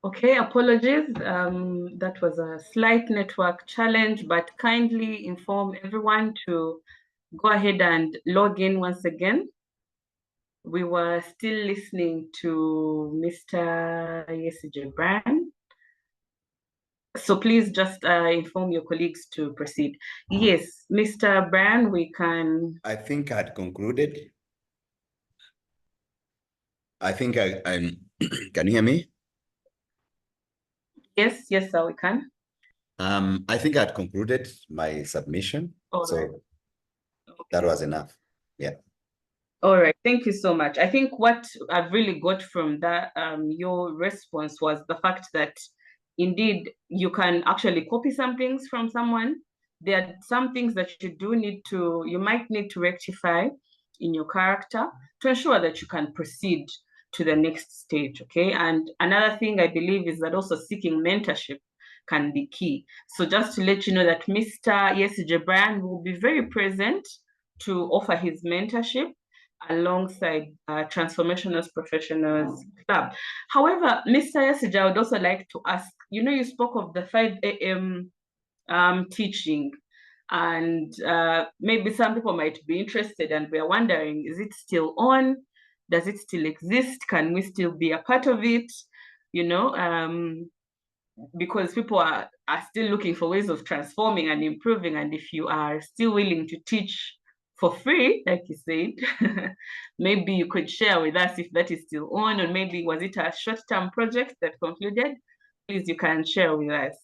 Okay, apologies. That was a slight network challenge, but kindly inform everyone to go ahead and log in once again. We were still listening to Mr. Yesige Brand. So please just inform your colleagues to proceed. Yes, Mr. Brand, we can. I think I had concluded. I think I'm. Can you hear me? Yes, yes, sir, we can. I think I had concluded my submission. All So right. that Okay. was enough. Yeah. All right, thank you so much. I think what I've really got from that, your response was the fact that indeed you can actually copy some things from someone. There are some things that you might need to rectify in your character to ensure that you can proceed to the next stage. Okay. And another thing I believe is that also seeking mentorship can be key. So just to let you know that Mr. Yesige Brian will be very present to offer his mentorship alongside Transformational Professionals Club. However, Mr. Yesija, I would also like to ask, you spoke of the 5 a.m. Teaching, and maybe some people might be interested and we're wondering, is it still on? Does it still exist? Can we still be a part of it? You know, because people are still looking for ways of transforming and improving. And if you are still willing to teach for free, like you said, maybe you could share with us if that is still on, or maybe was it a short-term project that concluded? Please, you can share with us.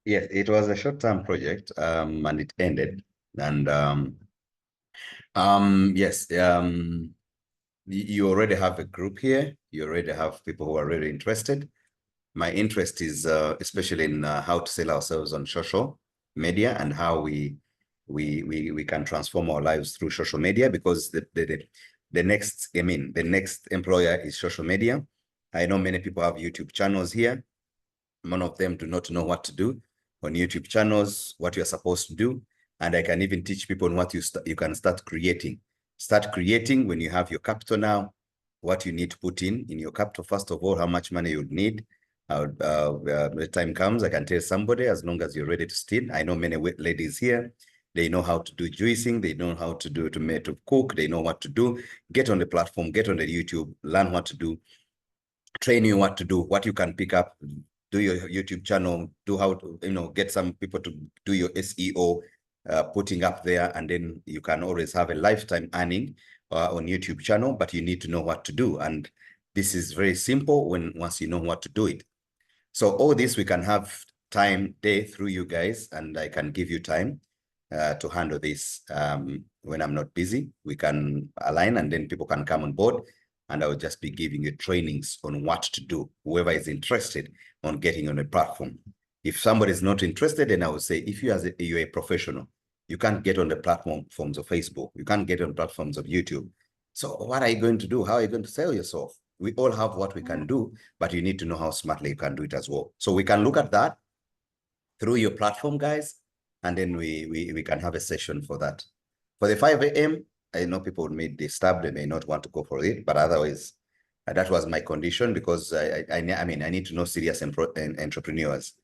Yes, it was a short-term project, and it ended. And yes, you already have a group here. You already have people who are really interested. My interest is especially in how to sell ourselves on social media and how we can transform our lives through social media, because the next employer is social media. I know many people have YouTube channels here. None of them do not know what to do on YouTube channels, what you're supposed to do. And I can even teach people on what you can start creating. Start creating when you have your capital now, what you need to put in your capital. First of all, how much money you would need. The time comes, I can tell somebody, as long as you're ready to steal. I know many ladies here. They know how to do juicing. They know how to do to cook. They know what to do. Get on the platform, get on the YouTube, learn what to do, train you what to do, what you can pick up, do your YouTube channel, do how to, get some people to do your SEO, putting up there, and then you can always have a lifetime earning on YouTube channel, but you need to know what to do. And this is very simple once you know what to do it. So all this, we can have time day through you guys, and I can give you time to handle this when I'm not busy. We can align, and then people can come on board, and I will just be giving you trainings on what to do. Whoever is interested on getting on a platform. If somebody is not interested, then I will say, if you're a professional, you can't get on the platforms of Facebook. You can't get on platforms of YouTube. So what are you going to do? How are you going to sell yourself? We all have what we can do, but you need to know how smartly you can do it as well. So we can look at that through your platform, guys, and then we can have a session for that. For the 5 a.m., I know people may disturb, they may not want to go for it, but otherwise, that was my condition, because I need to know serious entrepreneurs.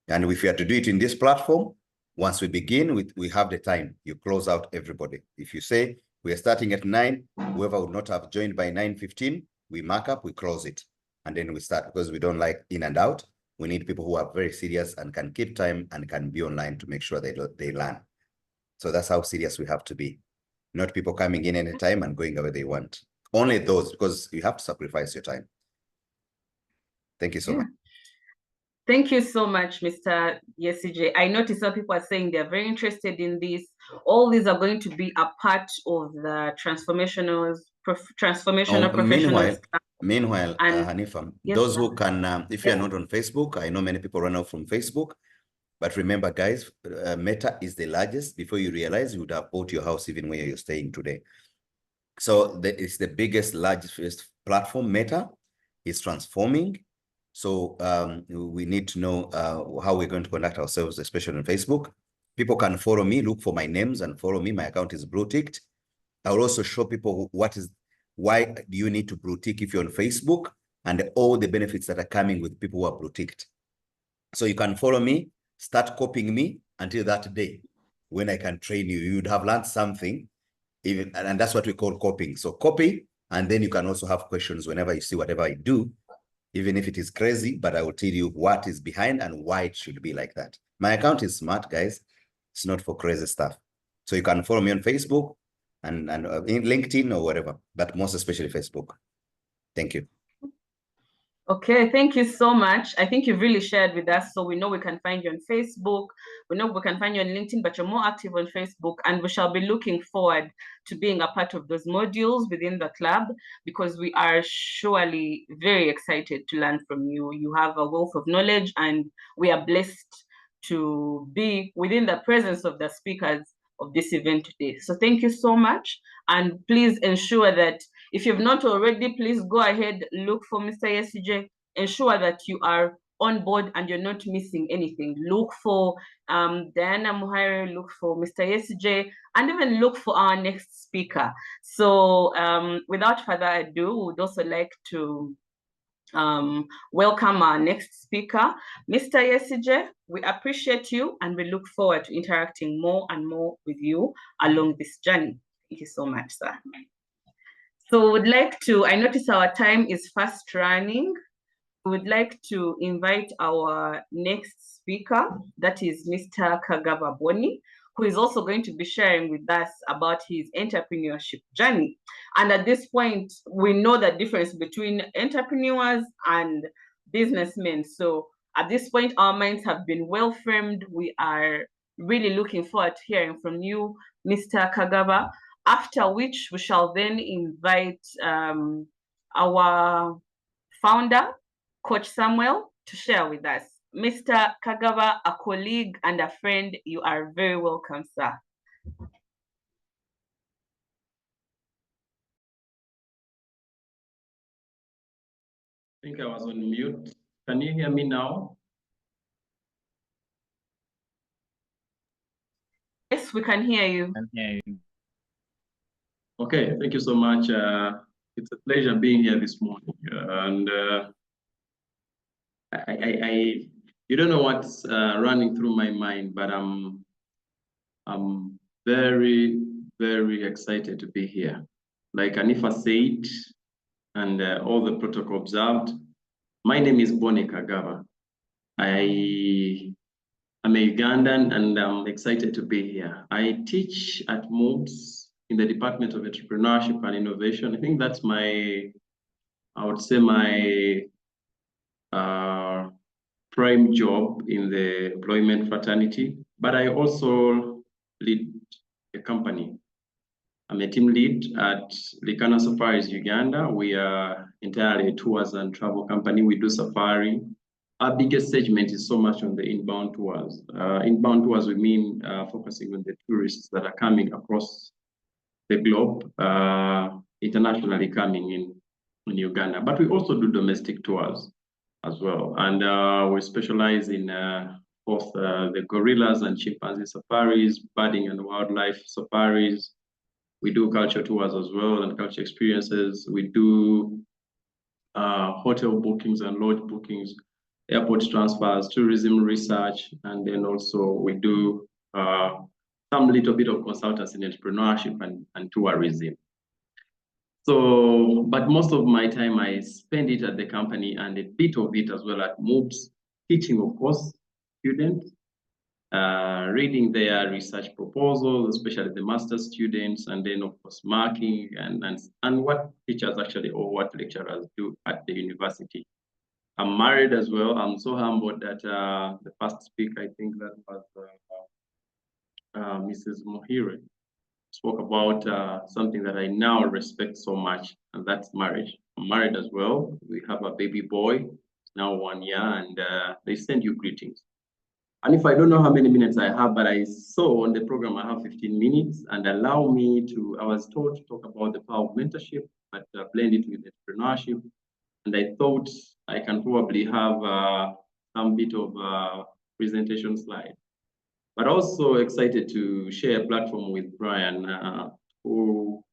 And if we are to do it in this platform, once we begin, we have the time. You close out everybody. If you say we are starting at 9, whoever would not have joined by 9:15, we mark up, we close it, and then we start, because we don't like in and out. We need people who are very serious and can keep time and can be online to make sure they learn. So that's how serious we have to be. Not people coming in anytime and going where they want. Only those, because you have to sacrifice your time. Thank you so much. Thank you so much, Mr. Yesije. I notice some people are saying they're very interested in this. All these are going to be a part of the Transformational Professionals Club. Meanwhile, Hanifa, yes, those who can, if you're not on Facebook, I know many people run out from Facebook, but remember, guys, Meta is the largest. Before you realize, you would have bought your house even where you're staying today. So it's the biggest, largest platform. Meta is transforming. So we need to know how we're going to conduct ourselves, especially on Facebook. People can follow me, look for my names and follow me. My account is blue ticked. I will also show people why do you need to blue tick if you're on Facebook. and all the benefits that are coming with people who are blue ticked. So you can follow me, start copying me until that day when I can train you. You'd have learned something, even, and that's what we call copying. So copy, and then you can also have questions whenever you see whatever I do, even if it is crazy, but I will tell you what is behind and why it should be like that. My account is smart, guys. It's not for crazy stuff. So you can follow me on Facebook and in LinkedIn or whatever, but most especially Facebook. Thank you. Okay, thank you so much. I think you've really shared with us, so we know we can find you on Facebook. We know we can find you on LinkedIn, but you're more active on Facebook, and we shall be looking forward to being a part of those modules within the club, because we are surely very excited to learn from you. You have a wealth of knowledge, and we are blessed to be within the presence of the speakers of this event today. So thank you so much, and please ensure that if you've not already, please go ahead, look for Mr. Yesije, ensure that you are on board and you're not missing anything. Look for Diana Muhaire, look for Mr. Yesije, and even look for our next speaker. So without further ado, we would also like to welcome our next speaker, Mr. Yesije. We appreciate you and we look forward to interacting more and more with you along this journey. Thank you so much, sir. So would like to, I notice our time is fast running. We would like to invite our next speaker, that is Mr. Kagaba Boni, who is also going to be sharing with us about his entrepreneurship journey. And at this point, we know the difference between entrepreneurs and businessmen. So at this point, our minds have been well framed. We are really looking forward to hearing from you, Mr. Kagaba, after which we shall then invite our founder, Coach Samuel, to share with us. Mr. Kagaba, a colleague and a friend, you are very welcome, sir. I think I was on mute. Can you hear me now? Yes, we can hear you. Okay, thank you so much. It's a pleasure being here this morning. And you don't know what's running through my mind, but I'm very, very excited to be here. Like Anifa said, and all the protocol observed, my name is Boni Kagaba. I'm a Ugandan and I'm excited to be here. I teach at MOOCs in the Department of Entrepreneurship and Innovation. I think that's I would say my prime job in the employment fraternity, but I also lead a company. I'm a team lead at Likana Safaris Uganda. We are entirely a tours and travel company. We do safari. Our biggest segment is so much on the inbound tours. Inbound tours, we mean focusing on the tourists that are coming across the globe, internationally coming in Uganda. But we also do domestic tours as well. And we specialize in both the gorillas and chimpanzee safaris, birding and wildlife safaris. We do culture tours as well and culture experiences. We do hotel bookings and lodge bookings, airport transfers, tourism research, and then also we do some little bit of consultancy in entrepreneurship and tourism. So, but most of my time I spend it at the company and a bit of it as well at MOOCs, teaching, of course, students, reading their research proposals, especially the master's students, and then of course marking and what teachers actually or what lecturers do at the university. I'm married as well. I'm so humbled that the first speaker, I think that was Mrs. Mohire, spoke about something that I now respect so much, and that's marriage. I'm married as well. We have a baby boy, now 1 year, and they send you greetings. And if I don't know how many minutes I have, but I saw on the program I have 15 minutes, and allow me to, I was told to talk about the power of mentorship, but blend it with entrepreneurship. And I thought I can probably have some bit of presentation slide. But also excited to share a platform with Brian, who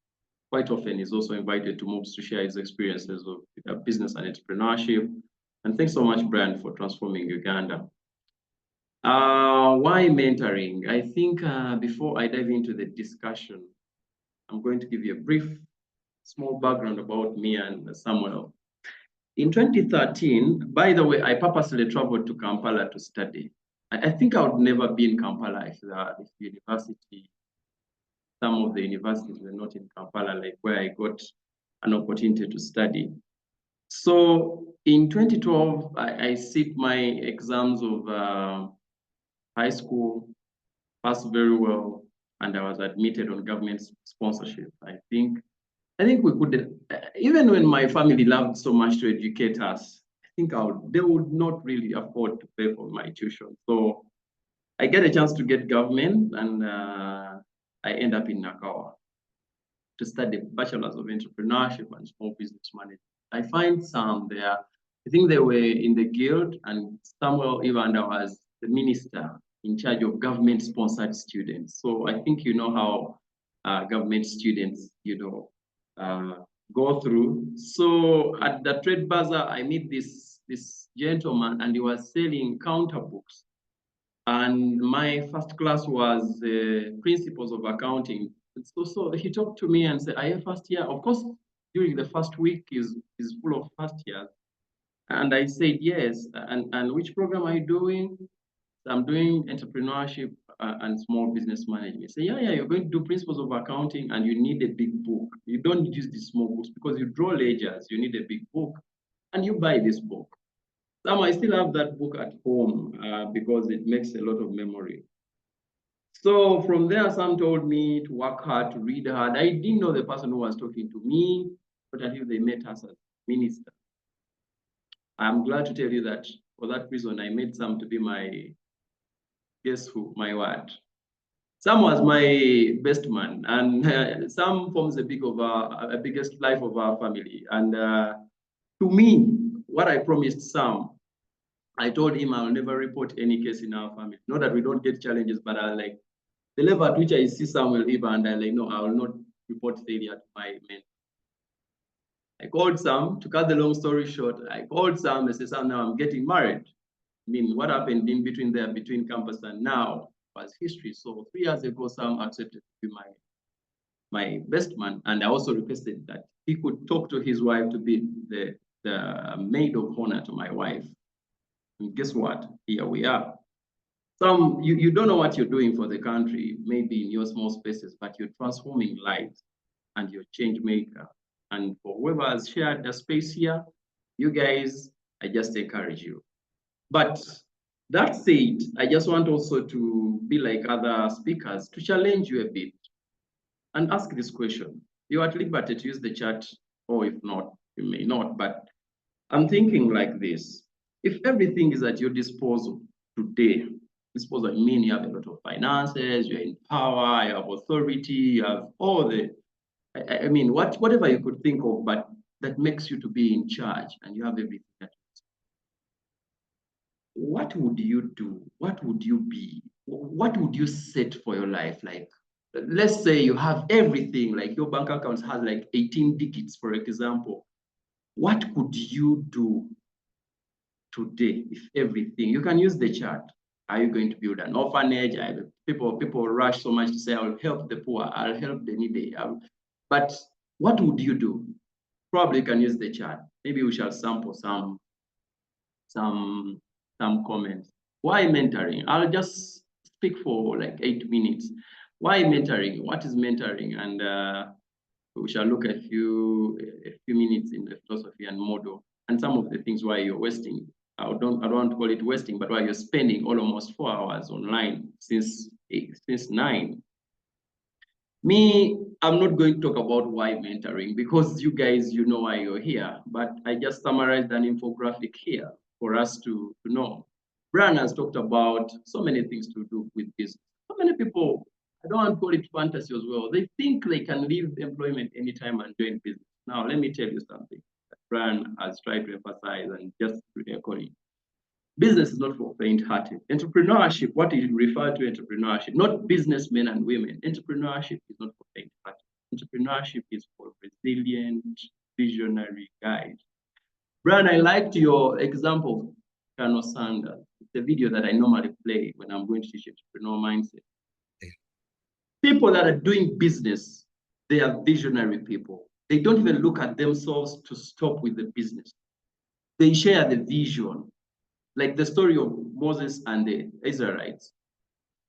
quite often is also invited to MOBS to share his experiences of business and entrepreneurship. And thanks so much, Brian, for transforming Uganda. Why mentoring? I think before I dive into the discussion, I'm going to give you a brief, small background about me and Samuel. In 2013, by the way, I purposely traveled to Kampala to study. I think I would never be in Kampala if university, some of the universities were not in Kampala, like where I got an opportunity to study. So in 2012, I sit my exams of high school, passed very well, and I was admitted on government sponsorship. I think we could, even when my family loved so much to educate us, I think they would not really afford to pay for my tuition. So I get a chance to get government, and I end up in Nakawa to study Bachelor's of Entrepreneurship and Small Business Management. I find some there, I think they were in the guild, and Samuel Ibanda was the minister in charge of government-sponsored students. So I think you know how government students, go through. So at the trade bazaar, I meet this gentleman, and he was selling counter books. And my first class was Principles of Accounting. So he talked to me and said, "Are you first year?" Of course, during the first week is full of first years. And I said, "Yes." And which program are you doing? I'm doing entrepreneurship and small business management. Say, yeah, you're going to do principles of accounting, and you need a big book. You don't use these small books because you draw ledgers. You need a big book, and you buy this book. I still have that book at home because it makes a lot of memory. So from there, Sam told me to work hard, to read hard. I didn't know the person who was talking to me, but until they met us as minister. I'm glad to tell you that for that reason, I made Sam to be my, guess who, my what? Sam was my best man, and Sam forms a biggest life of our family. And to me, what I promised Sam, I told him I'll never report any case in our family. Not that we don't get challenges, but I like the level at which I see Samuel Ibanda, and no, I will not report failure to my men. I called Sam, to cut the long story short, I called Sam and said, "Sam, now I'm getting married." I mean, what happened in between there, between campus and now, was history. So 3 years ago, Sam accepted to be my best man. And I also requested that he could talk to his wife to be the maid of honor to my wife. And guess what? Here we are. Some you don't know what you're doing for the country, maybe in your small spaces, but you're transforming lives and you're change maker. And for whoever has shared the space here, you guys, I just encourage you. But that said, I just want also to be like other speakers, to challenge you a bit and ask this question. You're at liberty to use the chat, or if not, you may not. But I'm thinking like this. If everything is at your disposal today, disposal, I mean you have a lot of finances, you're in power, you have authority, you have all the, I mean, whatever you could think of, but that makes you to be in charge, and you have everything at what would you do? What would you be? What would you set for your life? Like, let's say you have everything, like your bank account has like 18 digits, for example. What could you do today if everything, you can use the chart. Are you going to build an orphanage? People rush so much to say, I'll help the poor, I'll help the needy. But what would you do? Probably you can use the chart. Maybe we shall sample some comments. Why mentoring? I'll just speak for like 8 minutes. Why mentoring? What is mentoring? And we shall look at a few minutes in the philosophy and model, and some of the things why you're wasting. I don't want to call it wasting, but why you're spending almost 4 hours online since 9. Me, I'm not going to talk about why mentoring, because you guys, you know why you're here, but I just summarized an infographic here for us to know. Brian has talked about so many things to do with business. So many people, I don't want to call it fantasy as well, they think they can leave employment anytime and join business. Now, let me tell you something that Brian has tried to emphasize and just re-echoing. Business is not for faint-hearted. Entrepreneurship, what you refer to entrepreneurship, not businessmen and women. Entrepreneurship is not for faint-hearted. Entrepreneurship is for resilient, visionary guys. Brian, I liked your example of Colonel Sanders. It's a video that I normally play when I'm going to teach entrepreneur mindset. People that are doing business, they are visionary people. They don't even look at themselves to stop with the business. They share the vision, like the story of Moses and the Israelites.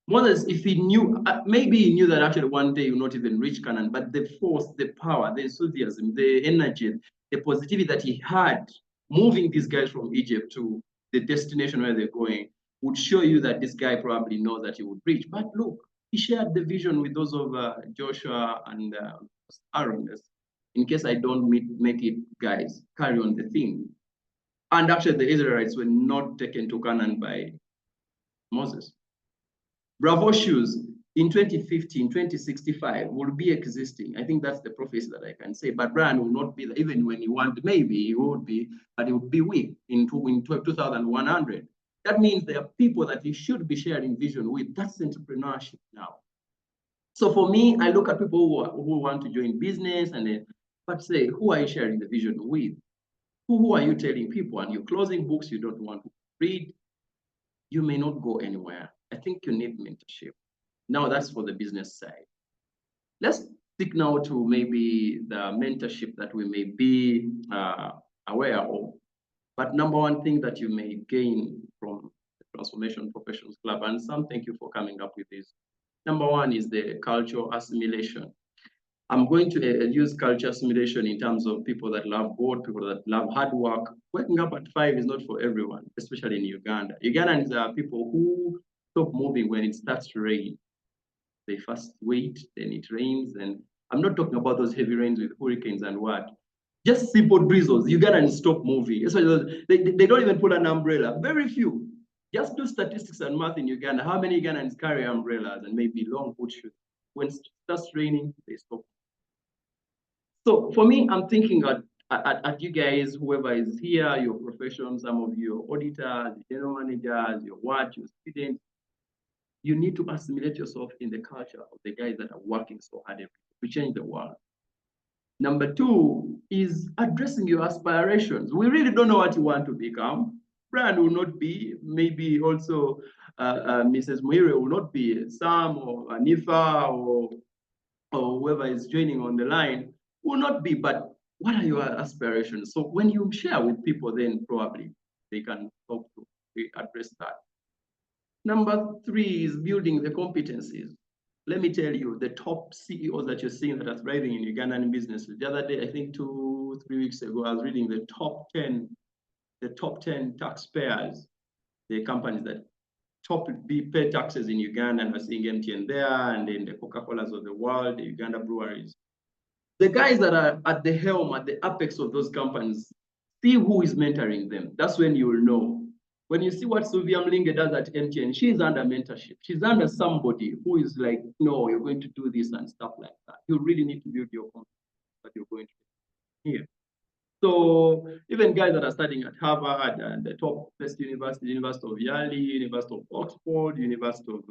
Moses, if he knew, maybe he knew that actually one day he will not even reach Canaan, but the force, the power, the enthusiasm, the energy, the positivity that he had moving these guys from Egypt to the destination where they're going would show you that this guy probably knows that he would reach. But look, he shared the vision with those of Joshua and Aaron. In case I don't make it, guys, carry on the theme. And actually, the Israelites were not taken to Canaan by Moses. Bravo shoes in 2015, 2065 will be existing. I think that's the prophecy that I can say. But Brian will not be there. Even when he wanted, maybe he would be, but it would be weak in 2100. That means there are people that he should be sharing vision with. That's entrepreneurship now. So for me, I look at people who want to join business and then, but say, who are you sharing the vision with? Who are you telling people? And you're closing books you don't want to read, you may not go anywhere. I think you need mentorship. Now that's for the business side. Let's stick now to maybe the mentorship that we may be aware of. But number one thing that you may gain from the Transformational Professionals Club, and Sam, thank you for coming up with this. Number one is the cultural assimilation. I'm going to use culture assimilation in terms of people that love God, people that love hard work. Waking up at 5 is not for everyone, especially in Uganda. Ugandans are people who stop moving when it starts to rain. They first wait, then it rains. And I'm not talking about those heavy rains with hurricanes and what. Just simple drizzles. Ugandans stop moving. They don't even put an umbrella. Very few. Just do statistics and math in Uganda. How many Ugandans carry umbrellas and maybe long boot shoes? When it starts raining, they stop. So for me, I'm thinking at you guys, whoever is here, your profession, some of your auditors, general managers, your students, you need to assimilate yourself in the culture of the guys that are working so hard to change the world. Number two is addressing your aspirations. We really don't know what you want to become. Brian will not be, maybe also Mrs. Muire will not be, Sam or Anifa or whoever is joining on the line will not be, but what are your aspirations? So when you share with people, then probably they can help to address that. Number three is building the competencies. Let me tell you, the top CEOs that you're seeing that are thriving in Ugandan business. The other day, I think 2-3 weeks ago, I was reading the top 10 taxpayers, the companies that pay taxes in Uganda, and we're seeing MTN there, and then the Coca-Colas of the world, the Uganda breweries. The guys that are at the helm, at the apex of those companies, see who is mentoring them. That's when you will know. When you see what Sylvia Mlinge does at MTN, she's under mentorship. She's under somebody who is like, no, you're going to do this and stuff like that. You really need to build your confidence that you're going to do here. So even guys that are studying at Harvard and the top best university, University of Yale, University of Oxford, University of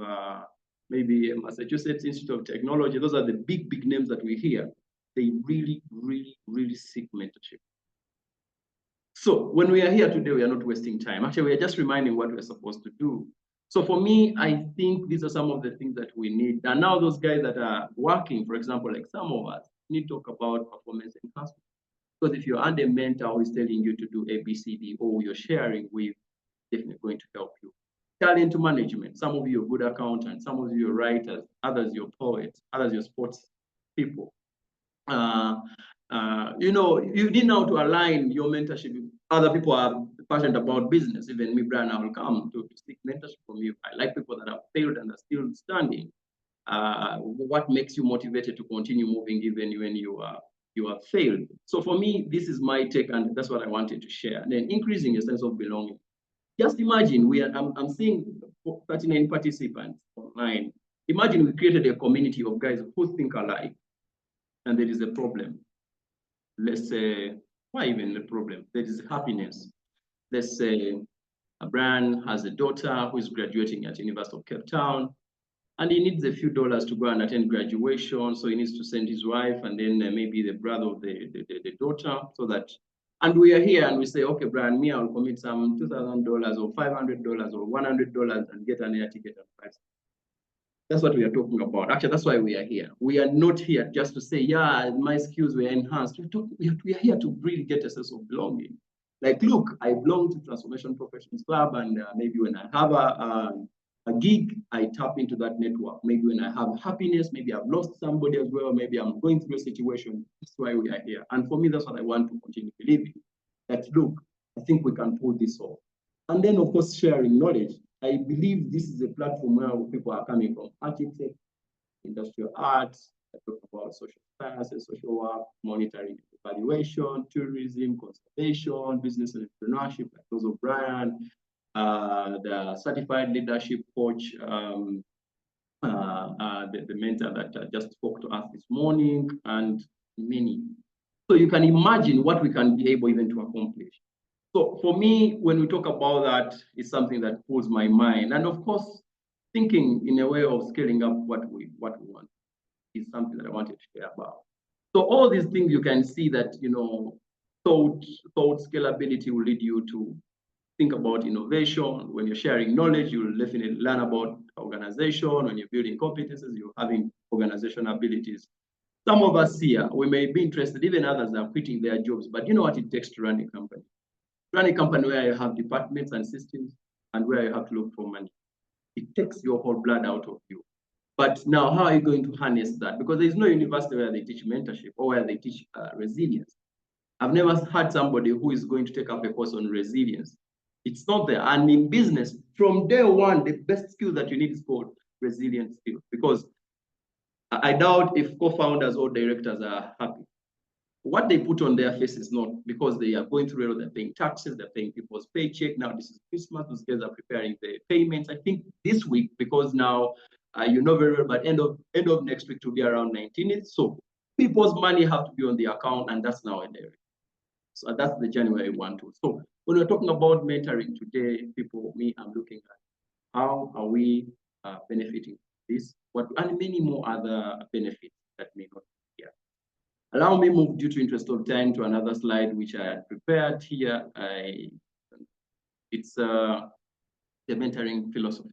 maybe Massachusetts Institute of Technology, those are the big names that we hear. They really seek mentorship. So when we are here today, we are not wasting time. Actually, we are just reminding what we're supposed to do. So for me, I think these are some of the things that we need. And now those guys that are working, for example, like some of us, need to talk about performance enhancement. Because if you're under a mentor who is telling you to do A, B, C, D, or you're sharing with, definitely going to help you. Talent management. Some of you are good accountants, some of you are writers, others you're poets, others you're sports people. You know, you need now to align your mentorship. Other people are passionate about business. Even me, Brian, I will come to seek mentorship from you. I like people that have failed and are still standing. What makes you motivated to continue moving even when you have failed? So for me, this is my take, and that's what I wanted to share. And then increasing your sense of belonging. Just imagine I'm seeing 39 participants online. Imagine we created a community of guys who think alike, and there is a problem. Let's say, why even the problem? There is happiness. Let's say Brian has a daughter who is graduating at University of Cape Town. and he needs a few dollars to go and attend graduation. So he needs to send his wife and then maybe the brother of the daughter, so that. And we are here and we say, okay, Brian, me, I'll commit some $2,000 or $500 or $100 and get an air ticket and price. That's what we are talking about. Actually, that's why we are here. We are not here just to say, yeah, my skills were enhanced. We are here to really get a sense of belonging. Like, look, I belong to Transformational Professionals Club, and maybe when I have a gig, I tap into that network. Maybe when I have happiness, maybe I've lost somebody as well, maybe I'm going through a situation. That's why we are here. And for me, that's what I want to continue believing. That, look, I think we can pull this off. And then, of course, sharing knowledge. I believe this is a platform where people are coming from architecture, industrial arts, I talk about social sciences, social work, monitoring, evaluation, tourism, conservation, business and entrepreneurship, like those of Brian, the certified leadership coach, the mentor that just spoke to us this morning, and many. So you can imagine what we can be able even to accomplish. So for me, when we talk about that, it's something that pulls my mind. And of course, thinking in a way of scaling up what we want is something that I wanted to share about. So all these things, you can see that, thought scalability will lead you to think about innovation. When you're sharing knowledge, you'll definitely learn about organization. When you're building competences, you're having organizational abilities. Some of us here, we may be interested, even others are quitting their jobs, but you know what it takes to run a company. Run a company where you have departments and systems and where you have to look for money. It takes your whole blood out of you. But now, how are you going to harness that? Because there's no university where they teach mentorship or where they teach resilience. I've never had somebody who is going to take up a course on resilience. It's not there. And in business, from day one, the best skill that you need is called resilience skill. Because I doubt if co-founders or directors are happy. What they put on their face is not because they are going through it, they're paying taxes, they're paying people's paycheck. Now this is Christmas, those guys are preparing the payments. I think this week, because now you know very well, but end of next week to be around 19th. So people's money have to be on the account, and that's now a day. So that's the journey where I want to. So when we're talking about mentoring today, people, I'm looking at how are we benefiting this, and many more other benefits that may not be here. Allow me move due to interest of time to another slide which I had prepared here. It's the mentoring philosophy.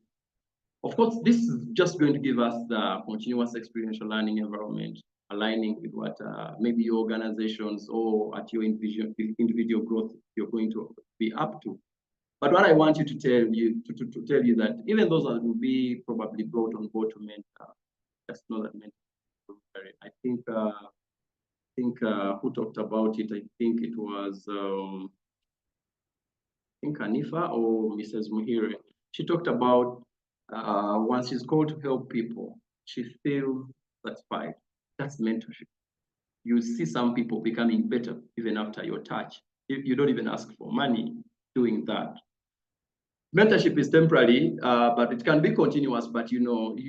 Of course, this is just going to give us the continuous experiential learning environment, aligning with what maybe your organizations or at your individual growth you're going to be up to. But what I want you to tell you that even those that will be probably brought on board to mentor, just know that mentor. I think who talked about it? I think it was Hanifa or Mrs. Muhire. She talked about once she's called to help people, she feels satisfied. That's mentorship. You see some people becoming better even after your touch. You don't even ask for money doing that. Mentorship is temporary, but it can be continuous, but you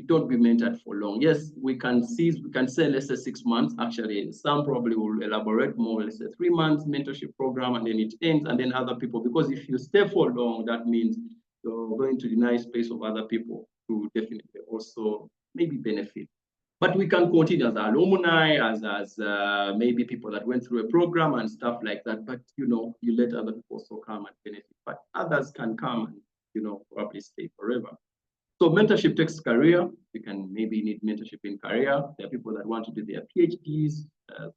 don't be mentored for long. Yes, we can say, let's say 6 months. Actually, some probably will elaborate more, let's say 3 months mentorship program, and then it ends, and then other people, because if you stay for long, that means you're going to deny space of other people to definitely also maybe benefit. But we can continue as alumni, as maybe people that went through a program and stuff like that. But you let other people also come and benefit. But others can come and probably stay forever. So mentorship takes career. You can maybe need mentorship in career. There are people that want to do their PhDs.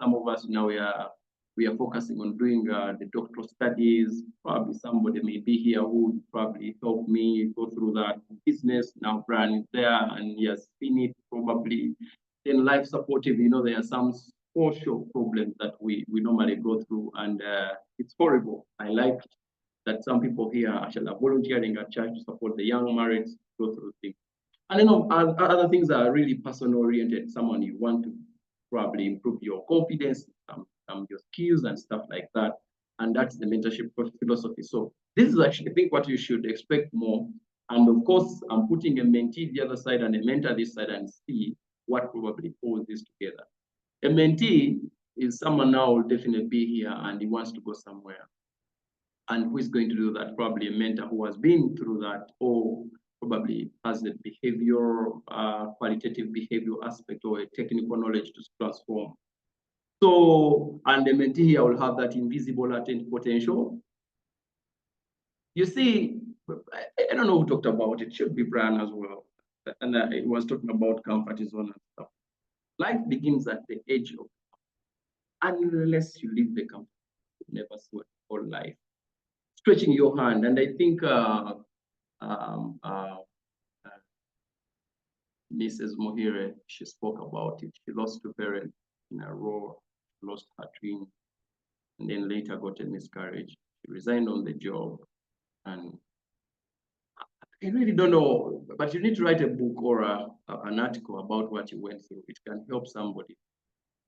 Some of us now we are focusing on doing the doctoral studies. Probably somebody may be here who would probably help me go through that business. Now Brian is there and he has seen it probably. Then life supportive, there are some social problems that we normally go through, and it's horrible. I like that some people here actually are volunteering at church to support the young marrieds go through things. And then other things are really personal oriented. Someone you want to probably improve your confidence, your skills and stuff like that. And that's the mentorship philosophy. So this is actually, I think, what you should expect more. And of course, I'm putting a mentee the other side and a mentor this side and see what probably pulls this together. A mentee is someone now will definitely be here and he wants to go somewhere. And who is going to do that? Probably a mentor who has been through that, or probably has a behavior, qualitative behavior aspect or a technical knowledge to transform. So, and the mentee here will have that invisible latent potential. You see, I don't know who talked about it, should be Brian as well. And it was talking about comfort zone and stuff. Life begins at the edge of, unless you leave the comfort, you never see what all life. Stretching your hand, and I think Mrs. Mohire, she spoke about it. She lost two parents in a row, lost her twin, and then later got a miscarriage. She resigned on the job, and I really don't know, but you need to write a book or an article about what you went through. It can help somebody.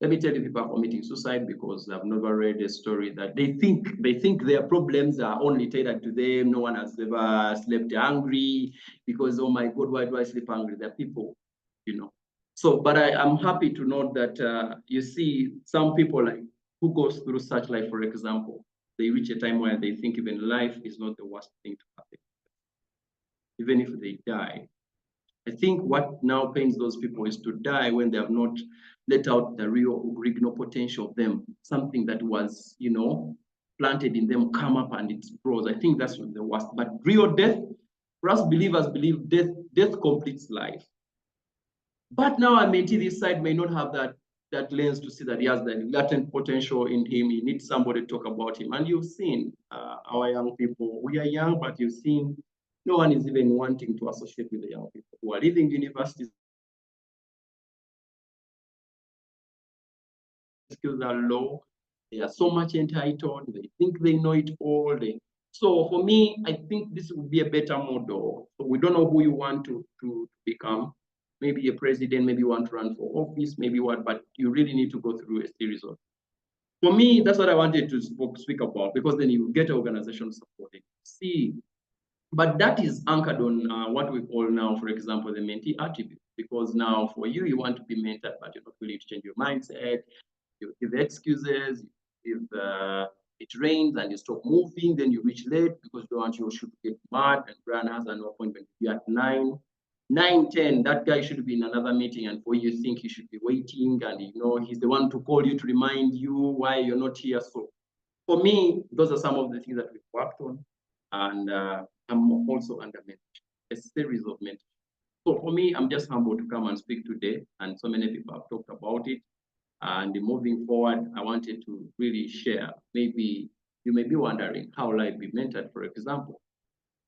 Let me tell you, people are committing suicide because I've never read a story that they think their problems are only tailored to them. No one has ever slept hungry because, oh my God, why do I sleep hungry? There are people, you know. So, but I'm happy to note that you see some people like who goes through such life, for example, they reach a time where they think even life is not the worst thing to happen. Even if they die, I think what now pains those people is to die when they have not let out the real original potential of them, something that was, you know, planted in them come up and it grows. I think that's the worst. But real death, for us believers believe death completes life. But now a mentee this side may not have that lens to see that he has the latent potential in him. He needs somebody to talk about him. And you've seen our young people, we are young, but you've seen no one is even wanting to associate with the young people who are leaving universities. Skills are low. They are so much entitled. They think they know it all. So for me, I think this would be a better model. So we don't know who you want to become. Maybe a president, maybe you want to run for office, maybe what, but you really need to go through a series of. For me, that's what I wanted to speak about, because then you get organization supporting. See, but that is anchored on what we call now, for example, the mentee attribute. Because now for you, you want to be mentored, but you're not willing to change your mindset. You give excuses. If it rains and you stop moving, then you reach late because you don't want your shoe to get mud. And Brian has an appointment with you at 9:10. That guy should be in another meeting, and for you think he should be waiting, and you know he's the one to call you to remind you why you're not here. So for me, those are some of the things that we've worked on, and I'm also under mentorship, a series of mentors. So for me, I'm just humbled to come and speak today, and so many people have talked about it. And moving forward, I wanted to really share. Maybe you may be wondering how will I be mentored, for example.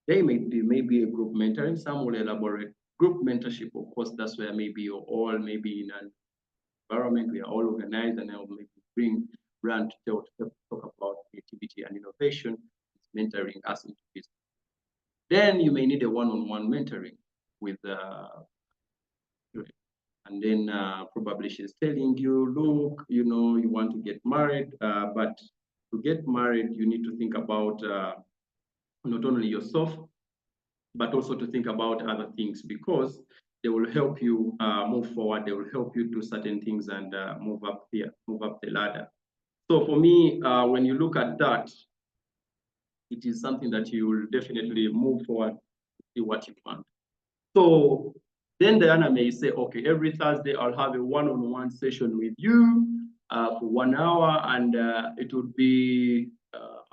They may be a group mentoring, some will elaborate. Group mentorship, of course, that's where maybe you're all maybe in an environment, we are all organized, and I'll maybe bring Brand to talk about creativity and innovation, mentoring us into business. Then you may need a one-on-one mentoring with and then probably she's telling you, look, you know, you want to get married, but to get married, you need to think about not only yourself, but also to think about other things, because they will help you move forward. They will help you do certain things and move up the ladder. So for me, when you look at that, it is something that you will definitely move forward to see what you want. So then Diana may say, okay, every Thursday I'll have a one-on-one session with you for 1 hour, and it would be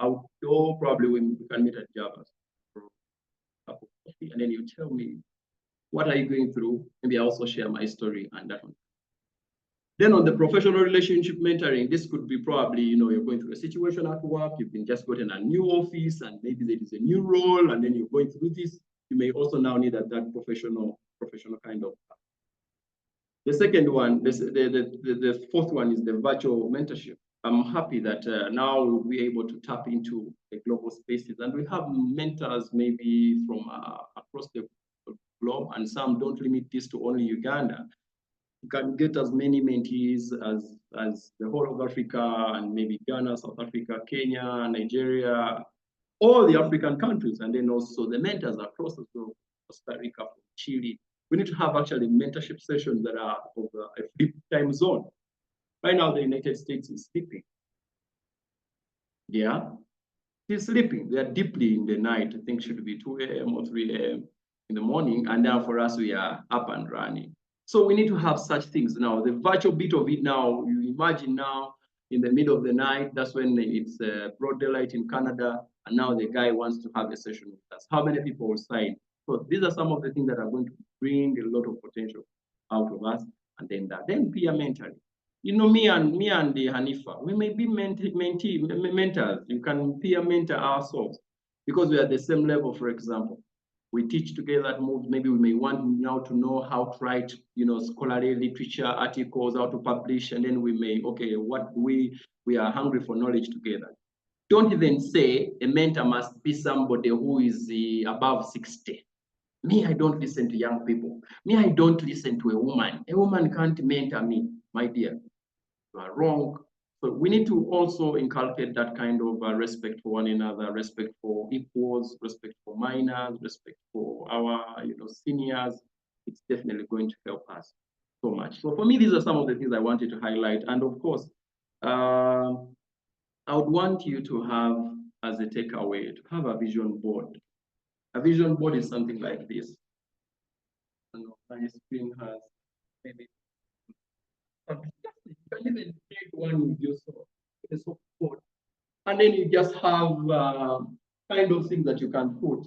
outdoor. Probably we can meet at Java's for a cup of coffee, and then you tell me, what are you going through? Maybe I also share my story and that one. Then on the professional relationship mentoring, this could be probably, you know, you're going through a situation at work, you've been just gotten a new office, and maybe there is a new role, and then you're going through this. You may also now need that professional kind of. The second one, the fourth one is the virtual mentorship. I'm happy that now we'll be able to tap into the global spaces, and we have mentors maybe from across the globe, and some don't limit this to only Uganda. You can get as many mentees as the whole of Africa, and maybe Ghana, South Africa, Kenya, Nigeria, all the African countries, and then also the mentors across the globe, Costa Rica, Chile. We need to have actually mentorship sessions that are of a flip time zone. Right now, the United States is sleeping. Yeah, they're sleeping. They are deeply in the night. I think should be 2 a.m. or 3 a.m. in the morning, and now for us, we are up and running. So we need to have such things now. The virtual bit of it now, you imagine now in the middle of the night, that's when it's broad daylight in Canada, and now the guy wants to have a session with us. How many people will sign? So these are some of the things that are going to bring a lot of potential out of us. And then peer mentoring. You know, me and the Hanifa, we may be mentors. You can peer mentor ourselves because we are at the same level. For example, we teach together at moves. Maybe we may want now to know how to write, you know, scholarly literature articles, how to publish, and then we may, okay, what we are hungry for knowledge together. Don't even say a mentor must be somebody who is above 60. Me, I don't listen to young people. Me, I don't listen to a woman. A woman can't mentor me, my dear. You are wrong. So we need to also inculcate that kind of respect for one another, respect for equals, respect for minors, respect for our, you know, seniors. It's definitely going to help us so much. So for me, these are some of the things I wanted to highlight. And of course, I would want you to have as a takeaway to have a vision board. A vision board is something like this. I know my screen has maybe you can even create one with yourself, a softboard, and then you just have kind of things that you can put,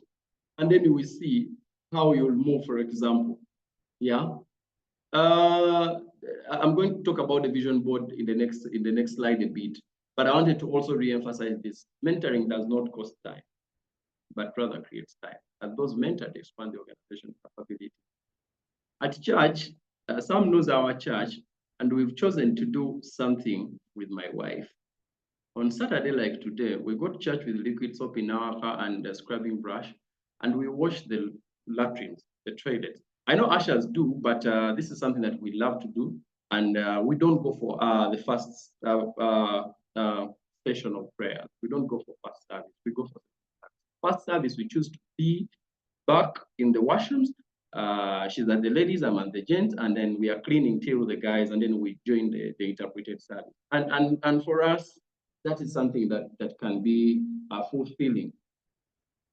and then you will see how you'll move. For example, yeah. I'm going to talk about the vision board in the next slide a bit, but I wanted to also re-emphasize this: mentoring does not cost time, but rather creates time, and those mentored expand the organization's capability. At church, Sam knows our church, and we've chosen to do something with my wife. On Saturday, like today, we go to church with liquid soap in our car and a scrubbing brush, and we wash the latrines, the toilets. I know ushers do, but this is something that we love to do, and we don't go for the first session of prayer. We don't go for first service. We go for first service. We choose to be back in the washrooms. She's at the ladies, I'm at the gents, and then we are cleaning till the guys, and then we join the interpreted service. And for us, that is something that can be fulfilling.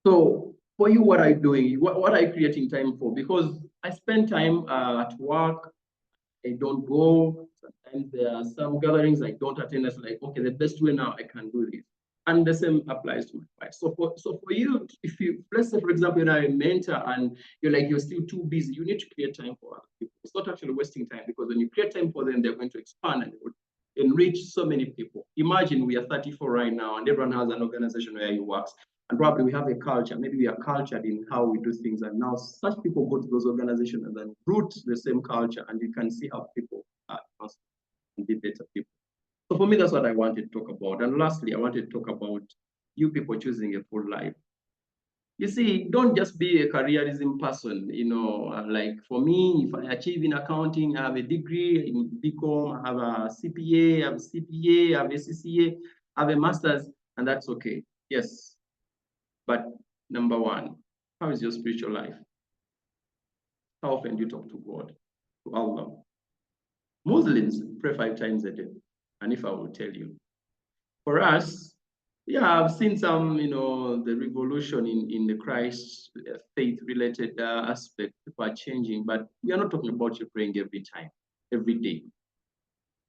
So for you, what are you doing? What are you creating time for? Because I spend time at work. I don't go. Sometimes there are some gatherings I don't attend. It's like, okay, the best way now I can do this. And the same applies to my wife. So for you, if you, let's say, for example, you're a mentor and you're still too busy, you need to create time for other people. It's not actually wasting time, because when you create time for them, they're going to expand and enrich so many people. Imagine we are 34 right now, and everyone has an organization where he works. And probably we have a culture. Maybe we are cultured in how we do things. And now such people go to those organizations and then root the same culture, and you can see how people are and be better people. So for me, that's what I wanted to talk about. And lastly, I wanted to talk about you people choosing a full life. You see, don't just be a careerism person. Like for me, if I achieve in accounting, I have a degree in BCom, I have a CPA, I have a CPA, I have a CCA, I have a master's, and that's okay. Yes. But number one, how is your spiritual life? How often do you talk to God, to Allah? Muslims pray 5 times a day. And if I will tell you, for us, yeah, I've seen some, the revolution in the Christ faith-related aspect. People are changing, but we are not talking about you praying every time, every day.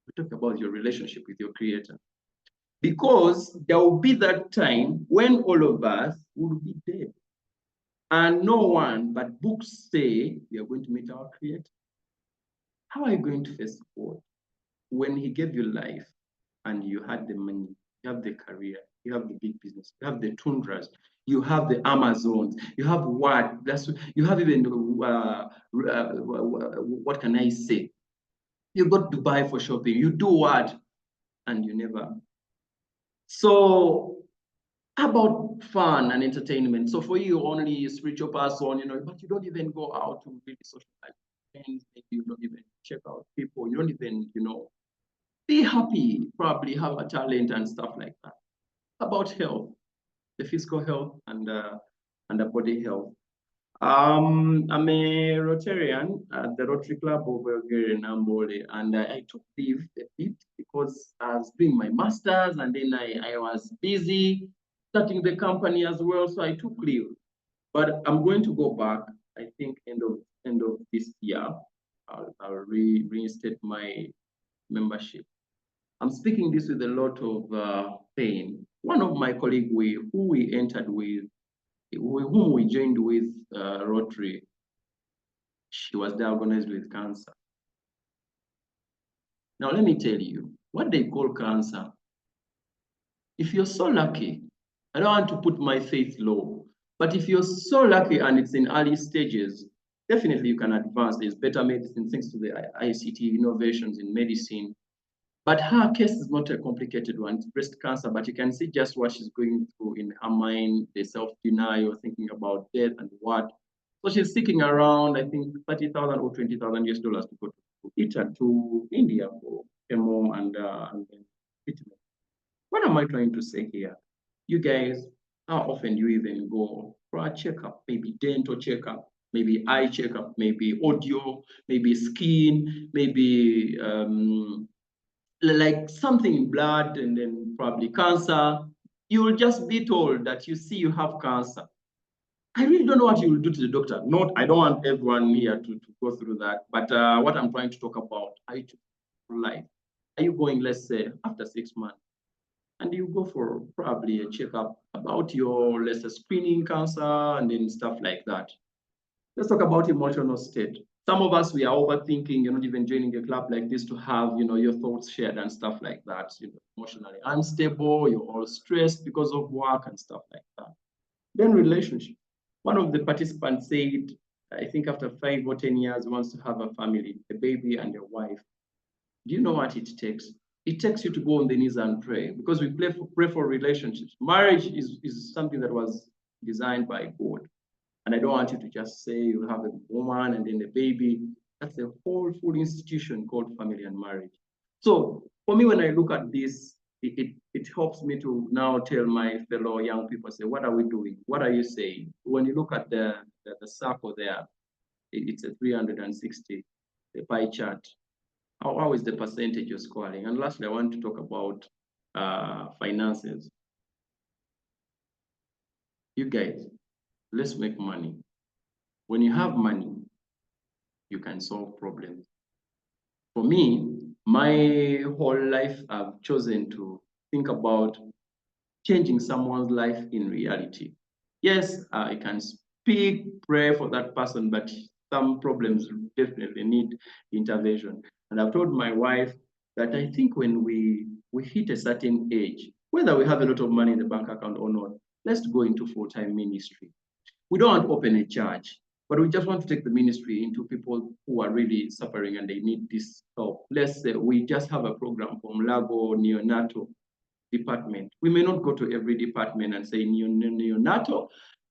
We talk about your relationship with your Creator. Because there will be that time when all of us will be dead. And no one but books say we are going to meet our Creator. How are you going to face God when He gave you life and you had the money, you have the career, you have the big business, you have the tundras, you have the Amazons, you have what? You have even what can I say? You go to Dubai for shopping. You do what? And you never. So how about fun and entertainment? So for you, only a spiritual person, but you don't even go out to really socialize with friends. You don't even check out people. You don't even, be happy, probably have a talent and stuff like that. How about health, the physical health and the body health? I'm a Rotarian at the Rotary Club of Bulgaria in Amboli, and I took leave a bit because I was doing my master's, and then I was busy starting the company as well, so I took leave. But I'm going to go back I think end of this year, I'll reinstate my membership. I'm speaking this with a lot of pain. One of my colleagues whom we joined with Rotary, she was diagnosed with cancer. Now, let me tell you what they call cancer. If you're so lucky, I don't want to put my faith low, but if you're so lucky and it's in early stages, definitely you can advance. There's better medicine thanks to the ICT innovations in medicine. But her case is not a complicated one. It's breast cancer, but you can see just what she's going through in her mind, the self-denial, thinking about death and what. So she's seeking around, I think, 30,000 or 20,000 US dollars to go to Italy, to India for chemo and treatment. What am I trying to say here? You guys, how often do you even go for a checkup? Maybe dental checkup, maybe eye checkup, maybe audio, maybe skin, maybe like something in blood, and then probably cancer. You will just be told that you see you have cancer. I really don't know what you will do to the doctor. Not, I don't want everyone here to go through that. But what I'm trying to talk about, life. Are you going, let's say, after 6 months, and you go for probably a checkup about your, let's say, screening cancer and then stuff like that. Let's talk about emotional state. Some of us, we are overthinking. You're not even joining a club like this to have, your thoughts shared and stuff like that. Emotionally unstable, you're all stressed because of work and stuff like that. Then relationship. One of the participants said, I think after 5 or 10 years, wants to have a family, a baby and a wife. Do you know what it takes? It takes you to go on the knees and pray, because we pray for relationships. Marriage is something that was designed by God. And I don't want you to just say you have a woman and then a baby. That's a whole full institution called family and marriage. So for me, when I look at this, it helps me to now tell my fellow young people, say, what are we doing? What are you saying? When you look at the circle there, it's a 360, the pie chart. How is the percentage you're scoring? And lastly, I want to talk about finances. You guys, let's make money. When you have money, you can solve problems. For me, my whole life, I've chosen to think about changing someone's life in reality. Yes, I can speak, pray for that person, but some problems definitely need intervention. And I've told my wife that I think when we hit a certain age, whether we have a lot of money in the bank account or not, let's go into full-time ministry. We don't want to open a church, but we just want to take the ministry into people who are really suffering and they need this help. Let's say we just have a program from Lago Neonatal department. We may not go to every department and say neonatal.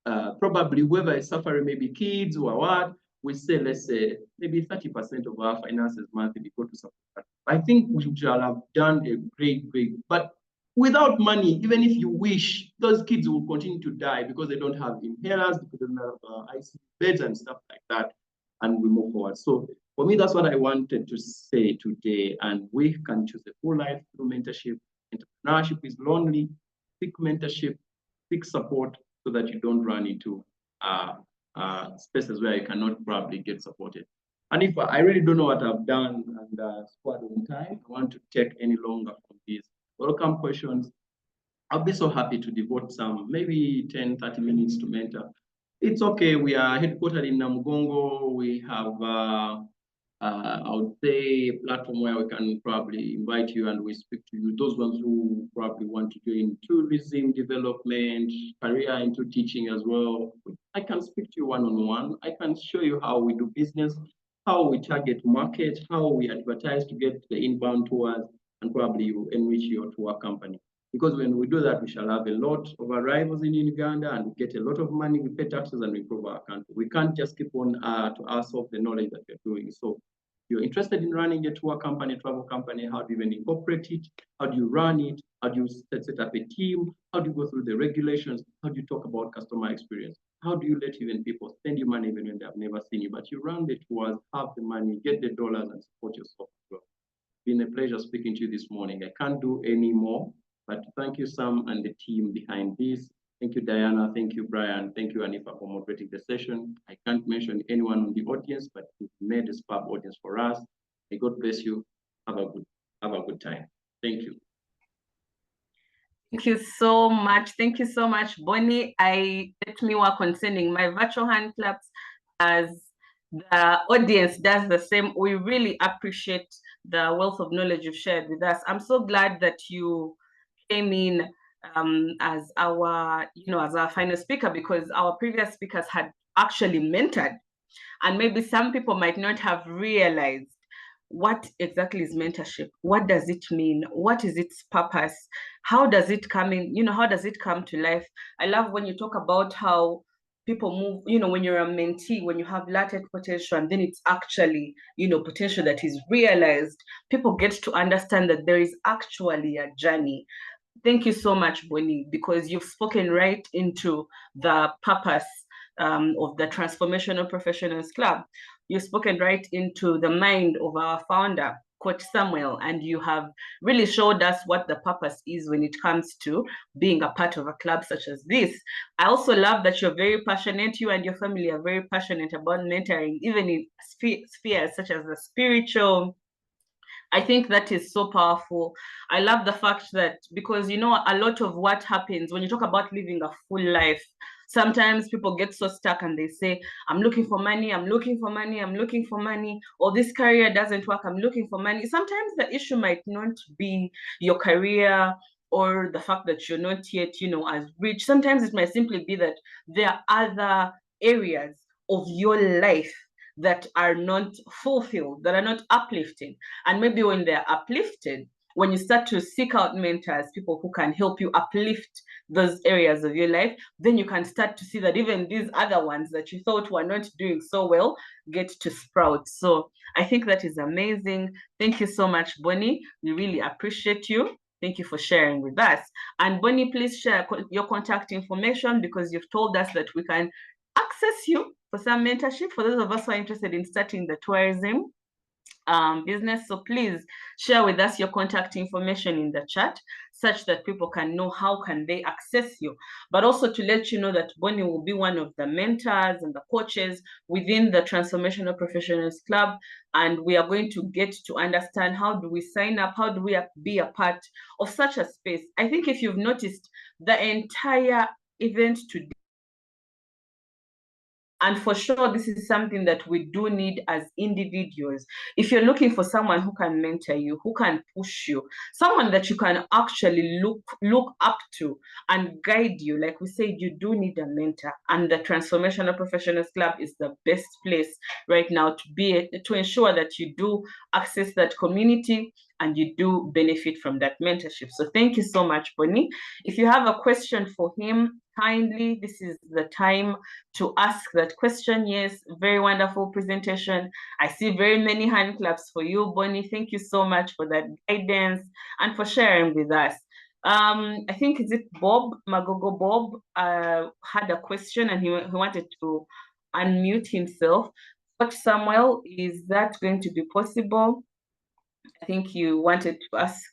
Probably whoever is suffering, maybe kids or what, we say, let's say, maybe 30% of our finances monthly go to support. I think we should have done a great, but without money, even if you wish, those kids will continue to die because they don't have inhalers, because they don't have ICU beds and stuff like that, and we move forward. So for me, that's what I wanted to say today, and we can choose a full life through mentorship. Entrepreneurship is lonely. Seek mentorship, seek support so that you don't run into spaces where you cannot probably get supported. And if I really don't know what I've done and squared on time, I want to take any longer from these welcome questions. I'll be so happy to devote some, maybe 10, 30 minutes to mentor. It's okay. We are headquartered in Namugongo. We have I would say a platform where we can probably invite you and we speak to you. Those ones who probably want to join tourism development, career into teaching as well. I can speak to you one-on-one. I can show you how we do business, how we target market, how we advertise to get the inbound tours, and probably you enrich your tour company. Because when we do that, we shall have a lot of arrivals in Uganda and we get a lot of money, we pay taxes and we improve our country. We can't just keep on to ourselves the knowledge that we're doing. So if you're interested in running a tour company, travel company, how do you even incorporate it? How do you run it? How do you set up a team? How do you go through the regulations? How do you talk about customer experience? How do you let even people spend your money even when they have never seen you? But you run the tours, have the money, get the dollars and support yourself as well. It's been a pleasure speaking to you this morning. I can't do any more. But thank you, Sam, and the team behind this. Thank you, Diana. Thank you, Brian. Thank you, Anifa, for moderating the session. I can't mention anyone in the audience, but you've made a superb audience for us. May God bless you. Have a good time. Thank you. Thank you so much. Thank you so much, Bonnie. Let me work on sending my virtual hand claps as the audience does the same. We really appreciate the wealth of knowledge you've shared with us. I'm so glad that you came in as our, as our final speaker, because our previous speakers had actually mentored, and maybe some people might not have realized what exactly is mentorship. What does it mean? What is its purpose? How does it come in? How does it come to life? I love when you talk about how people move, when you're a mentee, when you have latent potential, and then it's actually, potential that is realized, people get to understand that there is actually a journey. Thank you so much, Bonnie, because you've spoken right into the purpose of the Transformational Professionals Club. You've spoken right into the mind of our founder, Coach Samuel, and you have really showed us what the purpose is when it comes to being a part of a club such as this. I also love that you're very passionate, you and your family are very passionate about mentoring, even in spheres such as the spiritual. I think that is so powerful. I love the fact that, because, a lot of what happens when you talk about living a full life, sometimes people get so stuck and they say, I'm looking for money, I'm looking for money, I'm looking for money, or this career doesn't work, I'm looking for money. Sometimes the issue might not be your career or the fact that you're not yet, as rich. Sometimes it might simply be that there are other areas of your life that are not fulfilled, that are not uplifting. And maybe when they're uplifted, when you start to seek out mentors, people who can help you uplift those areas of your life, then you can start to see that even these other ones that you thought were not doing so well get to sprout. So I think that is amazing. Thank you so much, Bonnie. We really appreciate you. Thank you for sharing with us. And Bonnie, please share your contact information, because you've told us that we can access you for some mentorship for those of us who are interested in starting the tourism business. So please share with us your contact information in the chat, such that people can know how can they access you. But also to let you know that Bonnie will be one of the mentors and the coaches within the Transformational Professionals Club, and we are going to get to understand how do we sign up, how do we be a part of such a space. I think if you've noticed, the entire event today, and for sure, this is something that we do need as individuals. If you're looking for someone who can mentor you, who can push you, someone that you can actually look up to and guide you, like we said, you do need a mentor. And the Transformational Professionals Club is the best place right now to ensure that you do access that community and you do benefit from that mentorship. So thank you so much, Bonnie. If you have a question for him, kindly, this is the time to ask that question. Yes, very wonderful presentation. I see very many hand claps for you, Bonnie. Thank you so much for that guidance and for sharing with us. I think, is it Bob, Magogo Bob, had a question, and he wanted to unmute himself. Coach Samuel, is that going to be possible? I think he wanted to ask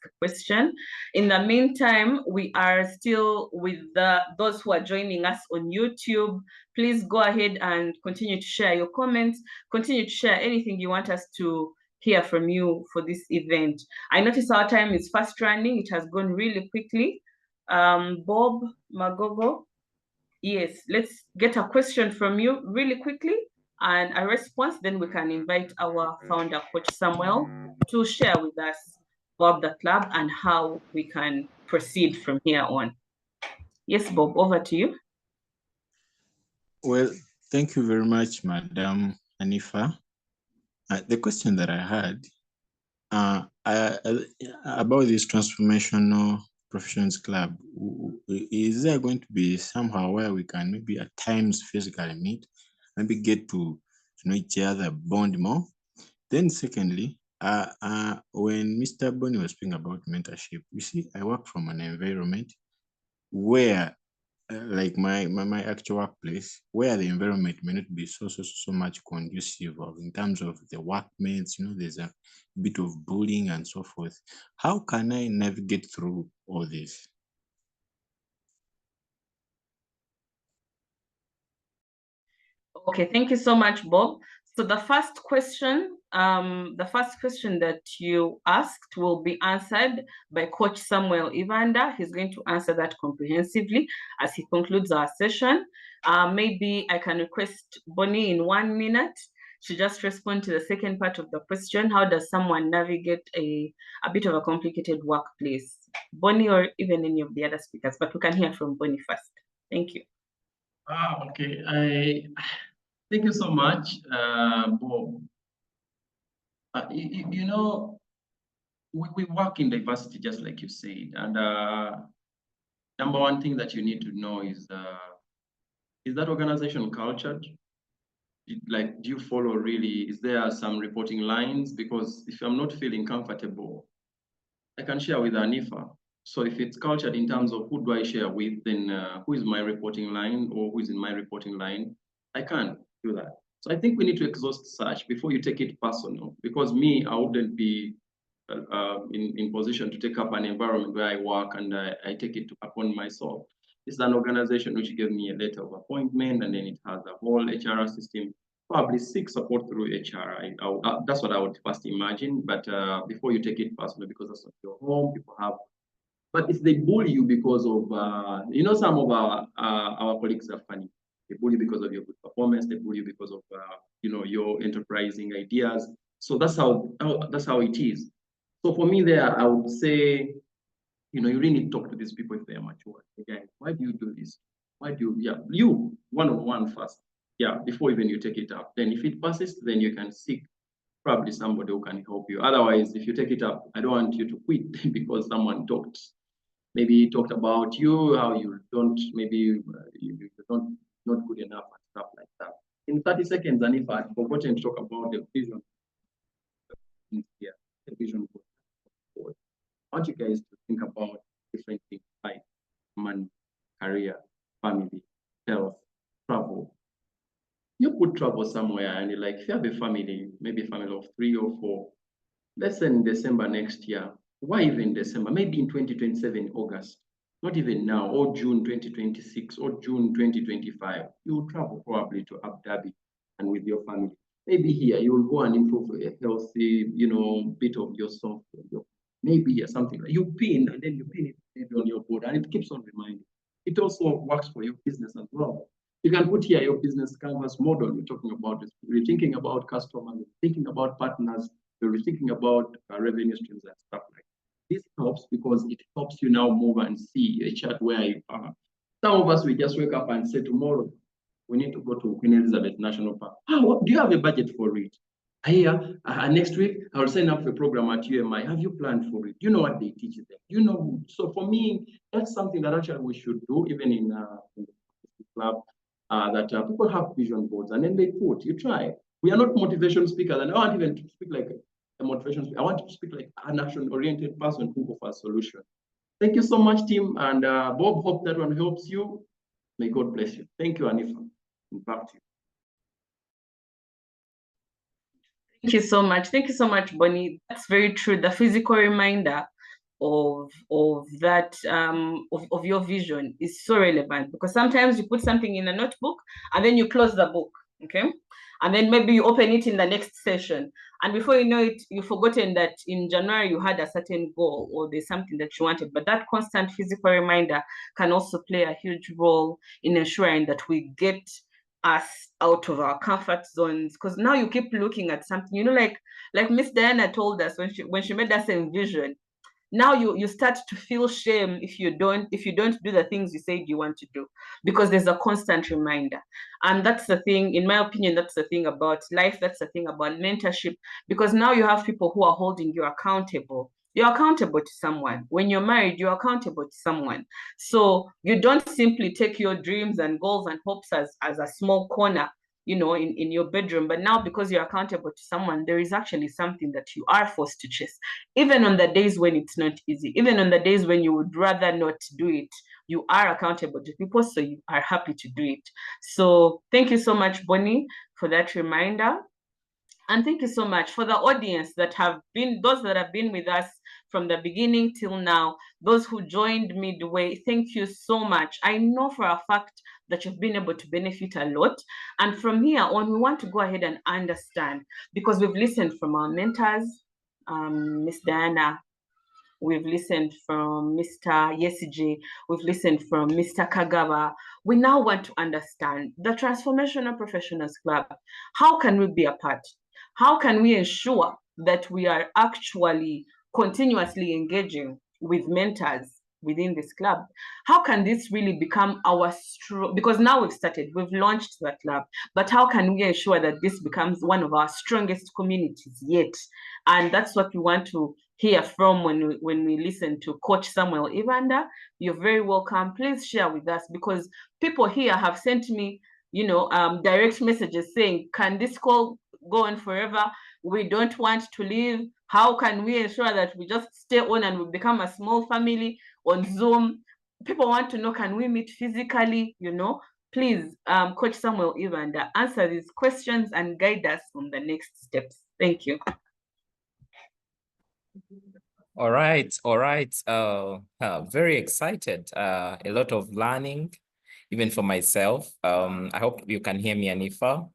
a question. In the meantime, we are still with those who are joining us on YouTube. Please go ahead and continue to share your comments, continue to share anything you want us to hear from you for this event. I notice our time is fast running. It has gone really quickly. Bob Magogo, yes, let's get a question from you really quickly and a response. Then we can invite our founder, Coach Samuel, to share with us about the club and how we can proceed from here on. Yes, Bob, over to you. Well, thank you very much, Madam Anifa. The question that I had about this Transformational Professionals Club, is there going to be somehow where we can maybe at times physically meet, maybe get to know each other, bond more? Then secondly, when Mr. Bonnie was speaking about mentorship, you see, I work from an environment where like my actual workplace, where the environment may not be so much conducive of in terms of the workmates, there's a bit of bullying and so forth. How can I navigate through all this? Okay, thank you so much, Bob. So the first question that you asked will be answered by Coach Samuel Ibanda. He's going to answer that comprehensively as he concludes our session. Maybe I can request Bonnie in 1 minute to just respond to the second part of the question. How does someone navigate a bit of a complicated workplace? Bonnie, or even any of the other speakers, but we can hear from Bonnie first. Thank you. Okay. Thank you so much, Bob. You know, we work in diversity, just like you said. And number one thing that you need to know is that organization cultured? Like, do you follow really? Is there some reporting lines? Because if I'm not feeling comfortable, I can share with Anifa. So if it's cultured in terms of who do I share with, then who is my reporting line or who is in my reporting line, I can't do that. So I think we need to exhaust such before you take it personal, because me, I wouldn't be in position to take up an environment where I work and I take it upon myself. This is an organization which gave me a letter of appointment, and then it has a whole HR system, probably seek support through HR. That's what I would first imagine, but before you take it personal, because that's not your home, people have. But if they bully you because of, some of our colleagues are funny. They bully you because of your good performance. They bully you because of, your enterprising ideas. So that's how it is. So for me there, I would say, you really need to talk to these people if they are mature. Again, why do you do this? Why do you one-on-one first? Before even you take it up. Then if it passes, then you can seek probably somebody who can help you. Otherwise, if you take it up, I don't want you to quit because someone maybe talked about you, how you don't, maybe you don't, not good enough and stuff like that. In 30 seconds, and if I've forgotten to talk about the vision, the vision board. I want you guys to think about different things like money, career, family, health, travel. You could travel somewhere and you're like, if you have a family, maybe a family of 3 or 4, let's say in December next year. Why even December? Maybe in 2027, August, not even now, or June 2026, or June 2025. You will travel probably to Abu Dhabi and with your family. Maybe here you will go and improve a healthy, bit of yourself. Maybe here something like you pin, and then you pin it on your board, and it keeps on reminding. It also works for your business as well. You can put here your business canvas model. You're talking about this. You're thinking about customers, you're thinking about partners, you're thinking about revenue streams and stuff like that. This helps because it helps you now move and see a chart where you are. Some of us, we just wake up and say, tomorrow, we need to go to Queen Elizabeth National Park. Do you have a budget for it? Here, next week, I'll sign up for a program at UMI. Have you planned for it? You know what they teach them? So for me, that's something that actually we should do, even in the club, that people have vision boards, and then you try. We are not motivation speakers, and I want even to speak like a motivation speaker. I want to speak like an action-oriented person who offers solution. Thank you so much, team, and Bob, hope that one helps you. May God bless you. Thank you, Anifa. Back to you. Thank you so much. Thank you so much, Bonnie. That's very true. The physical reminder of that of your vision is so relevant, because sometimes you put something in a notebook and then you close the book, okay, and then maybe you open it in the next session, and before you know it, you've forgotten that in January you had a certain goal or there's something that you wanted. But that constant physical reminder can also play a huge role in ensuring that we get us out of our comfort zones, because now you keep looking at something, like Miss Diana told us when she made us envision. Now you start to feel shame if you don't do the things you said you want to do, because there's a constant reminder. And that's the thing, in my opinion, that's the thing about life, that's the thing about mentorship, because now you have people who are holding you accountable. You're accountable to someone. When you're married, you're accountable to someone. So you don't simply take your dreams and goals and hopes as a small corner, in your bedroom. But now, because you're accountable to someone, there is actually something that you are forced to chase. Even on the days when it's not easy, even on the days when you would rather not do it, you are accountable to people, so you are happy to do it. So thank you so much, Bonnie, for that reminder. And thank you so much for the audience those that have been with us from the beginning till now, those who joined midway. Thank you so much. I know for a fact that you've been able to benefit a lot. And from here on, we want to go ahead and understand, because we've listened from our mentors, Miss Diana, we've listened from Mr. Yesije, we've listened from Mr. Kagawa. We now want to understand the Transformational Professionals Club. How can we be a part? How can we ensure that we are actually continuously engaging with mentors within this club? How can this really become our strong, because now we've started, we've launched the club, but how can we ensure that this becomes one of our strongest communities yet? And that's what we want to hear from when we listen to Coach Samuel Ibanda. You're very welcome. Please share with us, because people here have sent me, direct messages saying, can this call go on forever? We don't want to leave. How can we ensure that we just stay on and we become a small family on Zoom? People want to know, can we meet physically? Please, Coach Samuel Ibanda, answer these questions and guide us on the next steps. Thank you. All right. Very excited. A lot of learning, even for myself. I hope you can hear me, Anifa.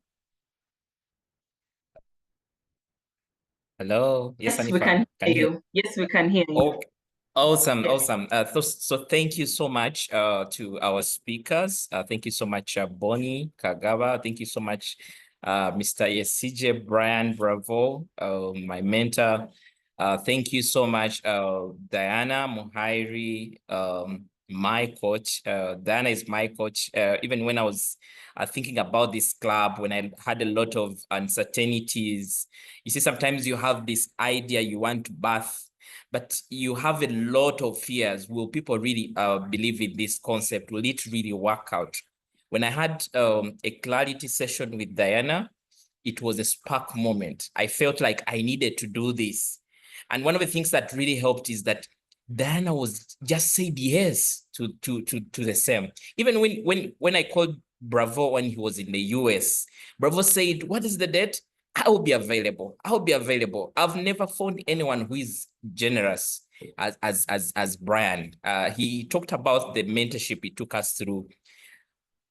Hello. Yes, Anifa. We can hear you. Yes, we can hear you. Okay. Awesome. So thank you so much to our speakers. Thank you so much, Bonnie, Kagawa. Thank you so much, Mr. Yesije, Brian, Bravo, my mentor. Thank you so much, Diana Muhairi, my coach. Diana is my coach. Even when I was thinking about this club, when I had a lot of uncertainties, you see, sometimes you have this idea you want to birth, but you have a lot of fears. Will people really believe in this concept? Will it really work out? When I had a clarity session with Diana, it was a spark moment. I felt like I needed to do this. And one of the things that really helped is that Diana was just said yes to the same. Even when I called Bravo when he was in the US, Bravo said, "What is the date? I will be available. I will be available." I've never found anyone who is generous as Brian. He talked about the mentorship he took us through.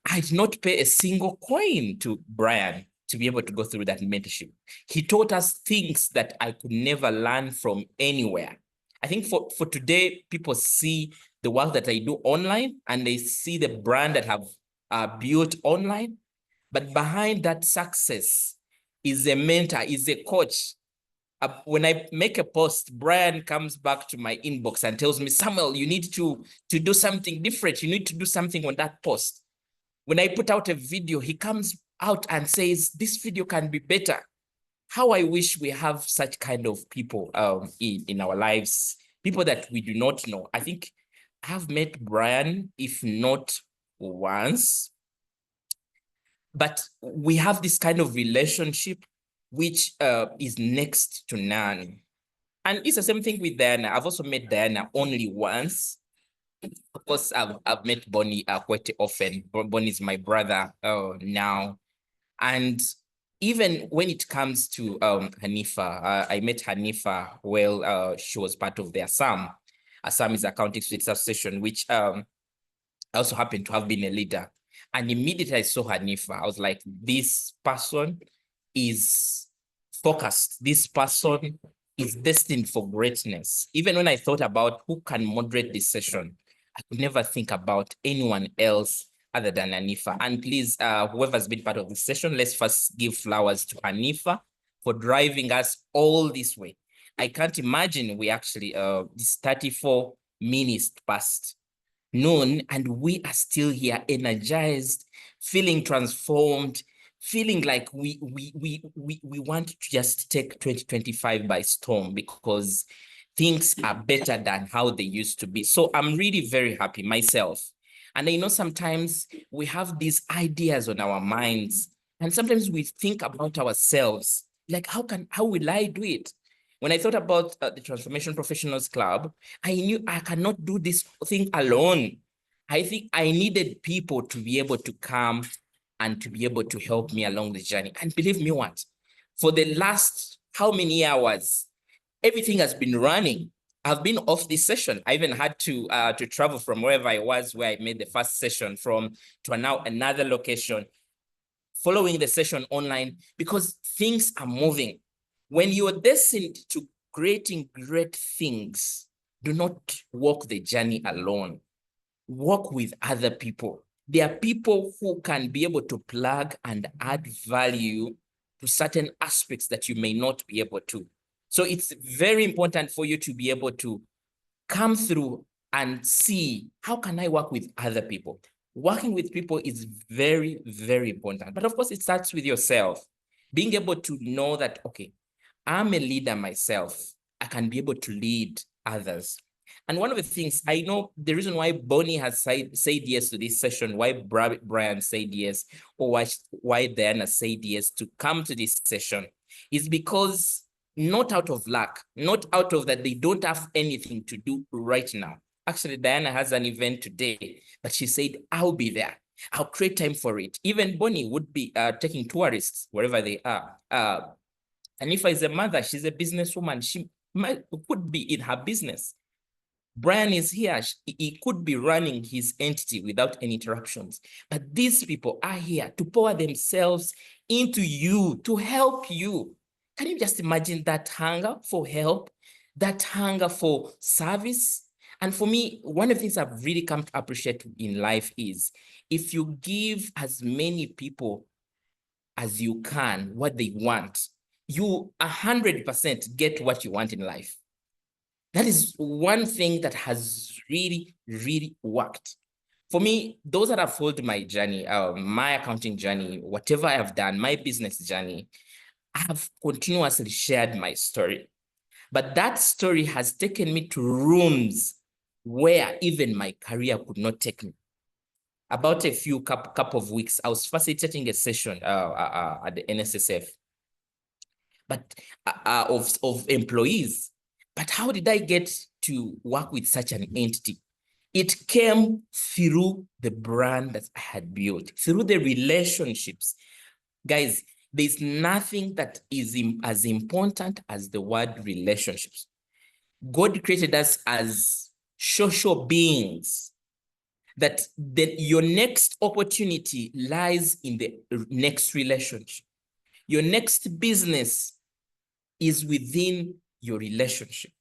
I did not pay a single coin to Brian to be able to go through that mentorship. He taught us things that I could never learn from anywhere. I think for today, people see the work that I do online and they see the brand that I've built online. But behind that success is a mentor, is a coach. When I make a post, Brian comes back to my inbox and tells me, "Samuel, you need to do something different. You need to do something on that post." When I put out a video, he comes out and says, "This video can be better." How I wish we have such kind of people in our lives, people that we do not know. I think I have met Brian, if not once, but we have this kind of relationship which is next to none. And it's the same thing with Diana. I've also met Diana only once. Of course, I've met Bonnie quite often. Bonnie is my brother now. And even when it comes to Hanifa, I met Hanifa while she was part of the Assam. Assam is Accounting Students Association, which I also happened to have been a leader. And immediately I saw Hanifa, I was like, this person is focused. This person is destined for greatness. Even when I thought about who can moderate this session, I could never think about anyone else other than Hanifa. And please, whoever's been part of this session, let's first give flowers to Hanifa for driving us all this way. I can't imagine we actually, this 34 minutes past noon, and we are still here, energized, feeling transformed, feeling like we want to just take 2025 by storm, because things are better than how they used to be. So I'm really very happy myself. And I know sometimes we have these ideas on our minds, and sometimes we think about ourselves, like, how will I do it? When I thought about the Transformation Professionals Club, I knew I cannot do this thing alone. I think I needed people to be able to come and to be able to help me along the journey. And believe me what, for the last how many hours, everything has been running. I've been off this session. I even had to travel from wherever I was, where I made the first session from, to now another location, following the session online, because things are moving. When you are destined to creating great things, do not walk the journey alone. Work with other people. There are people who can be able to plug and add value to certain aspects that you may not be able to. So it's very important for you to be able to come through and see, how can I work with other people? Working with people is very, very important. But of course, it starts with yourself. Being able to know that, okay, I'm a leader myself. I can be able to lead others. And one of the things, I know the reason why Bonnie has said yes to this session, why Brian said yes, or why Diana said yes to come to this session, is because not out of luck, not out of that they don't have anything to do right now. Actually, Diana has an event today, but she said, I'll be there. I'll create time for it. Even Bonnie would be taking tourists wherever they are. And if as a mother, she's a businesswoman, she could be in her business. Brian is here. He could be running his entity without any interruptions. But these people are here to pour themselves into you, to help you. Can you just imagine that hunger for help, that hunger for service? And for me, one of the things I've really come to appreciate in life is, if you give as many people as you can what they want, you 100% get what you want in life. That is one thing that has really, really worked. For me, those that have followed my journey, my accounting journey, whatever I have done, my business journey, I have continuously shared my story. But that story has taken me to rooms where even my career could not take me. About a few couple of weeks, I was facilitating a session at the NSSF, but of employees. But how did I get to work with such an entity? It came through the brand that I had built, through the relationships. Guys, there's nothing that is as important as the word relationships. God created us as social beings, that your next opportunity lies in the next relationship. Your next business is within your relationship.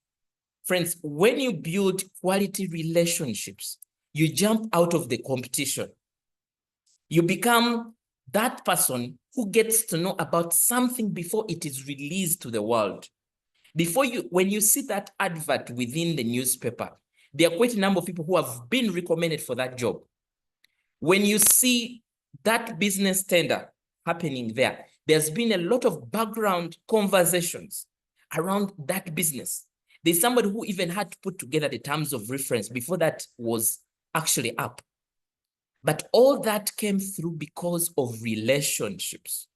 Friends, when you build quality relationships, you jump out of the competition. You become that person who gets to know about something before it is released to the world. When you see that advert within the newspaper, there are quite a number of people who have been recommended for that job. When you see that business tender happening there, there's been a lot of background conversations around that business. There's somebody who even had to put together the terms of reference before that was actually up. But all that came through because of relationships.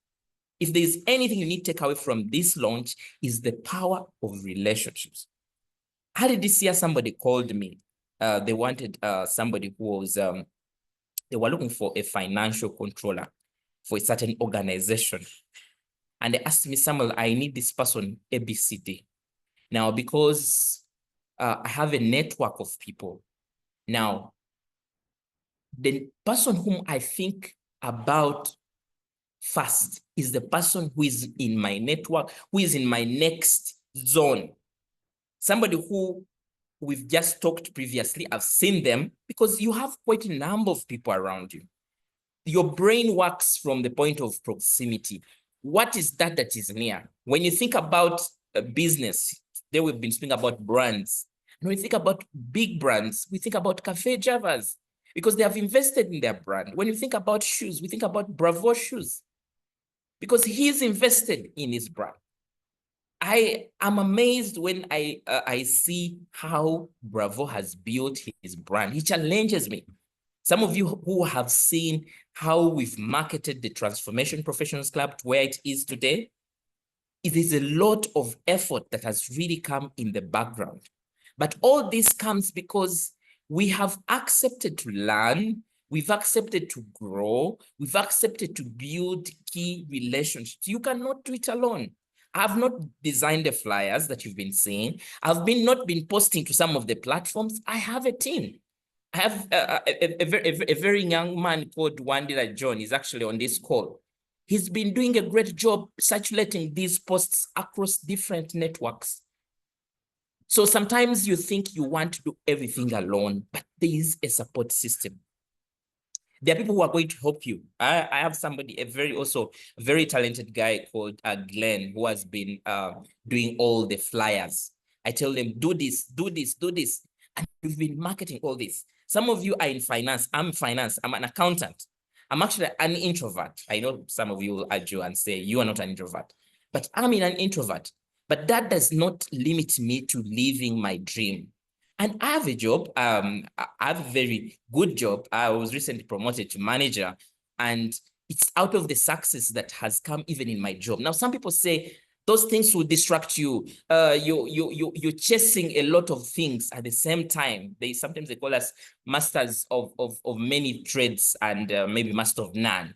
If there's anything you need to take away from this launch, is the power of relationships. How did this year somebody called me? They wanted somebody who was, they were looking for a financial controller for a certain organization. And they asked me, Samuel, I need this person, ABCD. Now, because I have a network of people. Now, the person whom I think about first is the person who is in my network, who is in my next zone. Somebody who we've just talked previously, I've seen them, because you have quite a number of people around you. Your brain works from the point of proximity. What is that is near? When you think about a business, today we've been speaking about brands. And when we think about big brands, we think about Cafe Javas, because they have invested in their brand. When you think about shoes, we think about Bravo shoes, because he's invested in his brand. I am amazed when I see how Bravo has built his brand. He challenges me. Some of you who have seen how we've marketed the Transformation Professionals Club to where it is today, it is a lot of effort that has really come in the background. But all this comes because we have accepted to learn, we've accepted to grow, we've accepted to build key relationships. You cannot do it alone. I've not designed the flyers that you've been seeing. I've not been posting to some of the platforms. I have a team. I have a very young man called Wandira John. He's actually on this call. He's been doing a great job circulating these posts across different networks. So sometimes you think you want to do everything alone, but there is a support system. There are people who are going to help you. I have somebody, a very talented guy called Glenn, who has been doing all the flyers. I tell them, do this, do this, do this. And we've been marketing all this. Some of you are in finance. I'm finance. I'm an accountant. I'm actually an introvert. I know some of you will argue and say you are not an introvert, but I'm an introvert. But that does not limit me to living my dream. And I have a job. I have a very good job. I was recently promoted to manager, and it's out of the success that has come even in my job. Now, some people say those things will distract you. You're chasing a lot of things at the same time. Sometimes they call us masters of many trades and maybe master of none.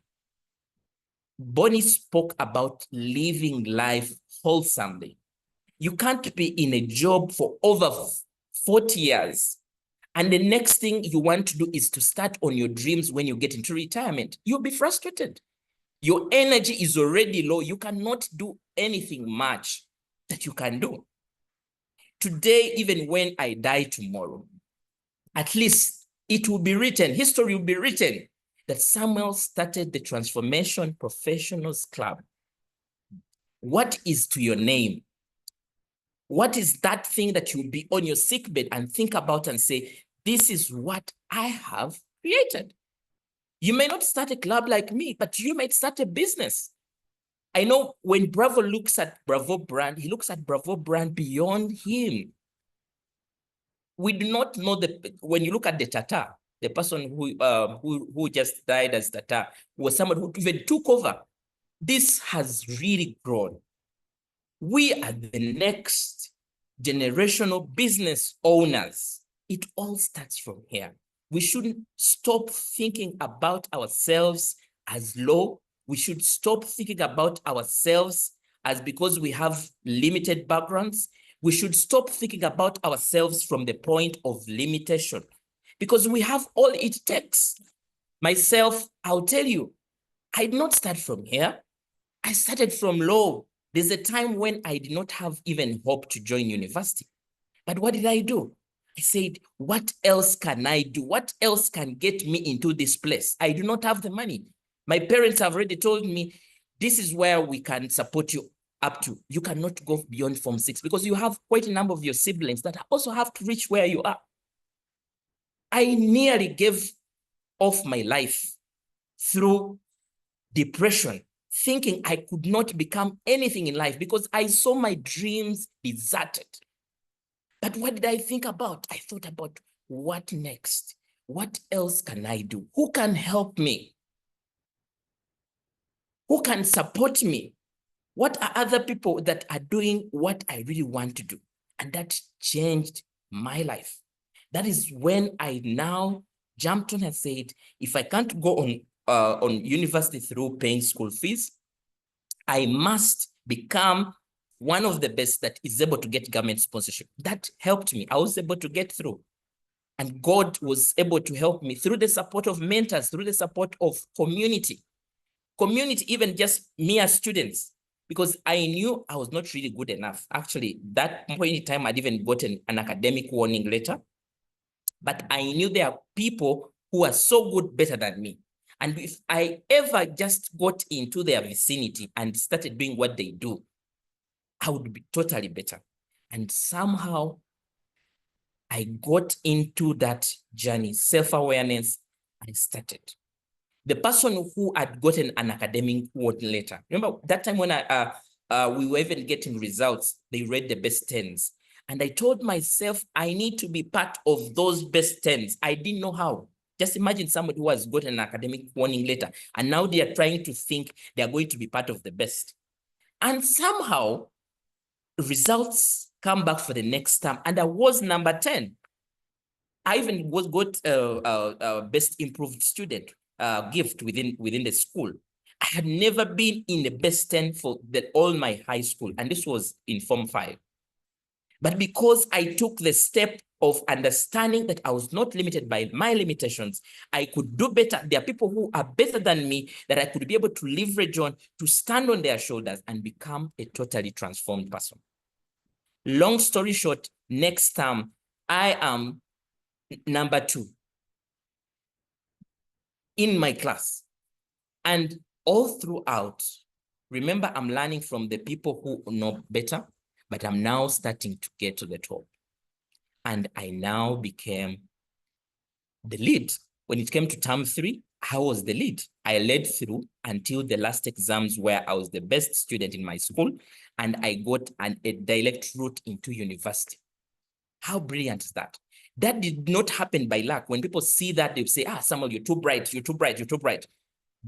Bonnie spoke about living life wholesomely. You can't be in a job for over 40 years. And the next thing you want to do is to start on your dreams when you get into retirement. You'll be frustrated. Your energy is already low. You cannot do anything much that you can do. Today, even when I die tomorrow, at least it will be written, history will be written, that Samuel started the Transformation Professionals Club. What is to your name? What is that thing that you'll be on your sickbed and think about and say, this is what I have created? You may not start a club like me, but you might start a business. I know when Bravo looks at Bravo brand, he looks at Bravo brand beyond him. We do not know when you look at the Tata, the person who just died as Tata, was someone who even took over. This has really grown. We are the next generational business owners. It all starts from here. We shouldn't stop thinking about ourselves as low. We should stop thinking about ourselves as because we have limited backgrounds. We should stop thinking about ourselves from the point of limitation, because we have all it takes. Myself, I'll tell you, I did not start from here. I started from low. There's a time when I did not have even hope to join university. But what did I do? I said, what else can I do? What else can get me into this place? I do not have the money. My parents have already told me, this is where we can support you up to. You cannot go beyond Form 6 because you have quite a number of your siblings that also have to reach where you are. I nearly gave off my life through depression, thinking I could not become anything in life because I saw my dreams deserted. But what did I think about? I thought about what next? What else can I do? Who can help me? Who can support me? What are other people that are doing what I really want to do? And that changed my life. That is when I now jumped on and said, if I can't go on university through paying school fees, I must become one of the best that is able to get government sponsorship. That helped me. I was able to get through. And God was able to help me through the support of mentors, through the support of community. Community, even just me as students, because I knew I was not really good enough. Actually, that point in time, I'd even gotten an academic warning letter. But I knew there are people who are so good, better than me. And if I ever just got into their vicinity and started doing what they do, I would be totally better. And somehow I got into that journey, self-awareness, I started. The person who had gotten an academic warning letter, remember that time when we were even getting results, they read the best 10s. And I told myself, I need to be part of those best 10s. I didn't know how. Just imagine somebody who has gotten an academic warning letter, and now they are trying to think they are going to be part of the best. And somehow, results come back for the next term, and I was number 10. I even got a best improved student gift within the school. I had never been in the best 10 for all my high school, and this was in Form 5. But because I took the step of understanding that I was not limited by my limitations, I could do better. There are people who are better than me that I could be able to leverage on, to stand on their shoulders and become a totally transformed person. Long story short, next time I am number 2 in my class. And all throughout, remember, I'm learning from the people who know better, but I'm now starting to get to the top. And I now became the lead. When it came to term 3, I was the lead. I led through until the last exams where I was the best student in my school, and I got a direct route into university. How brilliant is that? That did not happen by luck. When people see that, they say, Samuel, you're too bright, you're too bright, you're too bright.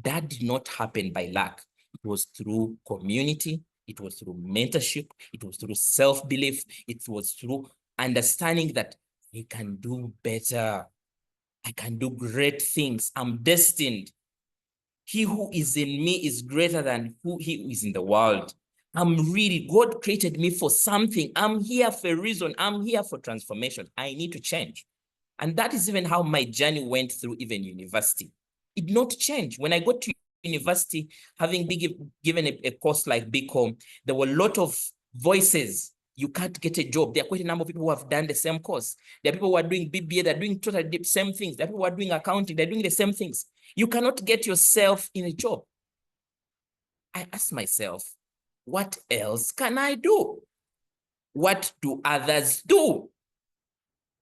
That did not happen by luck. It was through community. It was through mentorship. It was through self-belief. It was through understanding that I can do better. I can do great things. I'm destined. He who is in me is greater than who he is in the world. God created me for something. I'm here for a reason. I'm here for transformation. I need to change. And that is even how my journey went through even university. It did not change. When I got to university, having been given a course like BCom, there were a lot of voices. You can't get a job. There are quite a number of people who have done the same course. There are people who are doing BBA, they're doing totally the same things. There are people who are doing accounting, they're doing the same things. You cannot get yourself in a job. I asked myself, what else can I do? What do others do?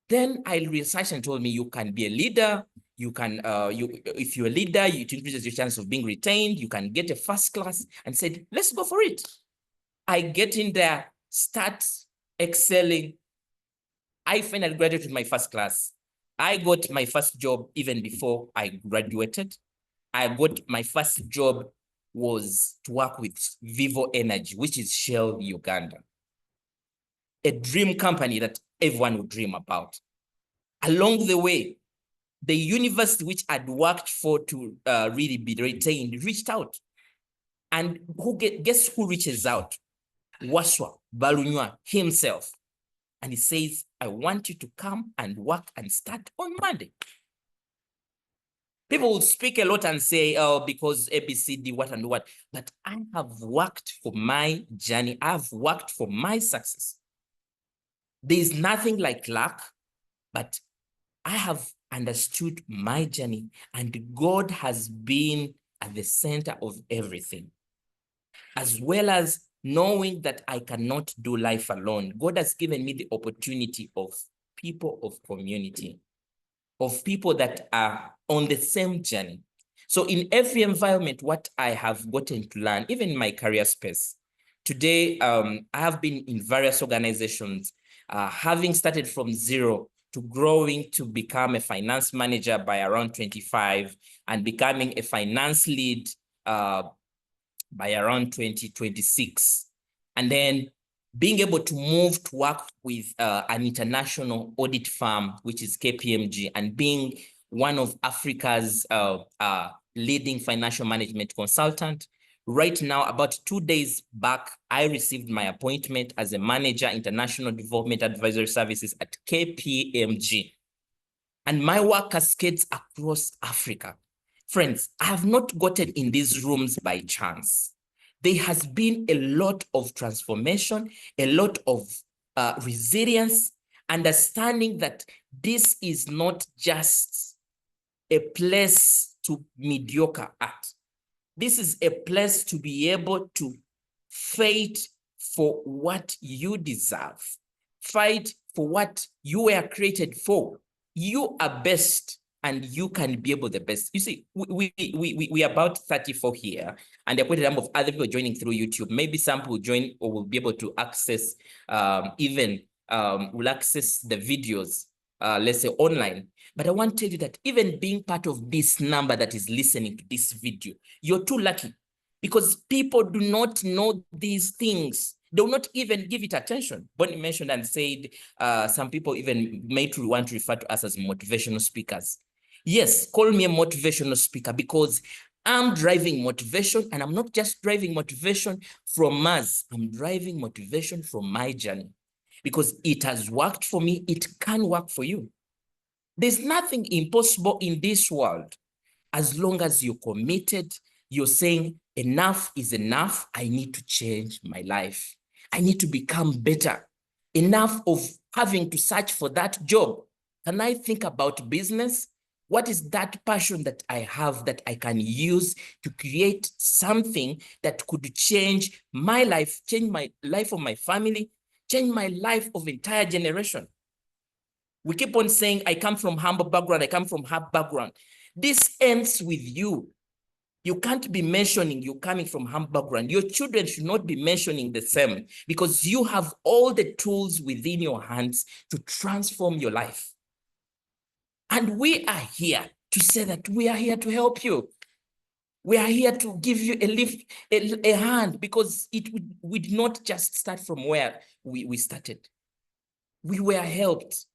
Then I researched and told me you can be a leader. You can, if you're a leader, it increases your chance of being retained. You can get a first class, and said, let's go for it. I get in there, start excelling. I finally graduated with my first class. I got my first job even before I graduated. I got my first job was to work with Vivo Energy, which is Shell Uganda. A dream company that everyone would dream about. Along the way, the university which I'd worked for to really be retained reached out. And guess who reaches out? Waswa Balunywa himself. And he says, I want you to come and work and start on Monday. People will speak a lot and say, oh, because ABCD, what and what. But I have worked for my journey. I've worked for my success. There is nothing like luck, but I have understood my journey, and God has been at the center of everything. As well as knowing that I cannot do life alone, God has given me the opportunity of people of community, of people that are on the same journey. So in every environment, what I have gotten to learn, even in my career space, today, I have been in various organizations, having started from zero to growing to become a finance manager by around 25 and becoming a finance lead by around 2026. And then being able to move to work with an international audit firm, which is KPMG, and being one of Africa's leading financial management consultant. Right now, about 2 days back, I received my appointment as a manager, International Development Advisory Services at KPMG. And my work cascades across Africa. Friends, I have not gotten in these rooms by chance. There has been a lot of transformation, a lot of resilience, understanding that this is not just a place to mediocre at. This is a place to be able to fight for what you deserve. Fight for what you were created for. You are best, and you can be able the best. You see, we are about 34 here, and there are quite a number of other people joining through YouTube. Maybe some will join or will be able to access, will access the videos, let's say online. But I want to tell you that even being part of this number that is listening to this video, you're too lucky, because people do not know these things. They will not even give it attention. Bonnie mentioned and said some people even may want to refer to us as motivational speakers. Yes, call me a motivational speaker, because I'm driving motivation, and I'm not just driving motivation from Mars. I'm driving motivation from my journey because it has worked for me. It can work for you. There's nothing impossible in this world as long as you're committed. You're saying enough is enough. I need to change my life. I need to become better. Enough of having to search for that job. Can I think about business? What is that passion that I have that I can use to create something that could change my life, change my life of my family, change my life of entire generation? We keep on saying, I come from humble background, I come from humble background. This ends with you. You can't be mentioning you coming from humble background. Your children should not be mentioning the same because you have all the tools within your hands to transform your life. And we are here to say that we are here to help you. We are here to give you a lift, a hand, because it would not just start from where we started. We were helped.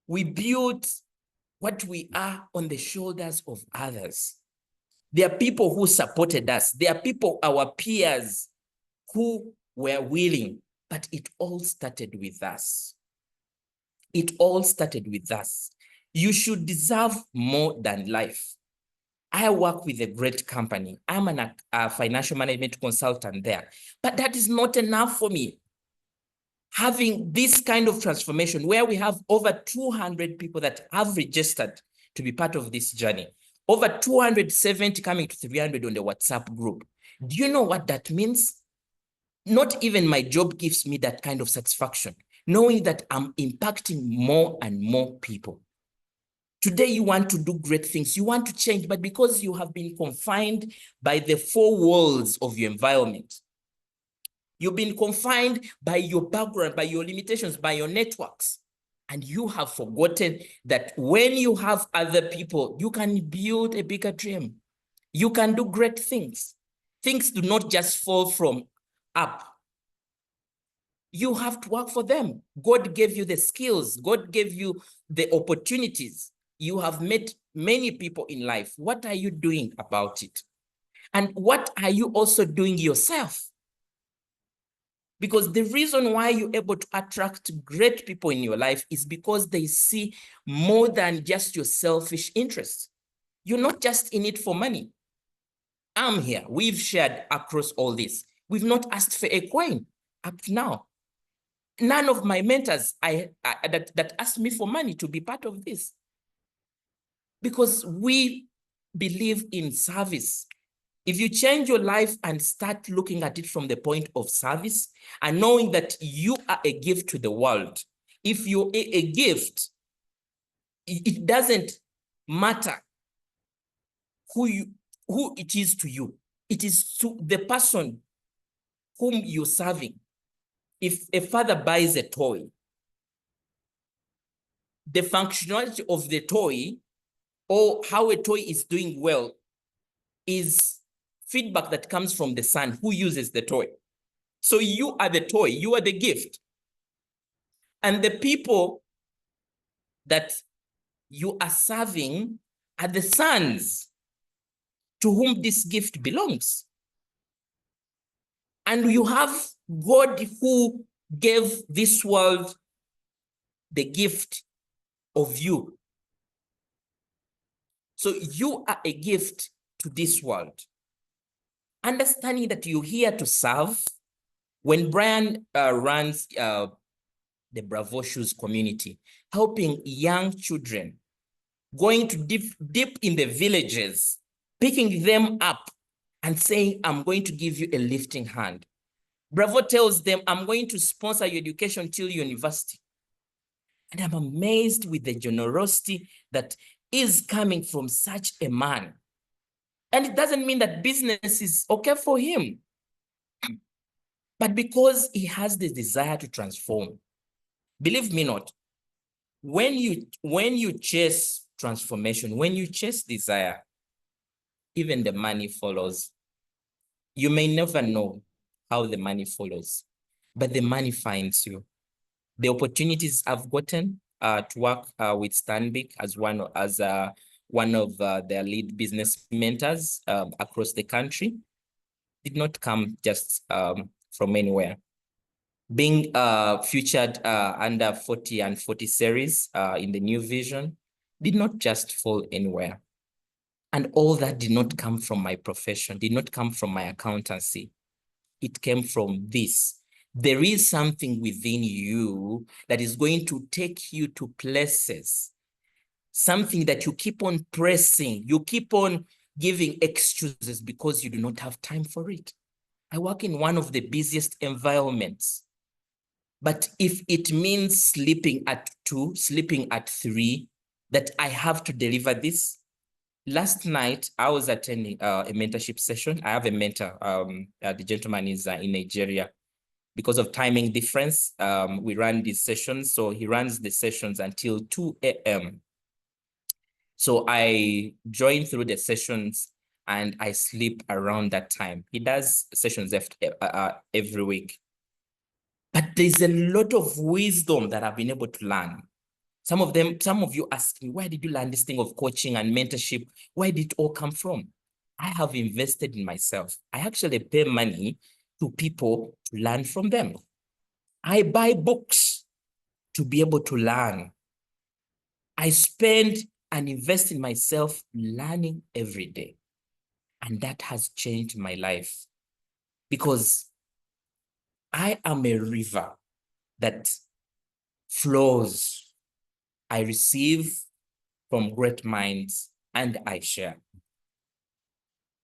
We built what we are on the shoulders of others. There are people who supported us. There are people, our peers, who were willing, but it all started with us. It all started with us. You should deserve more than life. I work with a great company. I'm a financial management consultant there, but that is not enough for me. Having this kind of transformation where we have over 200 people that have registered to be part of this journey, over 270 coming to 300 on the WhatsApp group. Do you know what that means? Not even my job gives me that kind of satisfaction, knowing that I'm impacting more and more people. Today, you want to do great things. You want to change, but because you have been confined by the four walls of your environment, you've been confined by your background, by your limitations, by your networks. And you have forgotten that when you have other people, you can build a bigger dream. You can do great things. Things do not just fall from up. You have to work for them. God gave you the skills. God gave you the opportunities. You have met many people in life. What are you doing about it? And what are you also doing yourself? Because the reason why you're able to attract great people in your life is because they see more than just your selfish interests. You're not just in it for money. I'm here. We've shared across all this. We've not asked for a coin up to now. None of my mentors that asked me for money to be part of this. Because we believe in service. If you change your life and start looking at it from the point of service and knowing that you are a gift to the world, if you're a gift, it doesn't matter who it is to you. It is to the person whom you're serving. If a father buys a toy, the functionality of the toy or how a toy is doing well is feedback that comes from the son who uses the toy. So you are the toy, you are the gift. And the people that you are serving are the sons to whom this gift belongs. And you have God who gave this world the gift of you. So you are a gift to this world. Understanding that you're here to serve. When Brian runs the Bravo Shoes community, helping young children, going to deep in the villages, picking them up and saying, I'm going to give you a lifting hand. Bravo tells them, I'm going to sponsor your education till university. And I'm amazed with the generosity that is coming from such a man. And it doesn't mean that business is okay for him, but because he has the desire to transform. Believe me not, when you chase transformation, when you chase desire, even the money follows. You may never know how the money follows, but the money finds you. The opportunities I've gotten to work with Stanbic as one of their lead business mentors across the country. Did not come just from anywhere. Being featured under 40 and 40 series in the New Vision did not just fall anywhere. And all that did not come from my profession, did not come from my accountancy. It came from this. There is something within you that is going to take you to places, something that you keep on pressing, you keep on giving excuses because you do not have time for it. I work in one of the busiest environments, but if it means sleeping at 2, sleeping at 3, that I have to deliver this. Last night, I was attending a mentorship session. I have a mentor. The gentleman is in Nigeria. Because of timing difference, we run these sessions. So he runs the sessions until 2 a.m. So I join through the sessions and I sleep around that time. He does sessions every week. But there's a lot of wisdom that I've been able to learn. Some of you ask me, where did you learn this thing of coaching and mentorship? Where did it all come from? I have invested in myself. I actually pay money to people to learn from them. I buy books to be able to learn. I spend and invest in myself learning every day. And that has changed my life because I am a river that flows. I receive from great minds and I share.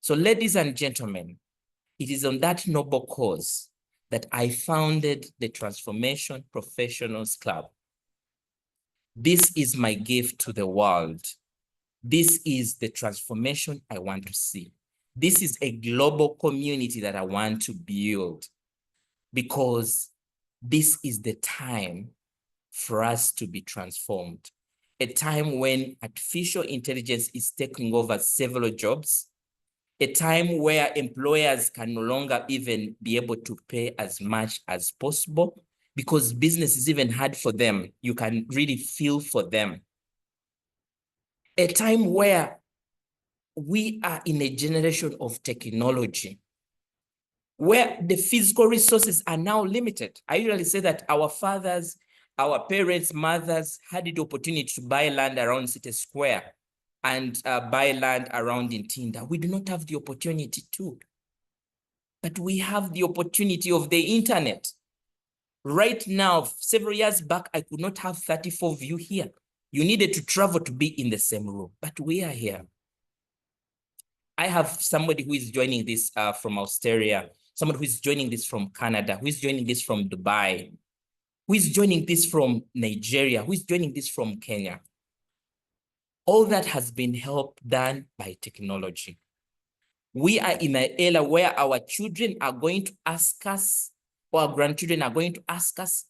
So ladies and gentlemen, it is on that noble cause that I founded the Transformation Professionals Club. This is my gift to the world. This is the transformation I want to see. This is a global community that I want to build because this is the time for us to be transformed. A time when artificial intelligence is taking over several jobs, a time where employers can no longer even be able to pay as much as possible because business is even hard for them. You can really feel for them. A time where we are in a generation of technology, where the physical resources are now limited. I usually say that our fathers, our parents, mothers had the opportunity to buy land around City Square and buy land around in Tinda. We do not have the opportunity to, but we have the opportunity of the internet. Right now, several years back, I could not have 34 view here. You needed to travel to be in the same room, but we are here. I have somebody who is joining this from Australia, somebody who is joining this from Canada, who is joining this from Dubai, who is joining this from Nigeria, who is joining this from Kenya. All that has been helped done by technology. We are in an era where our children are going to ask us, or our grandchildren are going to ask us,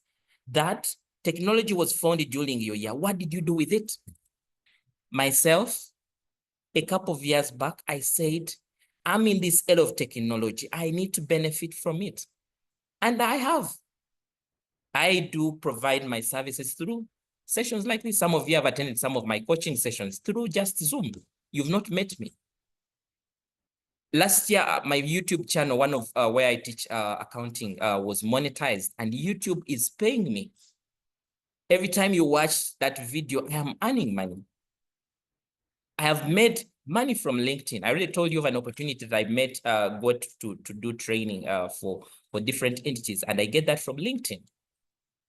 that technology was founded during your year. What did you do with it? Myself, a couple of years back, I said, I'm in this era of technology. I need to benefit from it. And I have. I do provide my services through sessions like this. Some of you have attended some of my coaching sessions through just Zoom. You've not met me. Last year, my YouTube channel, one of where I teach accounting, was monetized, and YouTube is paying me. Every time you watch that video, I am earning money. I have made money from LinkedIn. I already told you of an opportunity that I met, got to do training for different entities, and I get that from LinkedIn.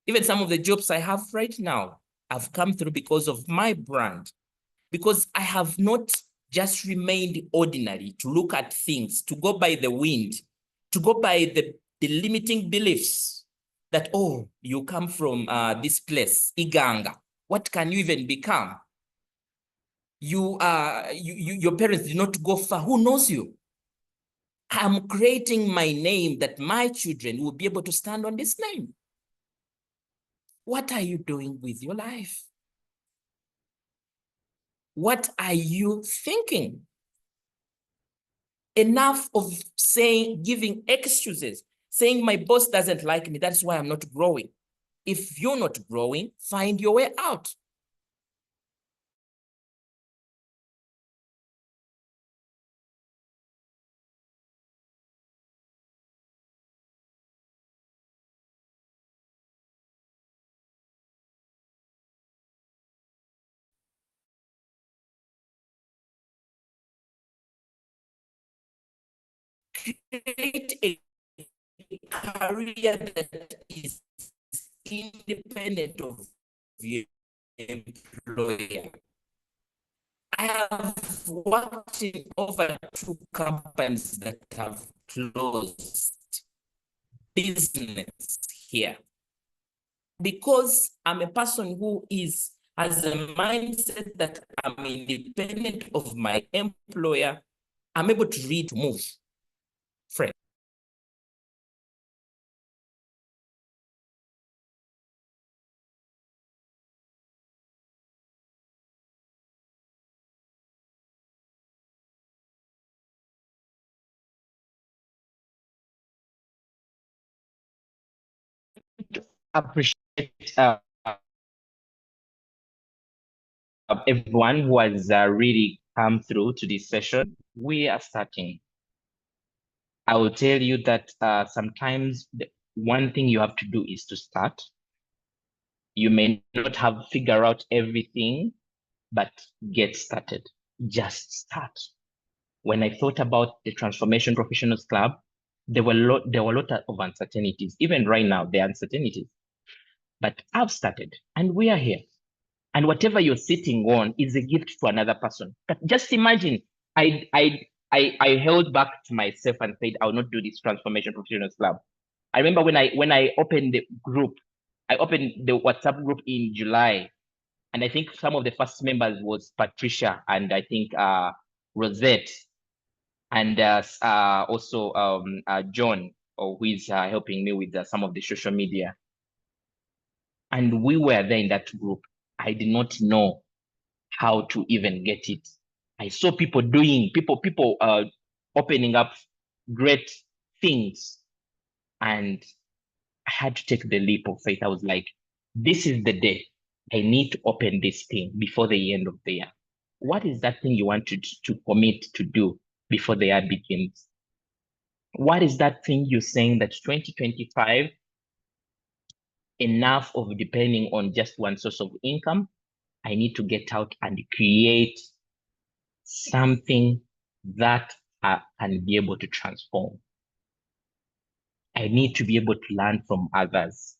Even some of the jobs I have right now have come through because of my brand, because I have not just remained ordinary to look at things, to go by the wind, to go by the limiting beliefs that, oh, you come from this place, Iganga. What can you even become? Your parents did not go far. Who knows you? I'm creating my name that my children will be able to stand on this name. What are you doing with your life? What are you thinking? Enough of saying, giving excuses, saying my boss doesn't like me, that's why I'm not growing. If you're not growing, find your way out. create a career that is independent of your employer. I have worked in over 2 companies that have closed business here because I'm a person who has a mindset that I'm independent of my employer. I'm able to read, to move. Friend. Appreciate everyone who has really come through to this session. We are starting. I will tell you that sometimes one thing you have to do is to start. You may not have figured out everything, but get started. Just start. When I thought about the Transformation Professionals Club, there were a lot of uncertainties. Even right now, there are uncertainties. But I've started, and we are here. And whatever you're sitting on is a gift to another person. But just imagine, I held back to myself and said, I will not do this Transformation Professionals Club. I remember when I opened the group, I opened the WhatsApp group in July, and I think some of the first members was Patricia and I think Rosette, and also John, who is helping me with some of the social media. And we were there in that group. I did not know how to even get it. I saw people opening up great things, and I had to take the leap of faith. I was like, this is the day I need to open this thing before the end of the year. What is that thing you want to commit to do before the year begins? What is that thing you're saying that 2025, enough of depending on just one source of income? I need to get out and create something that I can be able to transform. I need to be able to learn from others.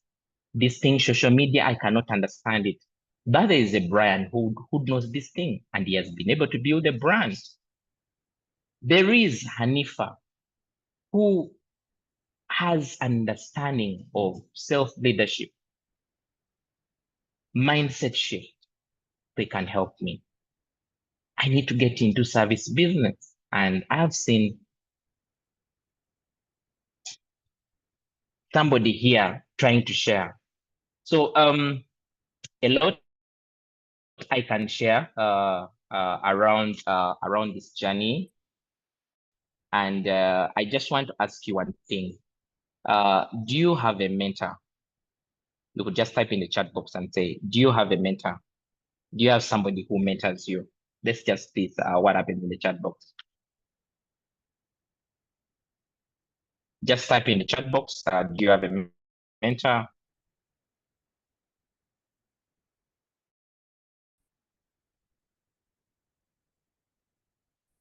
This thing, social media, I cannot understand it. But there is a Brian who knows this thing, and he has been able to build a brand. There is Hanifa, who has understanding of self-leadership, mindset shift. They can help me. I need to get into service business, and I've seen somebody here trying to share. So a lot I can share around this journey, and I just want to ask you one thing. Do you have a mentor? You could just type in the chat box and say, do you have a mentor? Do you have somebody who mentors you? Let's just see what happens in the chat box. Just type in the chat box, do you have a mentor?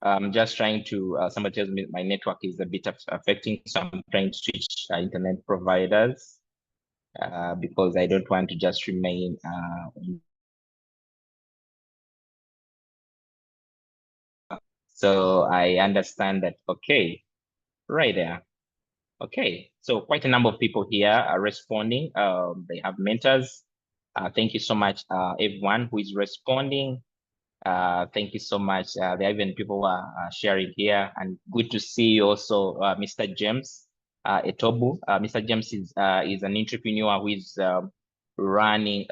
I'm just trying to, somebody tells me my network is a bit affecting, so I'm trying to switch internet providers because I don't want to just remain so I understand that, okay, right there. Okay, so quite a number of people here are responding. They have mentors. Thank you so much, everyone who is responding. Thank you so much. There are even people who are sharing here, and good to see you also, Mr. James Etobu. Mr. James is an entrepreneur who is running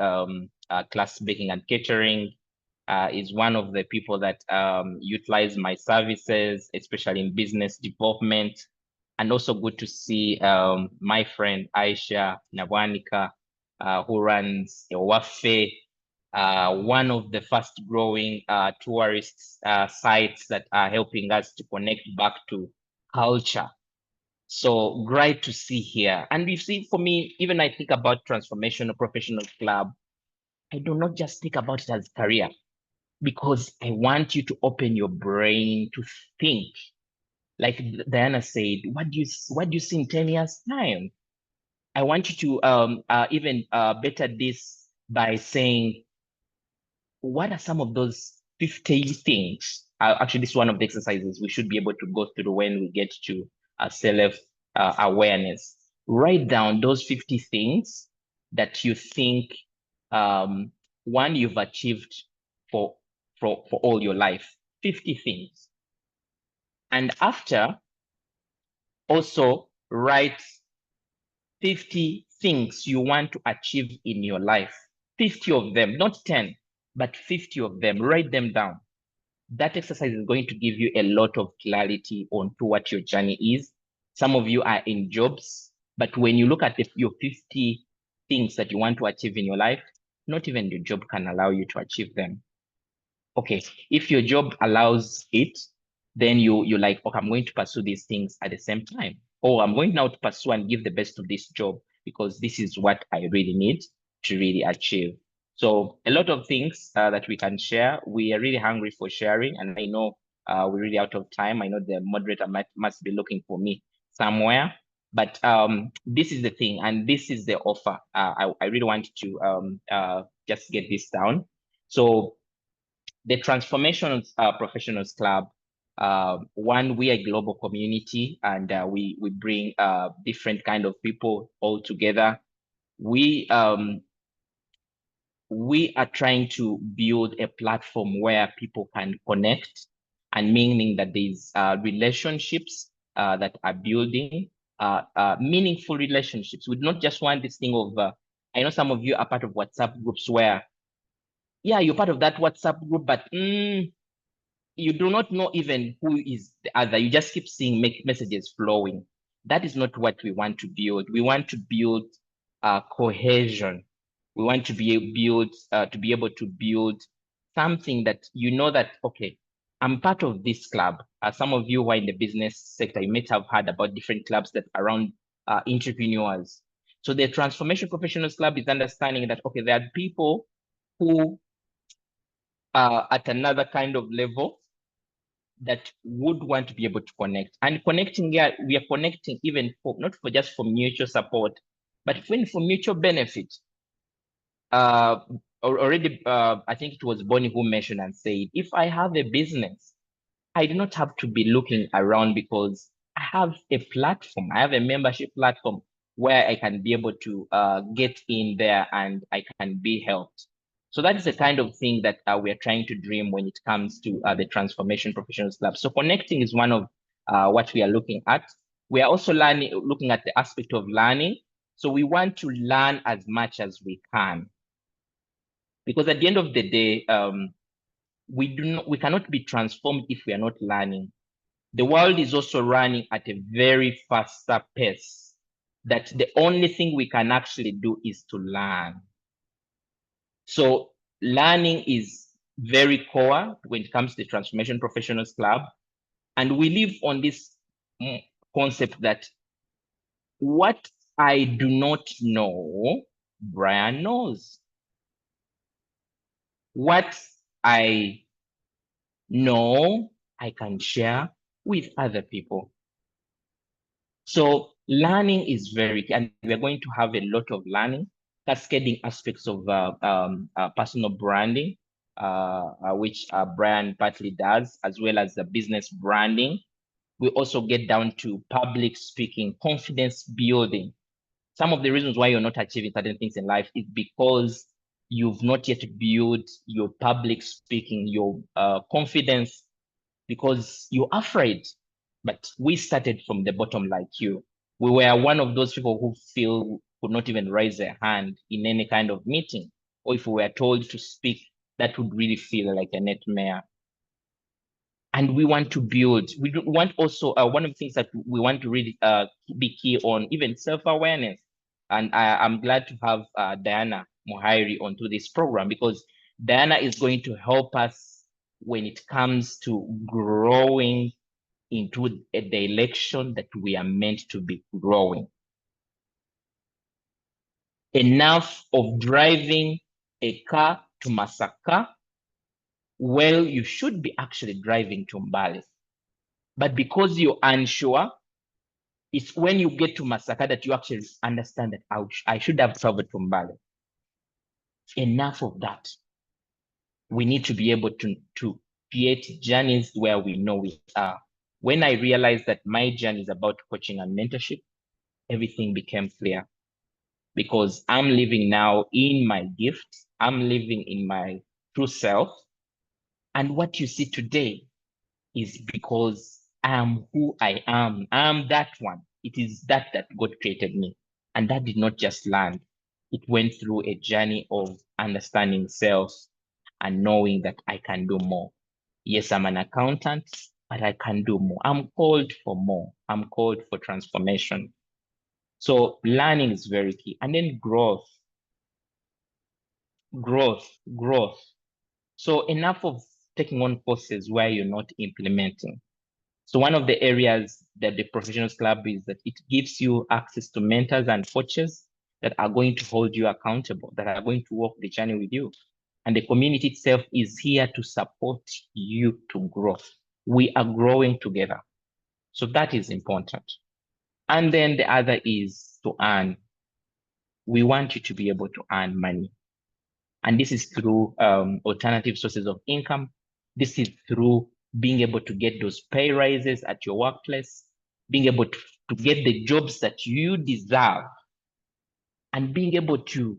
class baking and catering. Is one of the people that utilize my services, especially in business development. And also good to see my friend Aisha Nabwanika, who runs Wafe, one of the fast growing tourist sites that are helping us to connect back to culture. So great to see here. And you see, for me, even I think about Transformational Professional Club, I do not just think about it as career, because I want you to open your brain to think. like Diana said, what do you see in 10 years time? I want you to even better this by saying, what are some of those 50 things? Actually, this is one of the exercises we should be able to go through when we get to self awareness. Write down those 50 things that you think one you've achieved for all your life. 50 things. And after, also write 50 things you want to achieve in your life. 50 of them, not 10, but 50 of them. Write them down. That exercise is going to give you a lot of clarity on to what your journey is. Some of you are in jobs, but when you look at your 50 things that you want to achieve in your life, not even your job can allow you to achieve them. Okay, if your job allows it, then you're like, okay, I'm going to pursue these things at the same time. Or I'm going now to pursue and give the best of this job because this is what I really need to really achieve. So a lot of things that we can share. We are really hungry for sharing, and I know we're really out of time. I know the moderator must be looking for me somewhere, but this is the thing, and this is the offer. I really want to just get this down. So the Transformational Professionals Club, one, we are a global community, and we bring different kind of people all together. We are trying to build a platform where people can connect, and meaning that there's relationships that are building, meaningful relationships. We do not just want this thing of, I know some of you are part of WhatsApp groups where, yeah, you're part of that WhatsApp group, but you do not know even who is the other. You just keep seeing messages flowing. That is not what we want to build. We want to build cohesion. We want to be able to build something that you know that, okay, I'm part of this club. Some of you who are in the business sector, you might have heard about different clubs that are around entrepreneurs. So the Transformation Professionals Club is understanding that, okay, there are people who are at another kind of level that would want to be able to connect. And connecting here, we are connecting even for not for just for mutual support, but even for mutual benefit. Already, I think it was Bonnie who mentioned and said, if I have a business, I do not have to be looking around because I have a platform. I have a membership platform where I can be able to get in there and I can be helped. So that is the kind of thing that we are trying to dream when it comes to the Transformation Professionals Club. So connecting is one of what we are looking at. We are also looking at the aspect of learning. So we want to learn as much as we can. Because at the end of the day, we cannot be transformed if we are not learning. The world is also running at a very faster pace that the only thing we can actually do is to learn. So learning is very core when it comes to the Transformation Professionals Club. And we live on this concept that what I do not know, Brian knows. What I know, I can share with other people. So learning is very key, and we're going to have a lot of learning, cascading aspects of personal branding, which Brian partly does, as well as the business branding. We also get down to public speaking, confidence building. Some of the reasons why you're not achieving certain things in life is because you've not yet built your public speaking, your confidence, because you're afraid. But we started from the bottom like you. We were one of those people who feel could not even raise their hand in any kind of meeting. Or if we were told to speak, that would really feel like a nightmare. And we want to build, we want also, one of the things that we want to really be key on, even self-awareness. And I'm glad to have Diana Muhairi onto this program, because Diana is going to help us when it comes to growing into a direction that we are meant to be growing. Enough of driving a car to Masaka. Well, you should be actually driving to Mbale. But because you're unsure, it's when you get to Masaka that you actually understand that I should have traveled from Bali. Enough of that. We need to be able to create journeys where we know we are. When I realized that my journey is about coaching and mentorship, everything became clear because I'm living now in my gift. I'm living in my true self. And what you see today is because I am who I am. I am that one. It is that God created me. And that did not just land. It went through a journey of understanding self and knowing that I can do more. Yes, I'm an accountant, but I can do more. I'm called for more. I'm called for transformation. So learning is very key. And then growth. So enough of taking on courses where you're not implementing. So one of the areas that the Professionals Club is that it gives you access to mentors and coaches that are going to hold you accountable, that are going to walk the journey with you. And the community itself is here to support you to grow. We are growing together. So that is important. And then the other is to earn. We want you to be able to earn money. And this is through alternative sources of income. This is through being able to get those pay raises at your workplace, being able to get the jobs that you deserve, and being able to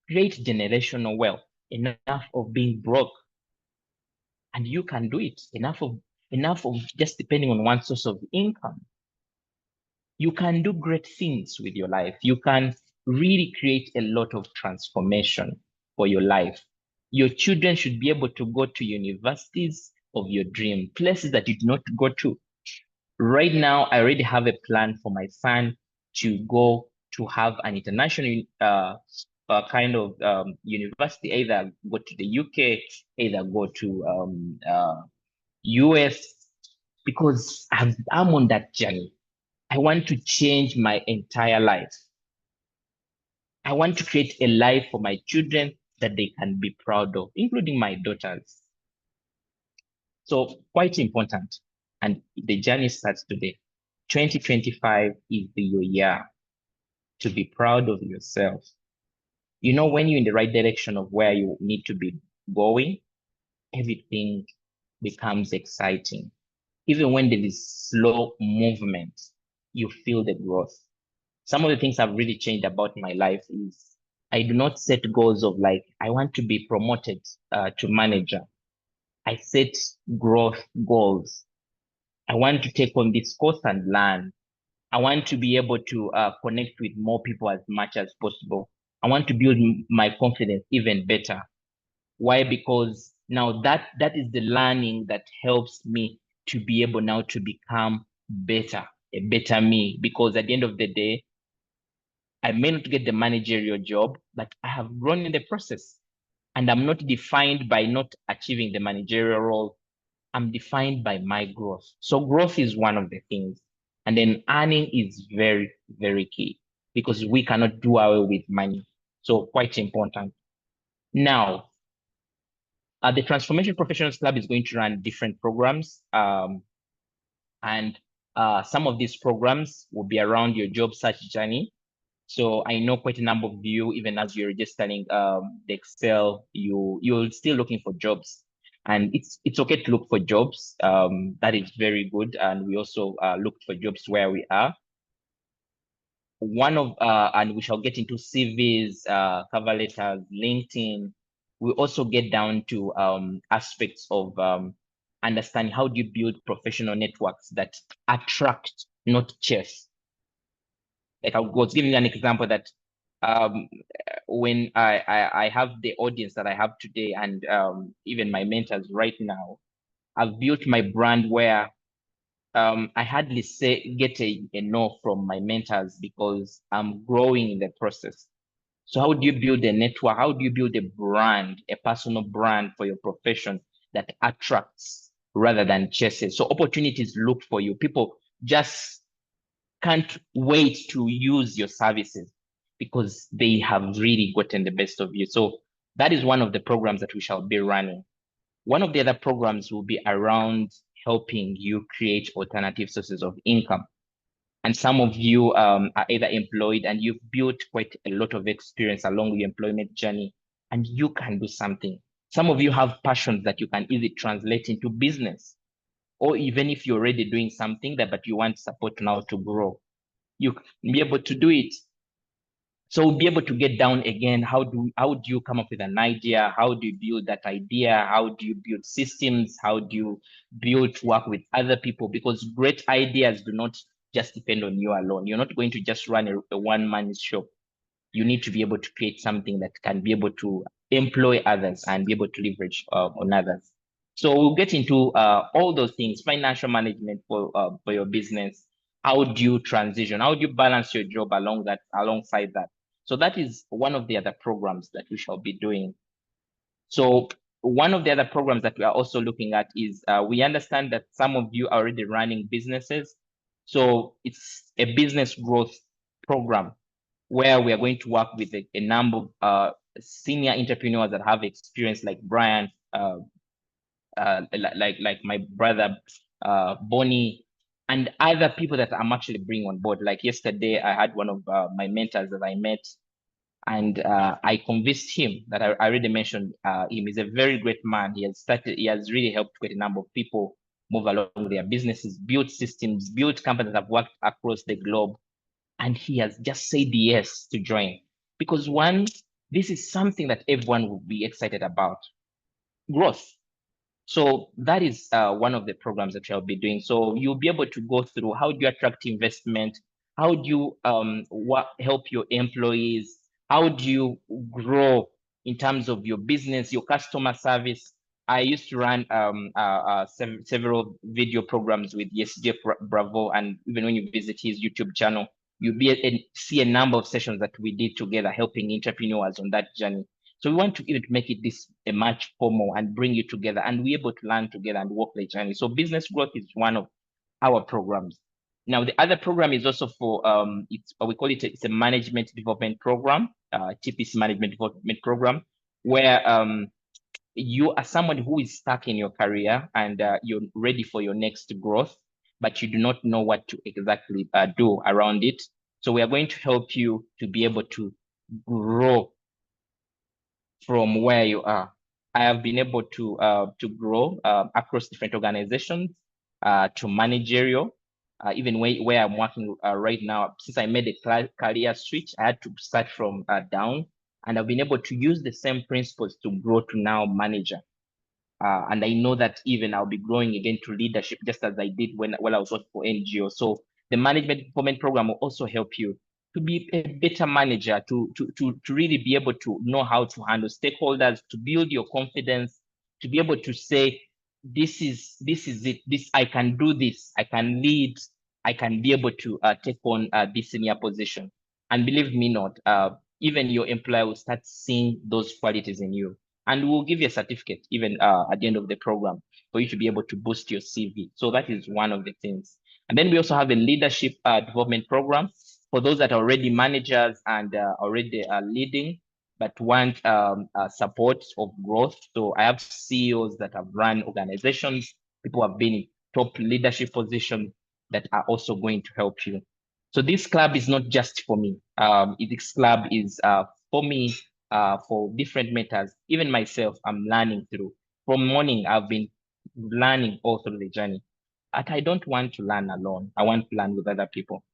create generational wealth, enough of being broke. And you can do it, enough of just depending on one source of income. You can do great things with your life. You can really create a lot of transformation for your life. Your children should be able to go to universities of your dream, places that you did not go to. Right now, I already have a plan for my son to go to have an international kind of university, either go to the UK, either go to US, because I'm on that journey. I want to change my entire life. I want to create a life for my children that they can be proud of, including my daughters. So quite important. And the journey starts today. 2025 is your year to be proud of yourself. You know, when you're in the right direction of where you need to be going, everything becomes exciting. Even when there is slow movement, you feel the growth. Some of the things I've really changed about my life is I do not set goals of like, I want to be promoted to manager. I set growth goals. I want to take on this course and learn. I want to be able to connect with more people as much as possible. I want to build my confidence even better. Why? Because now that is the learning that helps me to be able now to become better, a better me. Because at the end of the day, I may not get the managerial job, but I have grown in the process. And I'm not defined by not achieving the managerial role. I'm defined by my growth. So growth is one of the things. And then earning is very, very key because we cannot do away with money. So quite important. Now, the Transformation Professionals Club is going to run different programs. And some of these programs will be around your job search journey. So I know quite a number of you, even as you're registering the Excel, you're still looking for jobs. And it's okay to look for jobs. That is very good. And we also looked for jobs where we are. And we shall get into CVs, cover letters, LinkedIn. We also get down to aspects of understanding how do you build professional networks that attract, not chase. Like I was giving an example that when I have the audience that I have today and even my mentors right now, I've built my brand where I hardly get a no from my mentors because I'm growing in the process. So how do you build a network? How do you build a brand, a personal brand for your profession that attracts rather than chases? So opportunities look for you. People just can't wait to use your services because they have really gotten the best of you. So that is one of the programs that we shall be running. One of the other programs will be around helping you create alternative sources of income. And some of you are either employed and you've built quite a lot of experience along your employment journey, and you can do something. Some of you have passions that you can easily translate into business, or even if you're already doing something that, but you want support now to grow, you can be able to do it. So we'll be able to get down again. How do you come up with an idea? How do you build that idea? How do you build systems? How do you build work with other people? Because great ideas do not just depend on you alone. You're not going to just run a one-man shop. You need to be able to create something that can be able to employ others and be able to leverage on others. So we'll get into all those things: financial management for your business. How do you transition? How do you balance your job alongside that? So that is one of the other programs that we shall be doing. So one of the other programs that we are also looking at is we understand that some of you are already running businesses. So it's a business growth program where we are going to work with a number of senior entrepreneurs that have experience, like Brian, like my brother, Bonnie, and other people that I'm actually bringing on board. Like yesterday, I had one of my mentors that I met, and I convinced him that I already mentioned him. He's a very great man. He has really helped quite a number of people move along their businesses, build systems, build companies that have worked across the globe. And he has just said yes to join. Because one, this is something that everyone will be excited about: growth. So that is one of the programs that I'll be doing. So you'll be able to go through how do you attract investment, how do you help your employees, how do you grow in terms of your business, your customer service. I used to run several video programs with Jeff Bravo, and even when you visit his YouTube channel, you'll see a number of sessions that we did together, helping entrepreneurs on that journey. So we want to even make it this a much formal and bring you together, and we're able to learn together and walk the journey. So business growth is one of our programs. Now the other program is also for we call it it's a management development program, TPC management development program, where you are someone who is stuck in your career and you're ready for your next growth, but you do not know what to exactly do around it. So we are going to help you to be able to grow from where you are. I have been able to grow across different organizations to managerial, even where I'm working right now. Since I made a career switch, I had to start from down, and I've been able to use the same principles to grow to now manager. And I know that even I'll be growing again to leadership, just as I did while I was working for NGO. So the management development program will also help you to be a better manager, to really be able to know how to handle stakeholders, to build your confidence, to be able to say, this is it. This I can do this. I can lead. I can be able to take on this senior position. And believe me not, even your employer will start seeing those qualities in you. And we'll give you a certificate even at the end of the program for you to be able to boost your CV. So that is one of the things. And then we also have a leadership development program for those that are already managers and already leading, but want support of growth. So I have CEOs that have run organizations, people who have been in top leadership positions that are also going to help you. So this club is not just for me. This club is for me, for different mentors. Even myself, I'm learning through. From morning, I've been learning all through the journey. But I don't want to learn alone. I want to learn with other people.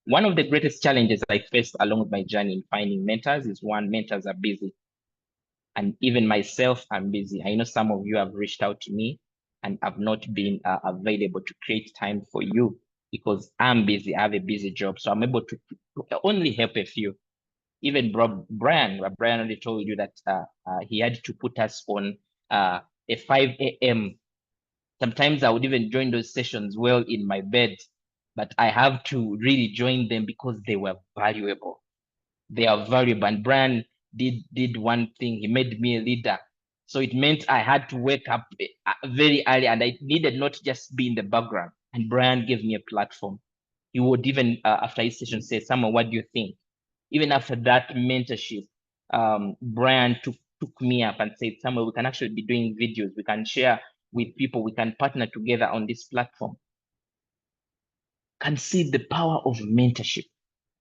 One of the greatest challenges I faced along my journey in finding mentors is one, mentors are busy. And even myself, I'm busy. I know some of you have reached out to me and have not been available to create time for you because I'm busy. I have a busy job. So I'm able to only help a few. Even Brian already told you that he had to put us on a 5 a.m. Sometimes I would even join those sessions well in my bed, but I have to really join them because they were valuable. They are valuable. And Brian did one thing. He made me a leader. So it meant I had to wake up very early, and I needed not just be in the background. And Brian gave me a platform. He would even, after his session, say, "Samuel, what do you think?" Even after that mentorship, Brian took me up and said, "Samuel, we can actually be doing videos. We can share with people, we can partner together on this platform, can see the power of mentorship.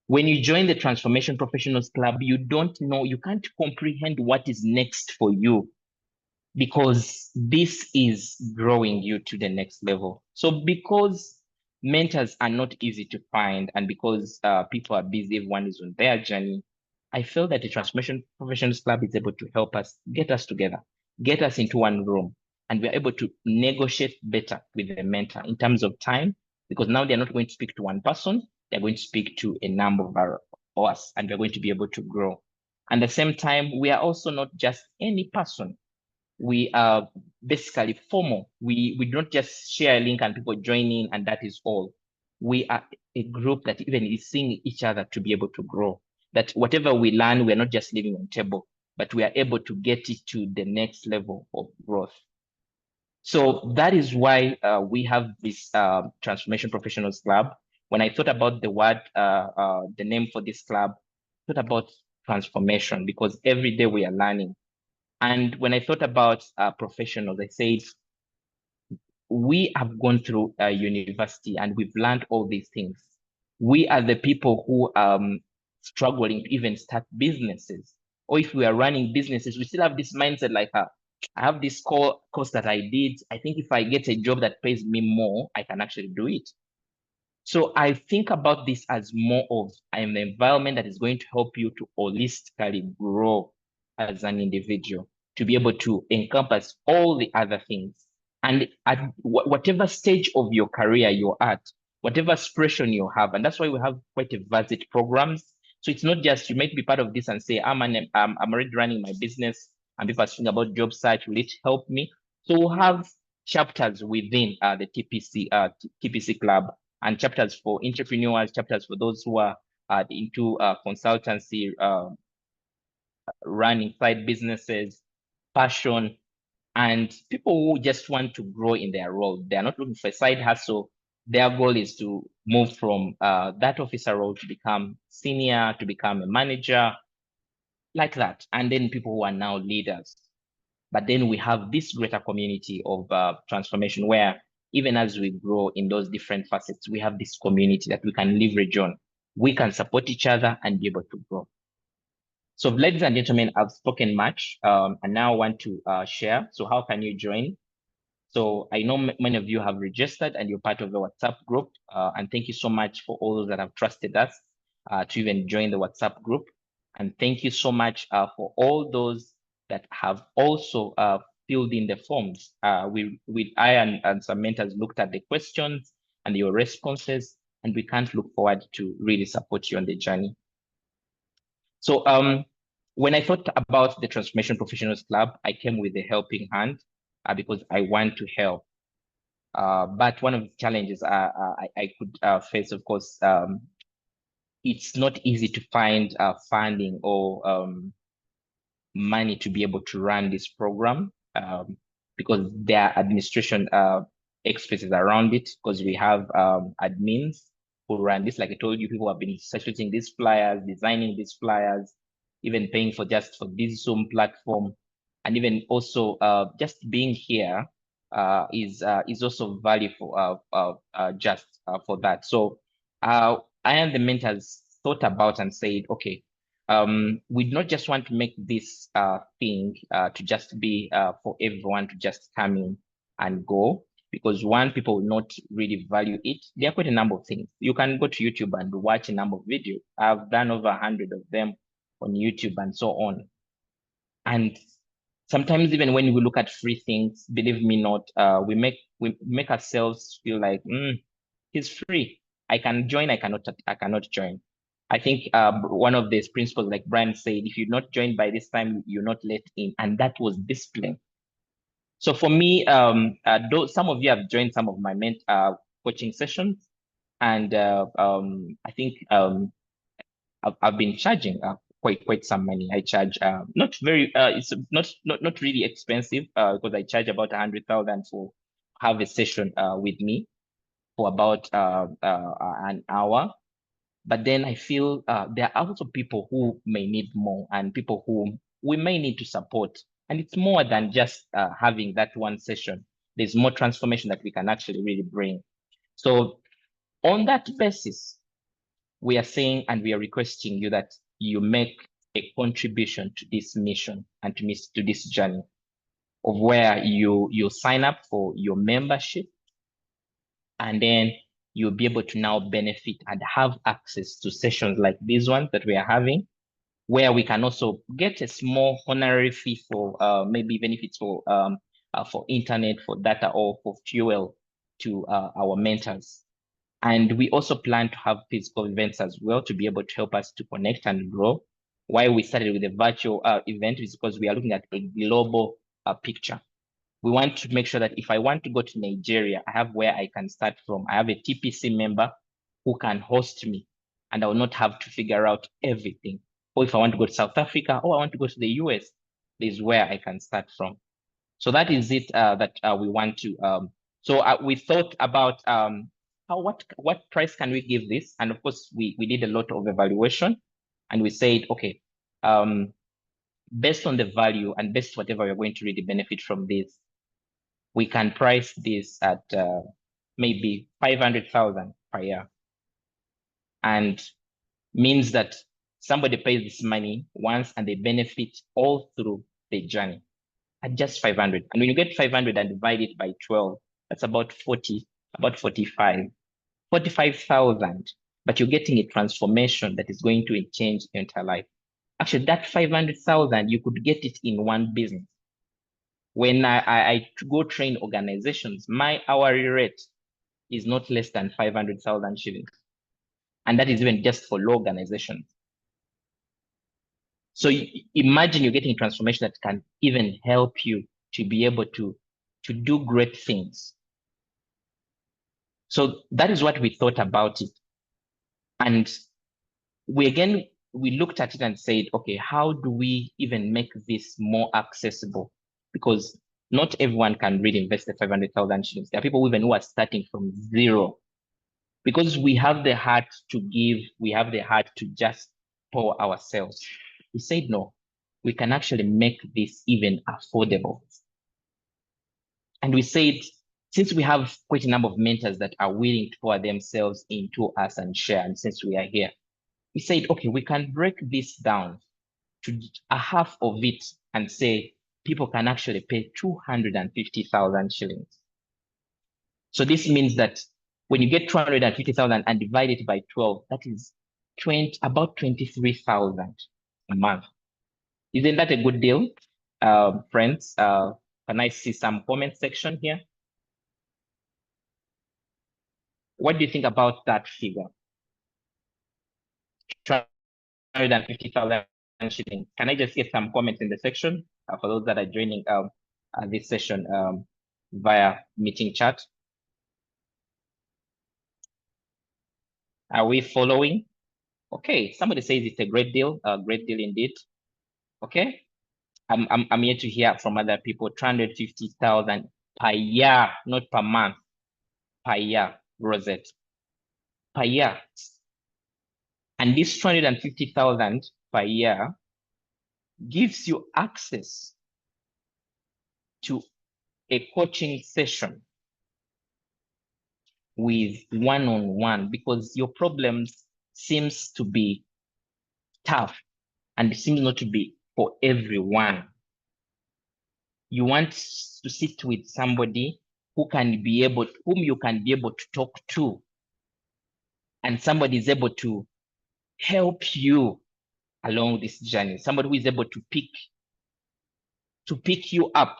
When you join the Transformation Professionals Club, you don't know, you can't comprehend what is next for you, because this is growing you to the next level. So because mentors are not easy to find, and because people are busy, everyone is on their journey, I feel that the Transformation Professionals Club is able to help us, get us together, get us into one room, and we're able to negotiate better with the mentor in terms of time, because now they're not going to speak to one person, they're going to speak to a number of us, and we're going to be able to grow. And at the same time, we are also not just any person. We are basically formal. We don't just share a link and people join in and that is all. We are a group that even is seeing each other to be able to grow. That whatever we learn, we're not just living on table, but we are able to get it to the next level of growth. So that is why we have this Transformation Professionals Club. When I thought about the word, the name for this club, I thought about transformation, because every day we are learning. And when I thought about professionals, I said, we have gone through university and we've learned all these things. We are the people who are struggling to even start businesses. Or if we are running businesses, we still have this mindset like, I have this course that I did. I think if I get a job that pays me more, I can actually do it. So I think about this as more of an environment that is going to help you to holistically grow as an individual, to be able to encompass all the other things. And at whatever stage of your career you're at, whatever aspiration you have, and that's why we have quite a varied programs. So it's not just you might be part of this and say, I'm already running my business, and people are thinking about job search, will it help me? So we'll have chapters within the TPC Club, and chapters for entrepreneurs, chapters for those who are into consultancy, running side businesses, passion, and people who just want to grow in their role. They are not looking for a side hustle. Their goal is to move from that officer role to become senior, to become a manager, like that. And then people who are now leaders. But then we have this greater community of transformation where even as we grow in those different facets, we have this community that we can leverage on. We can support each other and be able to grow. So ladies and gentlemen, I've spoken much and now I want to share. So how can you join? So I know many of you have registered and you're part of the WhatsApp group. And thank you so much for all those that have trusted us to even join the WhatsApp group. And thank you so much for all those that have also filled in the forms. I and some mentors looked at the questions and your responses, and we can't look forward to really support you on the journey. So when I thought about the Transformation Professionals Club, I came with a helping hand because I want to help. But one of the challenges I could face, of course, it's not easy to find funding or money to be able to run this program because there are administration expenses around it, because we have admins who run this. Like I told you, people have been circulating these flyers, designing these flyers, even paying for just for this Zoom platform, and even also just being here is also value for just for that. So I and the mentors thought about and said, okay, we not just want to make this thing to just be for everyone to just come in and go, because one, people will not really value it. There are quite a number of things. You can go to YouTube and watch a number of videos. I've done over 100 of them on YouTube and so on. And sometimes even when we look at free things, believe me not, we make ourselves feel like, it's free. I can join, I cannot join. I think one of these principles, like Brian said, if you're not joined by this time, you're not let in. And that was discipline. So for me, though some of you have joined some of my coaching sessions, and I think I've been charging quite some money. I charge not very it's not really expensive because I charge about 100,000 for have a session with me for about an hour. But then I feel there are also people who may need more, and people who we may need to support. And it's more than just having that one session. there's more transformation that we can actually really bring. So on that basis, we are saying and we are requesting you that you make a contribution to this mission and to this journey of where you sign up for your membership, and then you'll be able to now benefit and have access to sessions like this one that we are having, where we can also get a small honorary fee for maybe even if it's for internet, for data, or for fuel to our mentors. And we also plan to have physical events as well to be able to help us to connect and grow. Why we started with a virtual event is because we are looking at a global picture. We want to make sure that if I want to go to Nigeria, I have where I can start from. I have a TPC member who can host me, and I will not have to figure out everything. Or if I want to go to South Africa, or I want to go to the US, this is where I can start from. So that is it that we want to. We thought about what price can we give this? And of course, we did a lot of evaluation, and we said, okay, based on the value and based whatever we're going to really benefit from this, we can price this at maybe 500,000 per year, and means that somebody pays this money once and they benefit all through the journey at just 500. And when you get 500 and divide it by 12, that's about 45,000. But you're getting a transformation that is going to change your entire life. Actually, that 500,000, you could get it in one business. When I go train organizations, my hourly rate is not less than 500,000 shillings. And that is even just for low organizations. So imagine you're getting a transformation that can even help you to be able to do great things. So that is what we thought about it. And we looked at it and said, okay, how do we even make this more accessible? Because not everyone can really invest the 500,000 shillings. There are people even who are starting from zero. Because we have the heart to give, we have the heart to just pour ourselves. We said, no, we can actually make this even affordable. And we said, since we have quite a number of mentors that are willing to pour themselves into us and share, and since we are here, we said, okay, we can break this down to a half of it and say people can actually pay 250,000 shillings. So this means that when you get 250,000 and divide it by 12, that is about 23,000 a month. Isn't that a good deal, friends? Can I see some comment section here? What do you think about that figure? 250,000 shillings. Can I just get some comments in the section for those that are joining this session via meeting chat? Are we following? Okay, somebody says it's a great deal indeed. Okay, I'm here to hear from other people. 250,000 per year, not per month. Per year, Rosette. Per year. And this 250,000 per year gives you access to a coaching session with one-on-one, because your problems seems to be tough and it seems not to be for everyone. You want to sit with somebody whom you can be able to talk to, and somebody is able to help you along this journey. Somebody who is able to pick you up,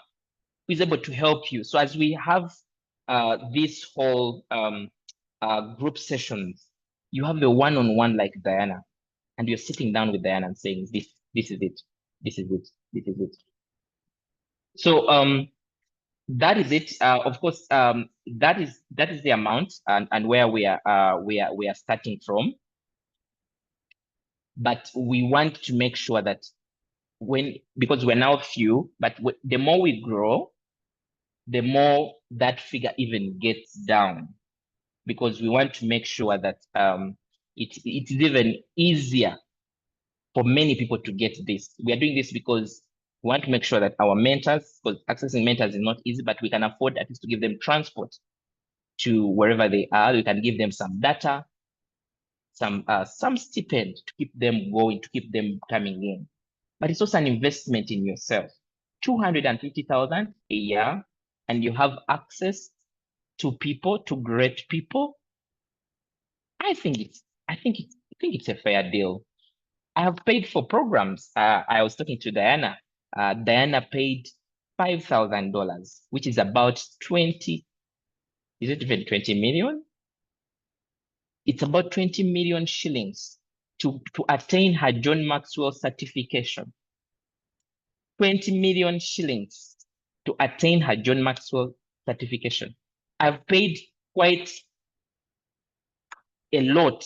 who is able to help you. So as we have this whole group sessions, you have a one-on-one like Diana, and you're sitting down with Diana and saying, this is it, this is it, this is it. So that is it. Of course, that is the amount and where we are starting from. But we want to make sure that because we're now few, but the more we grow, the more that figure even gets down, because we want to make sure that it's even easier for many people to get this. We are doing this because We want to make sure that our mentors, because accessing mentors is not easy, but we can afford at least to give them transport to wherever they are. We can give them some data, some stipend to keep them going, to keep them coming in. But it's also an investment in yourself. 250,000 a year, and you have access to people, to great people. I think it's a fair deal. I have paid for programs. I was talking to Diana. Diana paid $5,000, which is about 20. Is it even 20 million? It's about 20 million shillings to attain her John Maxwell certification. 20 million shillings to attain her John Maxwell certification. I've paid quite a lot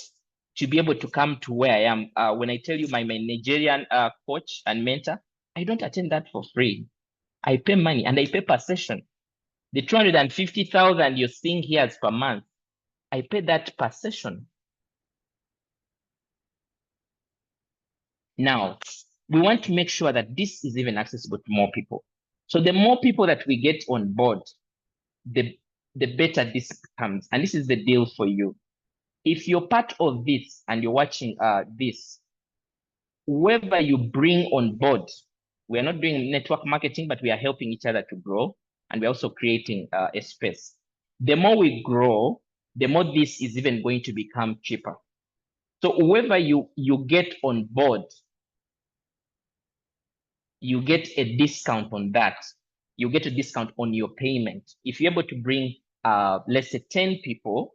to be able to come to where I am. When I tell you my Nigerian coach and mentor, I don't attend that for free. I pay money and I pay per session. The 250,000 you're seeing here is per month. I pay that per session. Now, we want to make sure that this is even accessible to more people. So the more people that we get on board, the better this becomes. And this is the deal for you. If you're part of this and you're watching this, whoever you bring on board, we are not doing network marketing, but we are helping each other to grow. And we're also creating a space. The more we grow, the more this is even going to become cheaper. So whoever you get on board, you get a discount on that. You get a discount on your payment. If you're able to bring, let's say 10 people,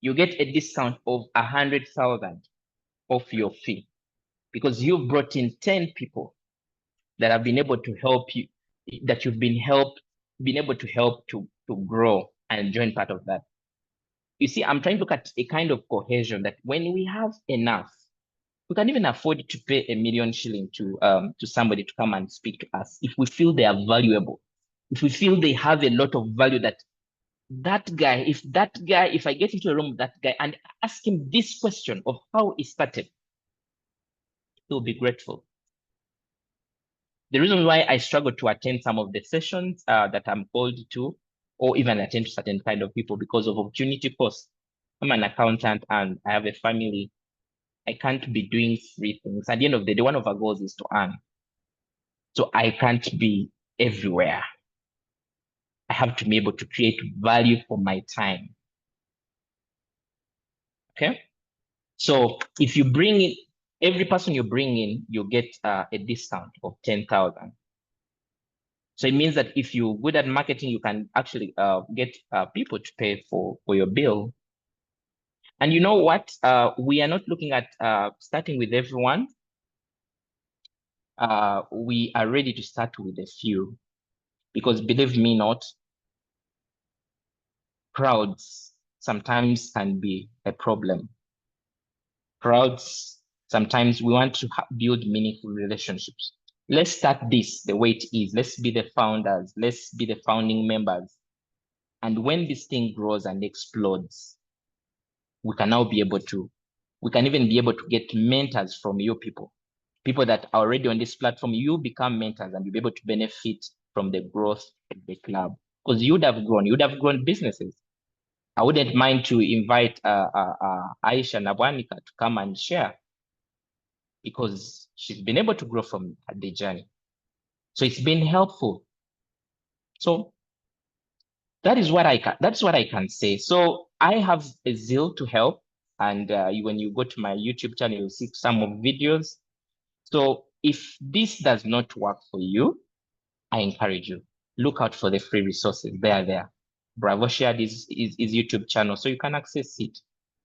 you get a discount of 100,000 off your fee because you've brought in 10 people that have been able to help you, that you've been able to help to grow and join part of that. You see, I'm trying to look at a kind of cohesion that when we have enough, we can even afford to pay 1 million shilling to somebody to come and speak to us if we feel they are valuable, if we feel they have a lot of value. That guy, if I get into a room with that guy and ask him this question of how he started, he'll be grateful. The reason why I struggle to attend some of the sessions that I'm called to, or even attend to certain kind of people, because of opportunity cost. I'm an accountant and I have a family. I can't be doing free things. At the end of the day, one of our goals is to earn. So I can't be everywhere. I have to be able to create value for my time. Okay? So if you bring in, every person you bring in, you get a discount of 10,000. So it means that if you're good at marketing, you can actually get people to pay for your bill. And you know what? We are not looking at starting with everyone. We are ready to start with a few, because believe me not, crowds sometimes can be a problem. Crowds, sometimes we want to build meaningful relationships. Let's start this the way it is. Let's be the founders. Let's be the founding members. And when this thing grows and explodes, we can now be able to, we can even be able to get mentors from you people that are already on this platform. You become mentors and you'll be able to benefit from the growth of the club, because you'd have grown businesses. I wouldn't mind to invite Aisha Nabwanika to come and share, because she's been able to grow from the journey. So it's been helpful. So that's what I can say. So I have a zeal to help. And when you go to my YouTube channel, you'll see some of videos. So if this does not work for you, I encourage you, look out for the free resources. They are there. Bravo shared his YouTube channel, so you can access it.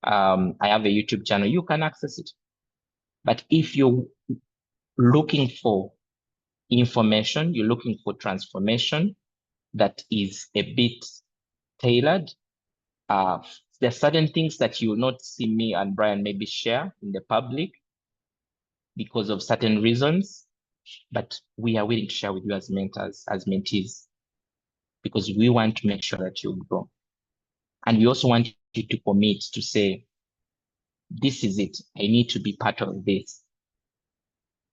I have a YouTube channel, you can access it. But if you're looking for information, you're looking for transformation that is a bit tailored, there are certain things that you will not see me and Brian maybe share in the public because of certain reasons, but we are willing to share with you as mentors, as mentees, because we want to make sure that you grow. And we also want you to commit to say, this is it. I need to be part of this.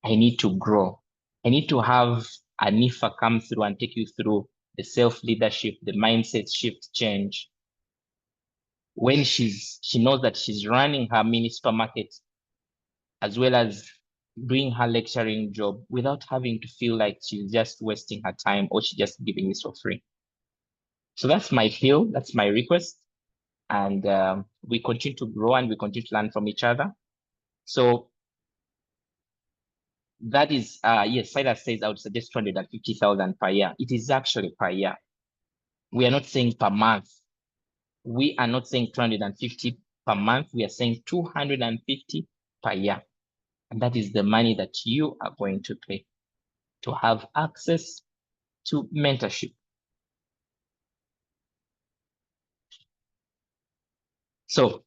I need to grow. I need to have Anifa come through and take you through the self-leadership, the mindset shift change. When she knows that she's running her mini supermarket as well as doing her lecturing job without having to feel like she's just wasting her time or she's just giving this for free. So that's my feel, that's my request. And we continue to grow and we continue to learn from each other. So that is, yes, Silas says I would suggest 250,000 per year. It is actually per year. We are not saying per month. We are not saying 250 per month. We are saying 250 per year. And that is the money that you are going to pay to have access to mentorship. So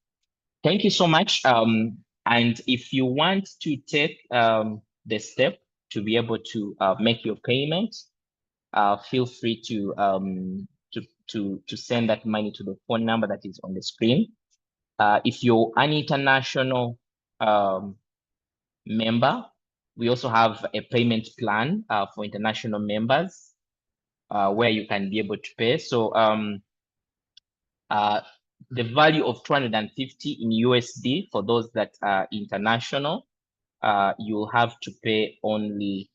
thank you so much. And if you want to take the step to be able to make your payment, feel free to send that money to the phone number that is on the screen. If you're an international member, we also have a payment plan for international members where you can be able to pay. So the value of 250 in USD for those that are international, you'll have to pay only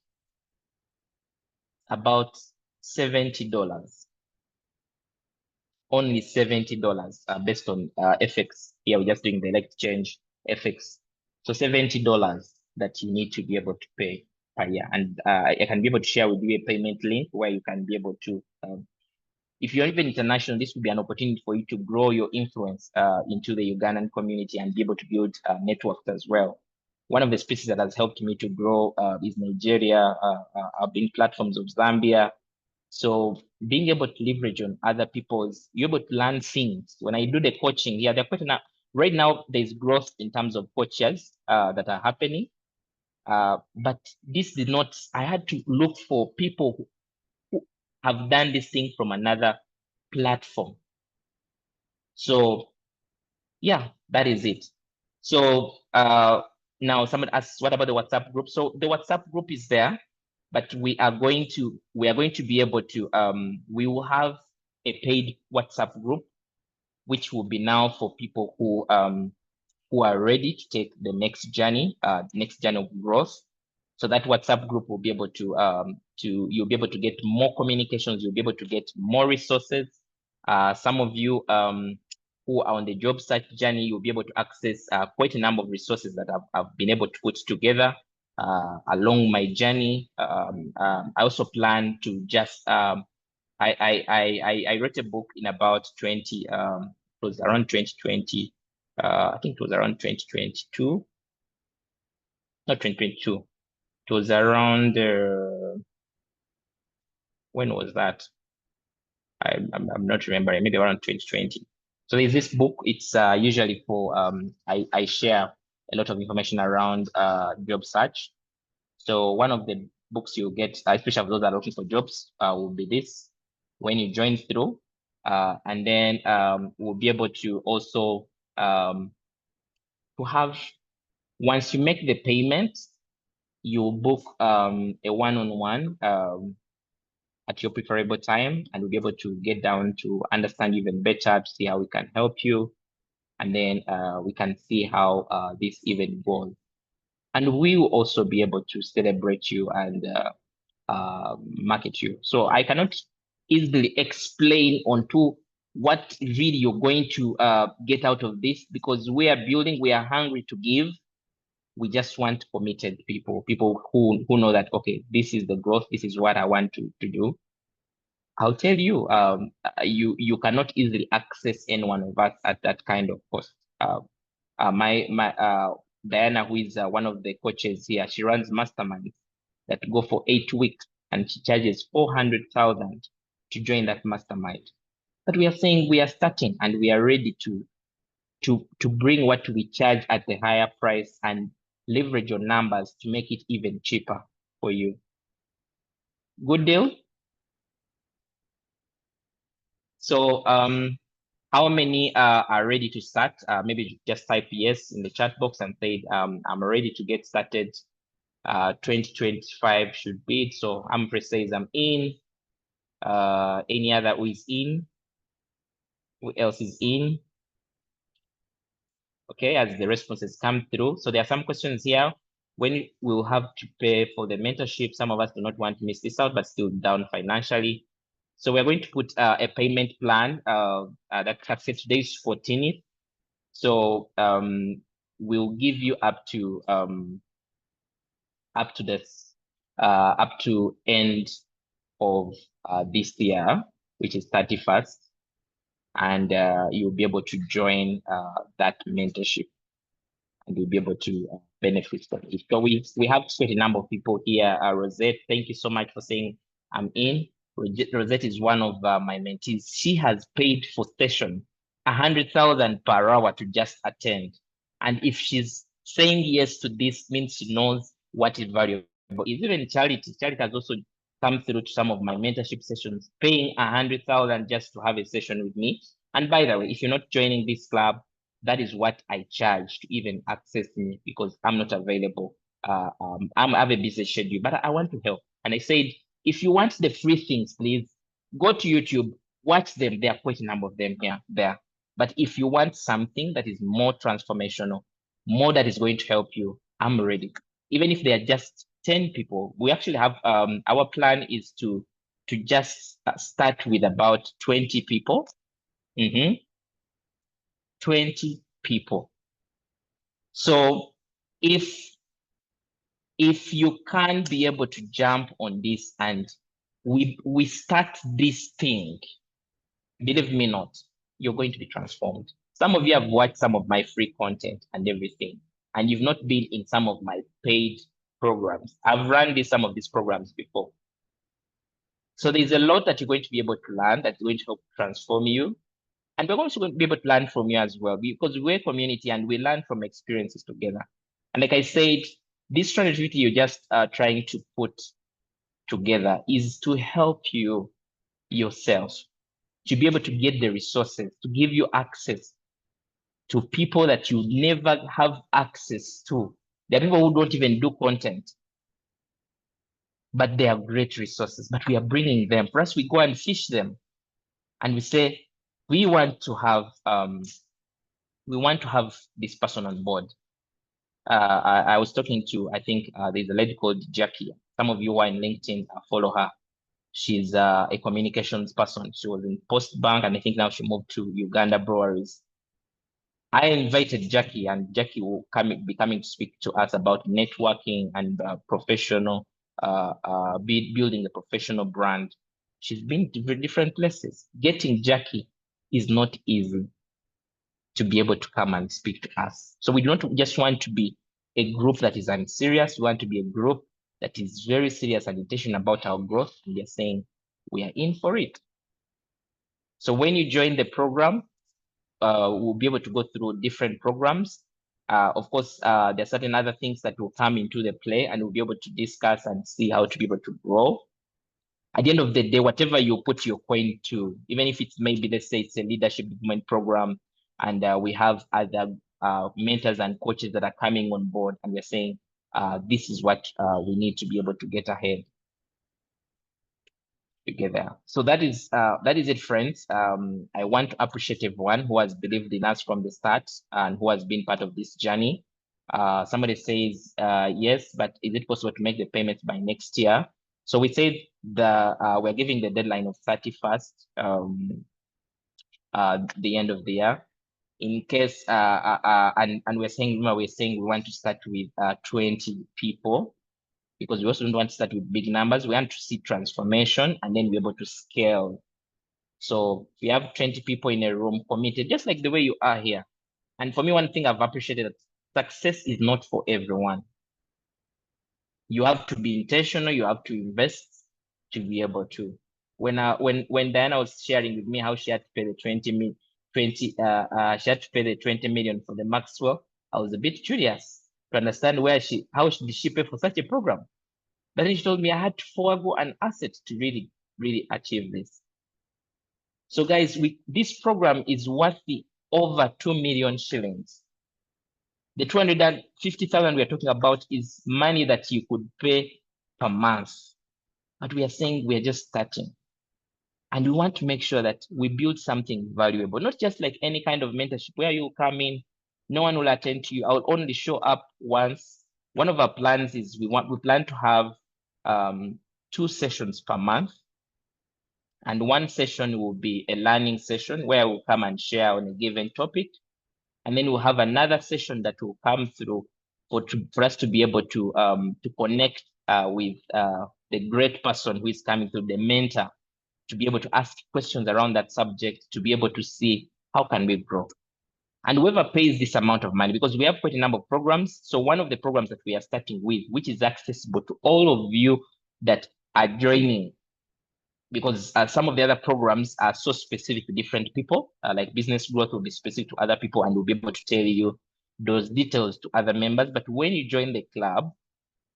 about $70. Only $70 based on FX. Here we're just doing the exchange FX. So $70 that you need to be able to pay per year. And I can be able to share with you a payment link where you can be able to, if you're even international, this will be an opportunity for you to grow your influence into the Ugandan community and be able to build networks as well. One of the spaces that has helped me to grow is Nigeria. I've been platforms of Zambia. So being able to leverage on other people's, you're able to learn things. When I do the coaching, yeah, they're quite enough. Right now, there's growth in terms of coaches that are happening. But this did not, I had to look for people who have done this thing from another platform. So yeah, that is it. So now someone asks, what about the WhatsApp group? So the WhatsApp group is there, but we are going to be able to, we will have a paid WhatsApp group, which will be now for people who are ready to take the next journey of growth. So that WhatsApp group will be able to, you'll be able to get more communications, you'll be able to get more resources. Some of you who are on the job search journey, you'll be able to access quite a number of resources that I've been able to put together along my journey. I also plan to just, I wrote a book in about 20, it was around 2020. I think it was around 2022, not 2022. It was around, when was that? I'm not remembering, maybe around 2020. So there's this book, it's usually for, I share a lot of information around job search. So one of the books you'll get, especially for those that are looking for jobs, will be this, when you join through. And then we'll be able to also to have, once you make the payment, you'll book a one-on-one at your preferable time, and we'll be able to get down to understand even better, to see how we can help you. And then we can see how this event goes. And we will also be able to celebrate you and market you. So I cannot easily explain onto what really you're going to get out of this, because we are building, we are hungry to give. We just want committed people who know that, okay, this is the growth, this is what I want to do. I'll tell you, you cannot easily access any one of us at that kind of cost. My Diana, who is one of the coaches here, she runs masterminds that go for 8 weeks, and she charges 400,000 to join that mastermind. But we are saying we are starting and we are ready to bring what we charge at the higher price and leverage your numbers to make it even cheaper for you. Good deal? So how many are ready to start? Maybe just type yes in the chat box and say, I'm ready to get started 2025 should be it. So Humphrey says I'm in. Any other who is in? Who else is in? Okay, as the responses come through. So there are some questions here. When we'll have to pay for the mentorship, some of us do not want to miss this out, but still down financially. So we're going to put a payment plan that starts today's 14th. So we'll give you up to end of this year, which is 31st, and you'll be able to join that mentorship, and you'll be able to benefit from it. So we have quite a number of people here. Rosette, thank you so much for saying I'm in. Rosette is one of my mentees. She has paid for session 100,000 per hour to just attend. And if she's saying yes to this, means she knows what is valuable. Is even Charity. Charity has also come through to some of my mentorship sessions, paying 100,000 just to have a session with me. And by the way, if you're not joining this club, that is what I charge to even access me, because I'm not available. I have a busy schedule, but I want to help. And I said, if you want the free things, please go to YouTube, watch them. There are quite a number of them there. But if you want something that is more transformational, more that is going to help you, I'm ready. Even if they are just 10 people, we actually have, our plan is to just start with about 20 people. 20 people. So if you can't be able to jump on this and we start this thing, believe me not, you're going to be transformed. Some of you have watched some of my free content and everything, and you've not been in some of my paid programs. I've run some of these programs before. So there's a lot that you're going to be able to learn that's going to help transform you. And we're also going to be able to learn from you as well, because we're a community and we learn from experiences together. And like I said, this strategy you're just trying to put together is to help you yourself, to be able to get the resources, to give you access to people that you never have access to. There are people who don't even do content, but they are great resources, but we are bringing them. For us, we go and fish them and we say, we want to have this person on board. I was talking to, I think there's a lady called Jackie. Some of you who are in LinkedIn, follow her. She's a communications person. She was in Post Bank, and I think now she moved to Uganda Breweries. I invited Jackie, and Jackie will be coming to speak to us about networking and professional, building a professional brand. She's been to different places. Getting Jackie is not easy to be able to come and speak to us. So we don't just want to be a group that is unserious. We want to be a group that is very serious and intentional about our growth. And we are saying we are in for it. So when you join the program, we'll be able to go through different programs. Of course, there are certain other things that will come into the play, and we'll be able to discuss and see how to be able to grow. At the end of the day, whatever you put your coin to, even if it's maybe, let's say it's a leadership development program, and we have other mentors and coaches that are coming on board, and we're saying, this is what we need to be able to get ahead together. So that is it, friends. I want to appreciate everyone who has believed in us from the start and who has been part of this journey. Somebody says, yes, but is it possible to make the payments by next year? So we said we're giving the deadline of 31st, the end of the year. In case, and we're saying we want to start with 20 people, because we also don't want to start with big numbers. We want to see transformation and then we're able to scale. So we have 20 people in a room committed, just like the way you are here. And for me, one thing I've appreciated, that success is not for everyone. You have to be intentional, you have to invest to be able to. When Diana was sharing with me how she had to pay the 20 million for the Maxwell, I was a bit curious to understand how did she pay for such a program. But then she told me I had to forego an asset to really, really achieve this. So guys, this program is worth over 2 million shillings. The 250,000 we are talking about is money that you could pay per month. But we are saying we are just starting. And we want to make sure that we build something valuable, not just like any kind of mentorship where you come in, no one will attend to you. I'll only show up once. One of our plans is we plan to have 2 sessions per month. And one session will be a learning session where we'll come and share on a given topic. And then we'll have another session that will come through for us to be able to connect with the great person who is coming through, the mentor, to be able to ask questions around that subject, to be able to see how can we grow. And whoever pays this amount of money, because we have quite a number of programs. So one of the programs that we are starting with, which is accessible to all of you that are joining, because some of the other programs are so specific to different people, like business growth will be specific to other people and we'll be able to tell you those details to other members. But when you join the club,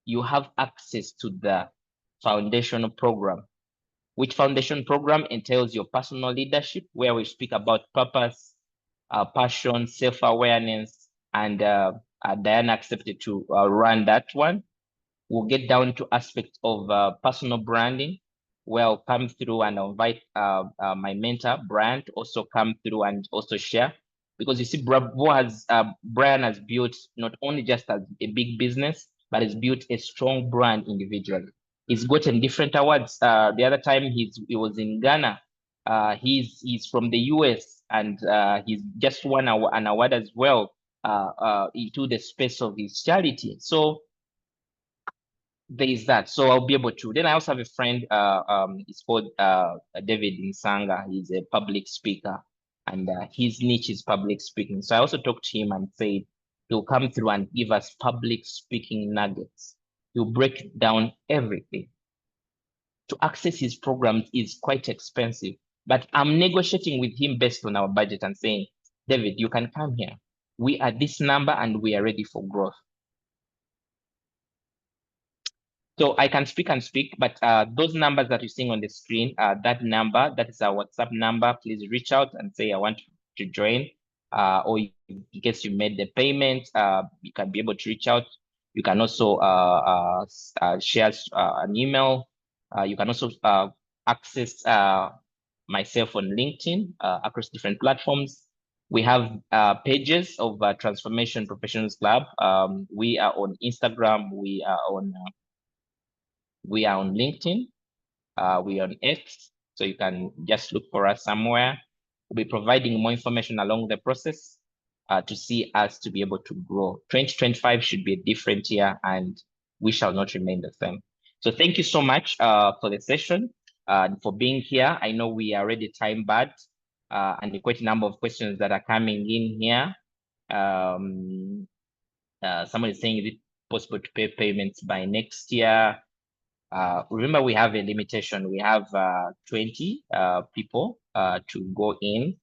you have access to the foundational program, which foundation program entails your personal leadership, where we speak about purpose, passion, self-awareness, and Diana accepted to run that one. We'll get down to aspects of personal branding, where I'll come through and I'll invite my mentor, Brian, to also come through and also share. Because you see, Brian has built not only just as a big business, but has built a strong brand individually. He's gotten different awards. The other time he was in Ghana. He's from the US, and he's just won an award as well into the space of his charity. So there is that. So I'll be able to. Then I also have a friend. It's called David Nsanga. He's a public speaker, and his niche is public speaking. So I also talked to him and said he'll come through and give us public speaking nuggets. He'll break down everything. To access his programs is quite expensive, but I'm negotiating with him based on our budget and saying, David, you can come here. We are this number and we are ready for growth. So I can speak and speak, but those numbers that you're seeing on the screen, that number, that is our WhatsApp number. Please reach out and say, I want to join. Or in case you made the payment, you can be able to reach out. You can also share an email. You can also access myself on LinkedIn across different platforms. We have pages of Transformation Professionals Club. We are on Instagram. We are on LinkedIn. We are on X. So you can just look for us somewhere. We'll be providing more information along the process to see us to be able to grow. 2025 should be a different year, and we shall not remain the same. So thank you so much for the session and for being here. I know we are already time bad, and quite a number of questions that are coming in here. Someone is saying, is it possible to pay payments by next year? Remember, we have a limitation. We have 20 people to go in.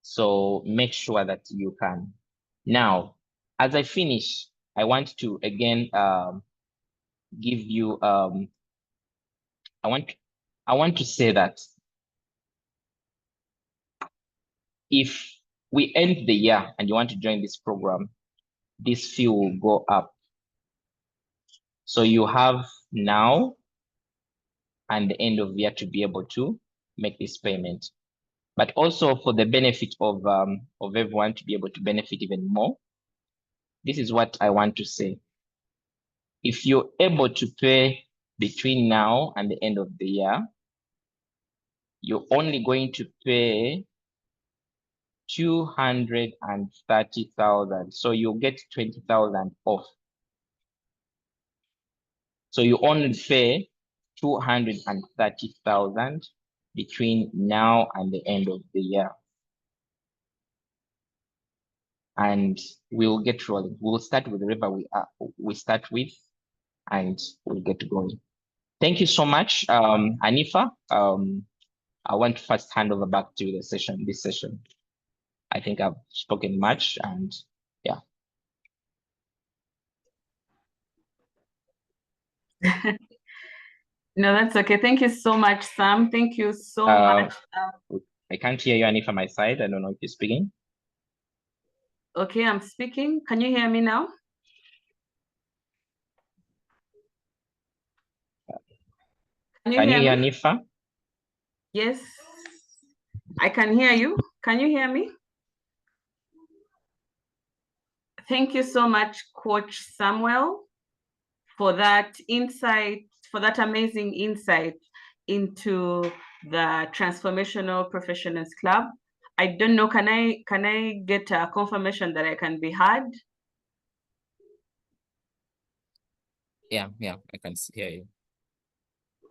So make sure that you can. Now, as I finish, I want to again give you, I want to say that if we end the year and you want to join this program, this fee will go up. So you have now and the end of the year to be able to make this payment. But also for the benefit of everyone to be able to benefit even more, this is what I want to say. If you're able to pay between now and the end of the year, you're only going to pay 230,000. So you'll get 20,000 off. So you only pay 230,000 between now and the end of the year. And we'll get rolling. We'll start with wherever we start with, and we'll get going. Thank you so much, Anifa. I want to first hand over back to this session. I think I've spoken much, and yeah. No, that's okay. Thank you so much, Sam. Thank you so much. I can't hear you, Anifa, my side. I don't know if you're speaking. Okay, I'm speaking. Can you hear me now? Can you hear me? Nifa? Yes, I can hear you. Can you hear me? Thank you so much, Coach Samuel, for that insight, for that amazing insight into the Transformational Professionals Club. I don't know, can I get a confirmation that I can be heard? Yeah, I can hear you.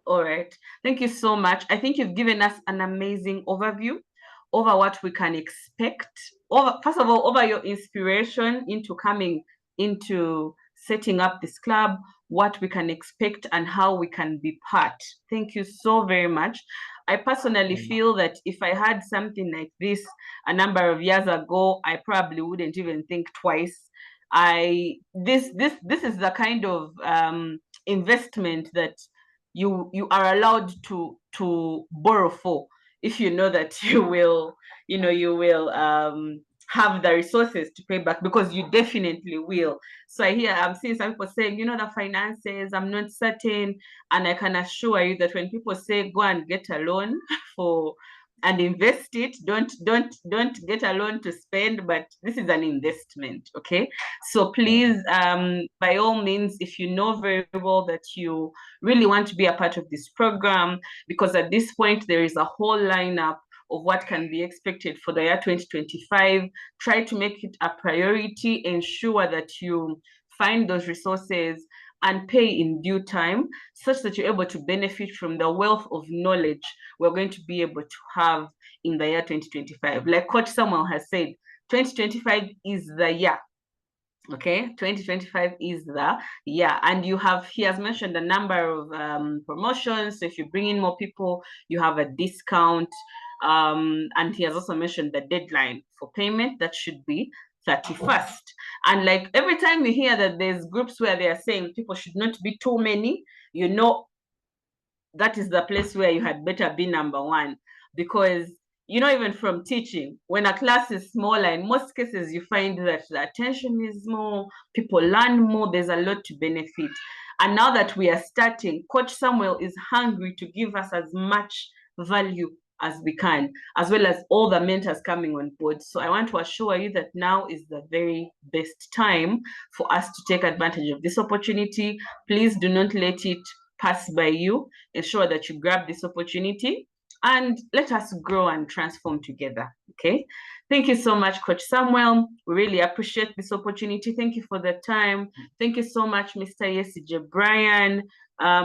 All right. Thank you so much. I think you've given us an amazing overview over what we can expect. First of all, over your inspiration into coming into setting up this club, what we can expect and how we can be part. Thank you so very much. I personally feel that if I had something like this a number of years ago, I probably wouldn't even think twice. This is the kind of investment that you are allowed to borrow for if you know that you will have the resources to pay back, because you definitely will. So I'm seeing some people saying, the finances, I'm not certain. And I can assure you that when people say go and get a loan and invest it, don't get a loan to spend, but this is an investment. Okay, so please, by all means, if you know very well that you really want to be a part of this program, because at this point there is a whole lineup of what can be expected for the year 2025. Try to make it a priority. Ensure that you find those resources and pay in due time, such that you're able to benefit from the wealth of knowledge we're going to be able to have in the year 2025. Like Coach Samuel has said, 2025 is the year. Okay, 2025 is the year, and he has mentioned a number of promotions. So if you bring in more people, you have a discount, and he has also mentioned the deadline for payment that should be 31st. And like every time you hear that there's groups where they are saying people should not be too many, that is the place where you had better be number one, because even from teaching, when a class is smaller, in most cases you find that the attention is more, people learn more, there's a lot to benefit. And now that we are starting, Coach Samuel is hungry to give us as much value as we can, as well as all the mentors coming on board. So I want to assure you that now is the very best time for us to take advantage of this opportunity. Please do not let it pass by you. Ensure that you grab this opportunity and let us grow and transform together. Okay. Thank you so much, Coach Samuel. We really appreciate this opportunity. Thank you for the time. Thank you so much, Mr. Yesije Brian. I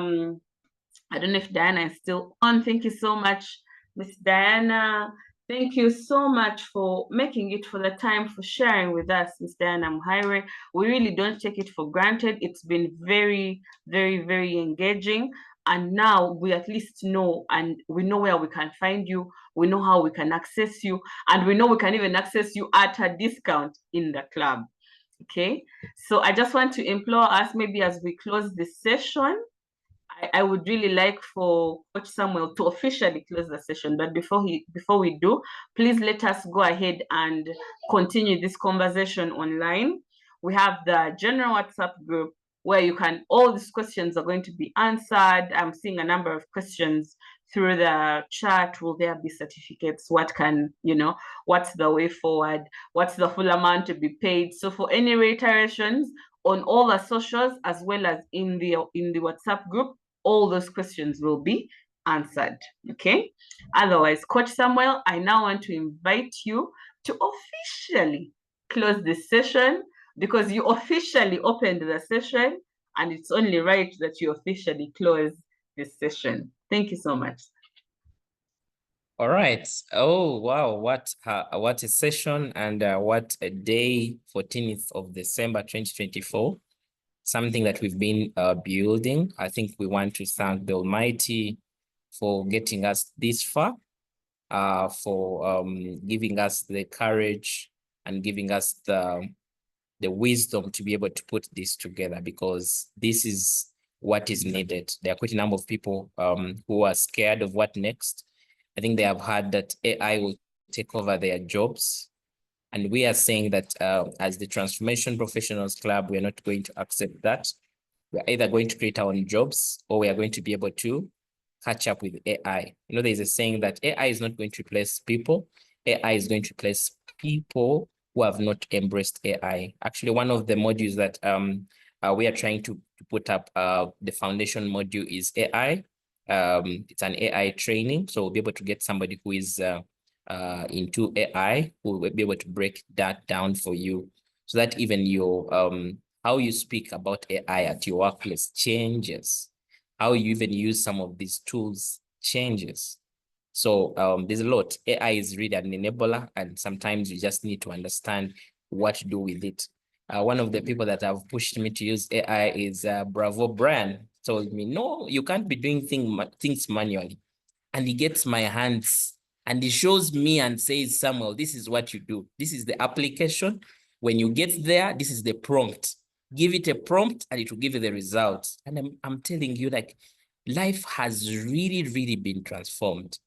don't know if Diana is still on. Thank you so much, Miss Diana. Thank you so much for making it, for the time, for sharing with us, Ms. Diana Muhaire. We really don't take it for granted. It's been very, very, very engaging. And now we at least know, and we know where we can find you. We know how we can access you. And we know we can even access you at a discount in the club. Okay. So I just want to implore us, maybe as we close this session, I would really like for Coach Samuel to officially close the session. But before we do, please let us go ahead and continue this conversation online. We have the general WhatsApp group where all these questions are going to be answered. I'm seeing a number of questions through the chat. Will there be certificates? What's the way forward? What's the full amount to be paid? So for any reiterations on all the socials, as well as in the WhatsApp group, all those questions will be answered. Okay. Otherwise, Coach Samuel, I now want to invite you to officially close this session, because you officially opened the session, and it's only right that you officially close this session. Thank you so much. All right. Oh, wow. What a session, and what a day, 14th of December, 2024. Something that we've been building. I think we want to thank the Almighty for getting us this far, for giving us the courage and giving us the wisdom to be able to put this together, because this is what is needed. There are quite a number of people who are scared of what next. I think they have heard that AI will take over their jobs. And we are saying that as the Transformation Professionals Club, we are not going to accept that. We're either going to create our own jobs, or we are going to be able to catch up with AI. You know, there's a saying that AI is not going to replace people. AI is going to replace people who have not embraced AI. Actually, one of the modules that we are trying to put up, the foundation module is AI. It's an AI training. So we'll be able to get somebody who is into AI, who will be able to break that down for you, so that even your how you speak about AI at your workplace changes. How you even use some of these tools changes. So there's a lot. AI is really an enabler, and sometimes you just need to understand what to do with it. One of the people that have pushed me to use AI is Bravo Brian. Told me, no, you can't be doing things manually. And he gets my hands and he shows me and says, Samuel, this is what you do. This is the application. When you get there, this is the prompt. Give it a prompt and it will give you the results. And I'm telling you, like, life has really, really been transformed.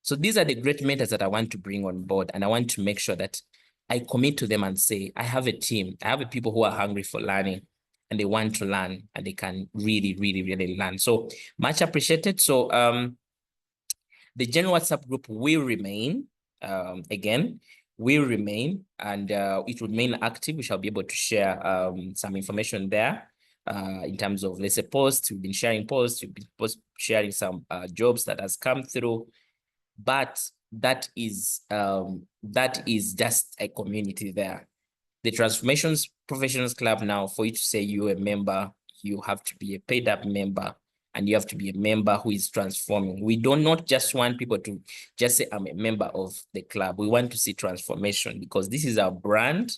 So these are the great mentors that I want to bring on board. And I want to make sure that I commit to them and say, I have a team. I have people who are hungry for learning and they want to learn and they can really, really, really learn. So much appreciated. So the general WhatsApp group will remain, again, will remain, and it will remain active. We shall be able to share some information there in terms of, let's say, posts. We've been sharing posts, we've been sharing some jobs that has come through, but that is just a community there. The Transformations Professionals Club now, for you to say you're a member, you have to be a paid up member, and you have to be a member who is transforming. We do not just want people to just say, I'm a member of the club. We want to see transformation, because this is our brand.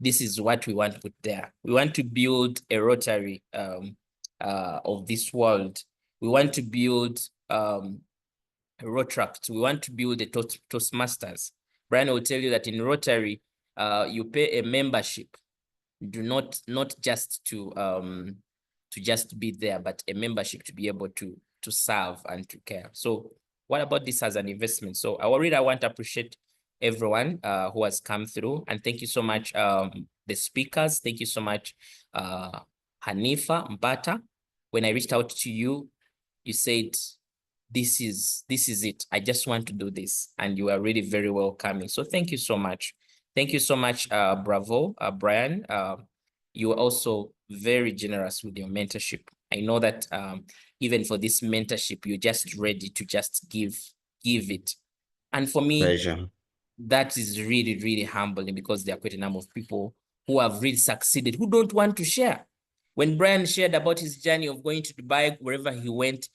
This is what we want to put there. We want to build a Rotary of this world. We want to build a Rotract. We want to build a Toastmasters. Brian will tell you that in Rotary, you pay a membership. Do not just to just be there, but a membership to be able to serve and to care. So what about this as an investment? So I want to appreciate everyone who has come through, and thank you so much, the speakers. Thank you so much, Hanifa Mbata. When I reached out to you, you said, this is it. I just want to do this. And you are really very welcoming. So thank you so much. Thank you so much, Bravo, Brian. You are also very generous with your mentorship. I know that even for this mentorship, you're just ready to just give it. And for me, Pleasure. That is really, really humbling, because there are quite a number of people who have really succeeded, who don't want to share. When Brian shared about his journey of going to Dubai, wherever he went,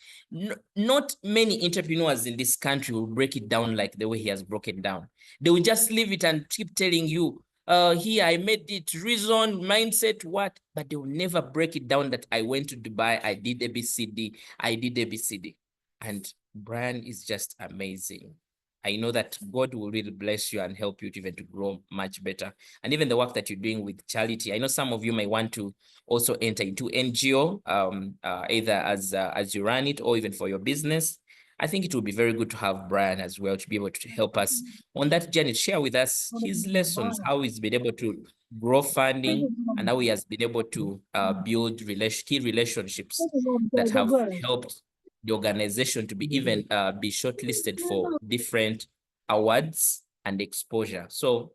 not many entrepreneurs in this country will break it down like the way he has broken down. They will just leave it and keep telling you, here, I made it, reason, mindset, what, but they will never break it down that I went to Dubai, I did ABCD, I did ABCD. And Brian is just amazing. I know that God will really bless you and help you to even to grow much better. And even the work that you're doing with charity, I know some of you may want to also enter into NGO, either as you run it or even for your business. I think it would be very good to have Brian as well to be able to help us on that journey, share with us his lessons, how he's been able to grow funding, and how he has been able to build key relationships that have helped the organization to be even be shortlisted for different awards and exposure. So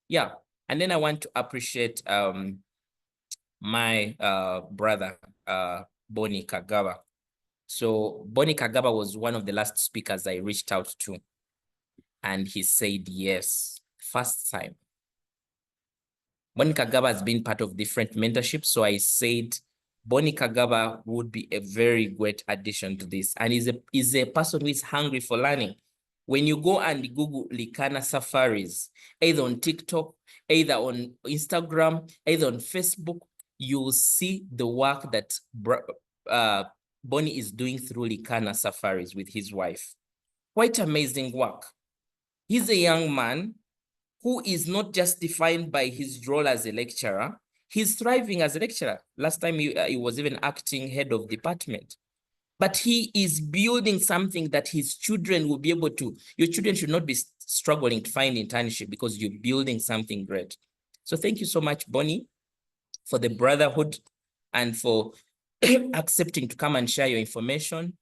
yeah, and then I want to appreciate my brother, Bonnie Kagaba. So Bonnie Kagaba was one of the last speakers I reached out to, and he said yes, first time. Bonnie Kagaba has been part of different mentorships, so I said Bonnie Kagaba would be a very great addition to this, and is a person who is hungry for learning. When you go and Google Likana Safaris, either on TikTok, either on Instagram, either on Facebook, you'll see the work that Bonnie is doing through Likana Safaris with his wife. Quite amazing work. He's a young man who is not just defined by his role as a lecturer. He's thriving as a lecturer. Last time he was even acting head of department. but he is building something that his children will be able to. Your children should not be struggling to find internship because you're building something great. So thank you so much, Bonnie, for the brotherhood and for accepting to come and share your information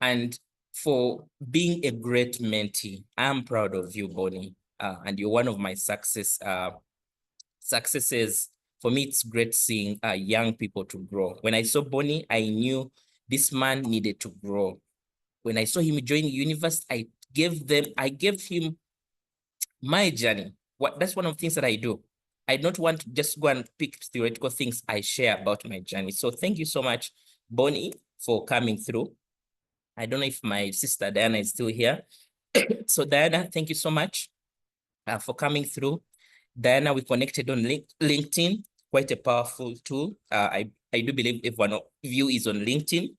and for being a great mentee. I'm proud of you, Bonnie, and you're one of my successes. For me, it's great seeing young people to grow. When I saw Bonnie, I knew this man needed to grow. When I saw him join university, I gave him my journey. That's one of the things that I do. I don't want to just go and pick theoretical things. I share about my journey. So thank you so much, Bonnie, for coming through. I don't know if my sister Diana is still here. So Diana, thank you so much for coming through. Diana, we connected on LinkedIn, quite a powerful tool. I do believe if one of you is on LinkedIn.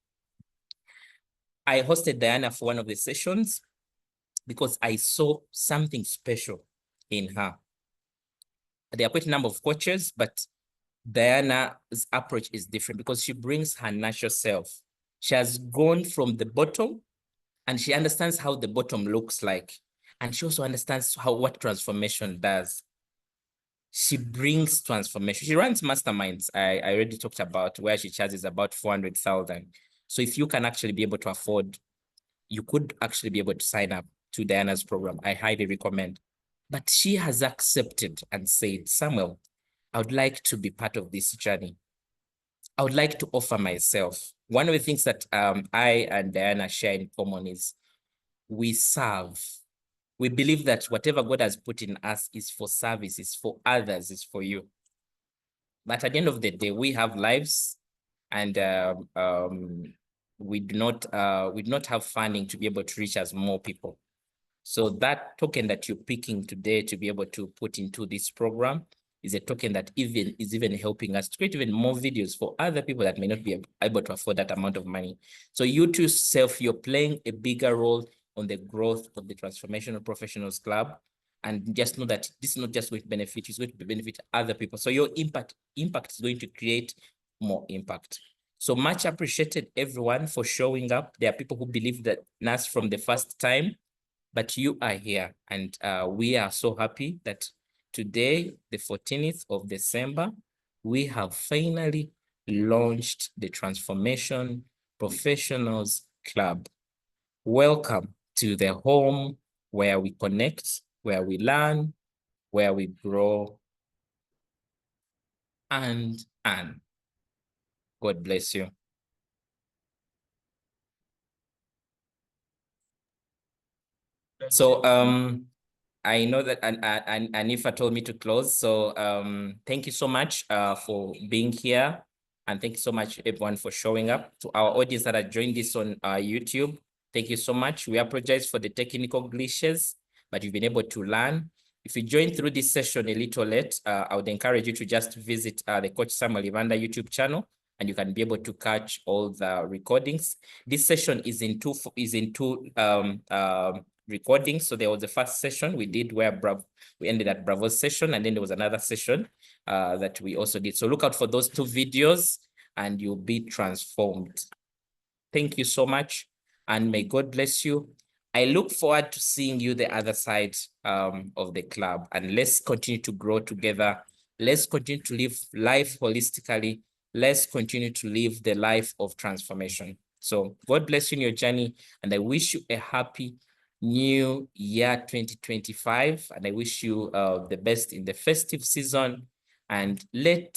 I hosted Diana for one of the sessions because I saw something special in her. There are quite a number of coaches, but Diana's approach is different because she brings her natural self. She has gone from the bottom and she understands how the bottom looks like. And she also understands what transformation does. She brings transformation. She runs masterminds. I already talked about where she charges about 400,000. So if you can actually be able to afford, you could actually be able to sign up to Diana's program. I highly recommend. But she has accepted and said, Samuel, I would like to be part of this journey. I would like to offer myself. One of the things that I and Diana share in common is we serve. We believe that whatever God has put in us is for service, is for others, is for you. But at the end of the day, we have lives, and we do not have funding to be able to reach as more people. So that token that you're picking today to be able to put into this program is a token that is even helping us to create even more videos for other people that may not be able to afford that amount of money. So you too self, you're playing a bigger role on the growth of the Transformational Professionals Club. And just know that this is not just going to benefit you, it's going to benefit other people. So your impact is going to create more impact. So much appreciated, everyone, for showing up. There are people who believe that in us from the first time, but you are here. And we are so happy that today, the 14th of December, we have finally launched the Transformation Professionals Club. Welcome to the home where we connect, where we learn, where we grow, and God bless you. So I know that Anifa told me to close. So thank you so much for being here. And thank you so much, everyone, for showing up. To our audience that are joined this on YouTube, thank you so much. We apologize for the technical glitches, but you've been able to learn. If you joined through this session a little late, I would encourage you to just visit the Coach Samuel Ibanda YouTube channel, and you can be able to catch all the recordings. This session is in two recordings. So there was the first session we did where we ended at Bravo's session, and then there was another session that we also did. So look out for those two videos and you'll be transformed. Thank you so much, and may God bless you. I look forward to seeing you the other side of the club, and let's continue to grow together. Let's continue to live life holistically. Let's continue to live the life of transformation. So God bless you in your journey, and I wish you a happy new year 2025, and I wish you the best in the festive season, and let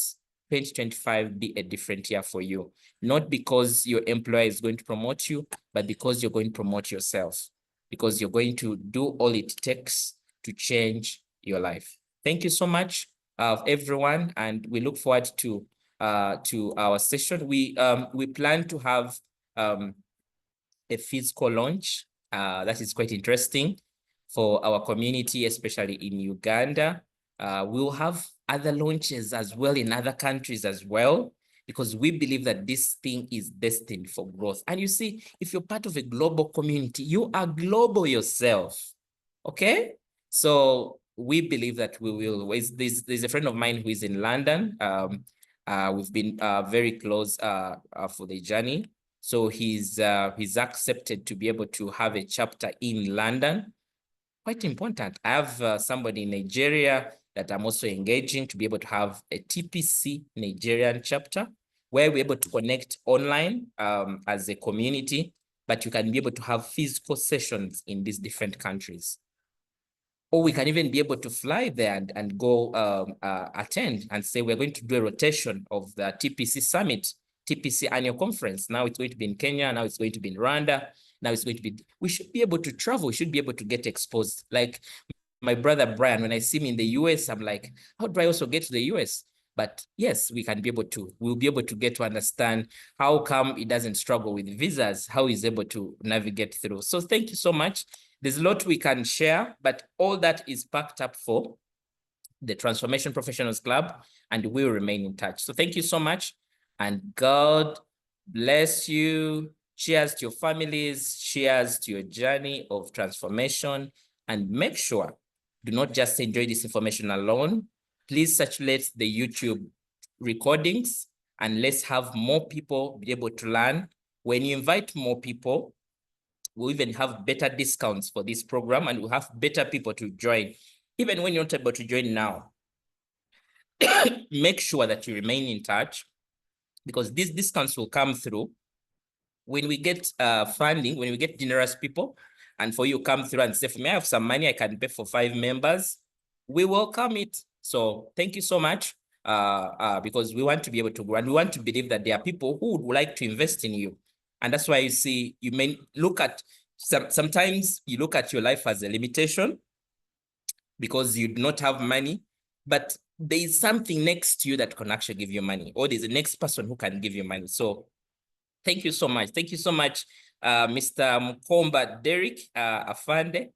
2025 be a different year for you, not because your employer is going to promote you, but because you're going to promote yourself, because you're going to do all it takes to change your life. Thank you so much, everyone, and we look forward to our session. We plan to have a physical launch that is quite interesting for our community, especially in Uganda. We'll have other launches as well in other countries as well, because we believe that this thing is destined for growth. And you see, if you're part of a global community, you are global yourself, okay? So we believe that we will. There's a friend of mine who is in London. We've been very close for the journey. So he's accepted to be able to have a chapter in London. Quite important. I have somebody in Nigeria that I'm also engaging to be able to have a TPC Nigerian chapter where we're able to connect online as a community, but you can be able to have physical sessions in these different countries. Or we can even be able to fly there and go attend and say, we're going to do a rotation of the TPC Summit, TPC Annual Conference. Now it's going to be in Kenya. Now it's going to be in Rwanda. Now it's going to be, we should be able to travel. We should be able to get exposed. Like my brother, Brian, when I see him in the US, I'm like, how do I also get to the US? But yes, we can be able to, we'll be able to get to understand how come he doesn't struggle with visas, how he's able to navigate through. So thank you so much. There's a lot we can share, but all that is packed up for the Transformation Professionals Club, and we'll remain in touch. So thank you so much, and God bless you. Cheers to your families. Cheers to your journey of transformation, and make sure, do not just enjoy this information alone. Please circulate the YouTube recordings, and let's have more people be able to learn. When you invite more people, we'll even have better discounts for this program, and we'll have better people to join. Even when you're not able to join now, make sure that you remain in touch, because these discounts will come through when we get funding, when we get generous people, and for you come through and say, for me, I have some money I can pay for 5 members, we welcome it. So thank you so much, because we want to be able to grow, and we want to believe that there are people who would like to invest in you. And that's why you see, you may look at, sometimes you look at your life as a limitation because you do not have money, but there is something next to you that can actually give you money, or there's a next person who can give you money. So thank you so much. Thank you so much, Mr. Mkomba Derek Afande.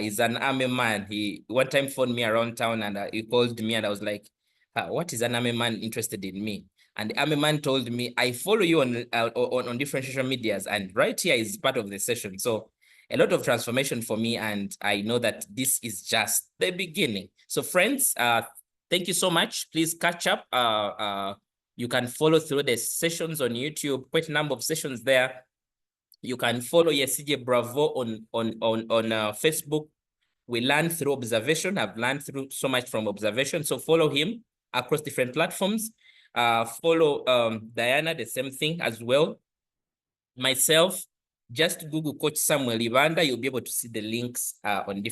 He's an army man. He one time phoned me around town, and he called me, and I was like, what is an army man interested in me? And the army man told me, I follow you on different social medias, and right here is part of the session. So a lot of transformation for me, and I know that this is just the beginning. So friends, thank you so much. Please catch up. You can follow through the sessions on YouTube, quite a number of sessions there. You can follow Yesige Bravo on Facebook. We learn through observation. I've learned through so much from observation. So follow him across different platforms. Follow Diana, the same thing as well. Myself, just Google Coach Samuel Ibanda. You'll be able to see the links on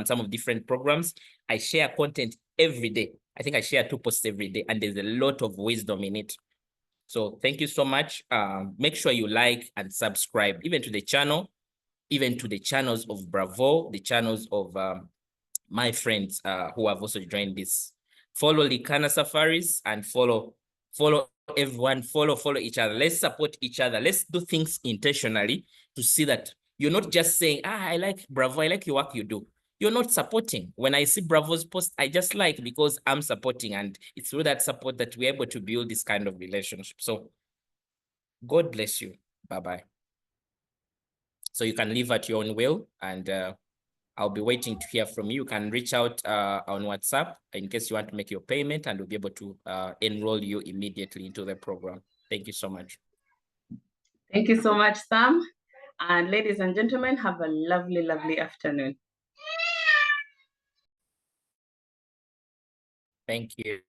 some of different programs. I share content every day. I think I share 2 posts every day, and there's a lot of wisdom in it. So thank you so much. Make sure you like and subscribe, even to the channel, even to the channels of Bravo, the channels of my friends who have also joined this. Follow Likana Safaris, and follow everyone, follow each other. Let's support each other. Let's do things intentionally to see that you're not just saying, I like Bravo, I like your work you do. You're not supporting. When I see Bravo's post, I just like, because I'm supporting, and it's through that support that we're able to build this kind of relationship. So God bless you. Bye-bye. So you can live at your own will, and I'll be waiting to hear from you. You can reach out on WhatsApp in case you want to make your payment, and we'll be able to enroll you immediately into the program. Thank you so much. Thank you so much, Sam. And ladies and gentlemen, have a lovely, lovely afternoon. Thank you.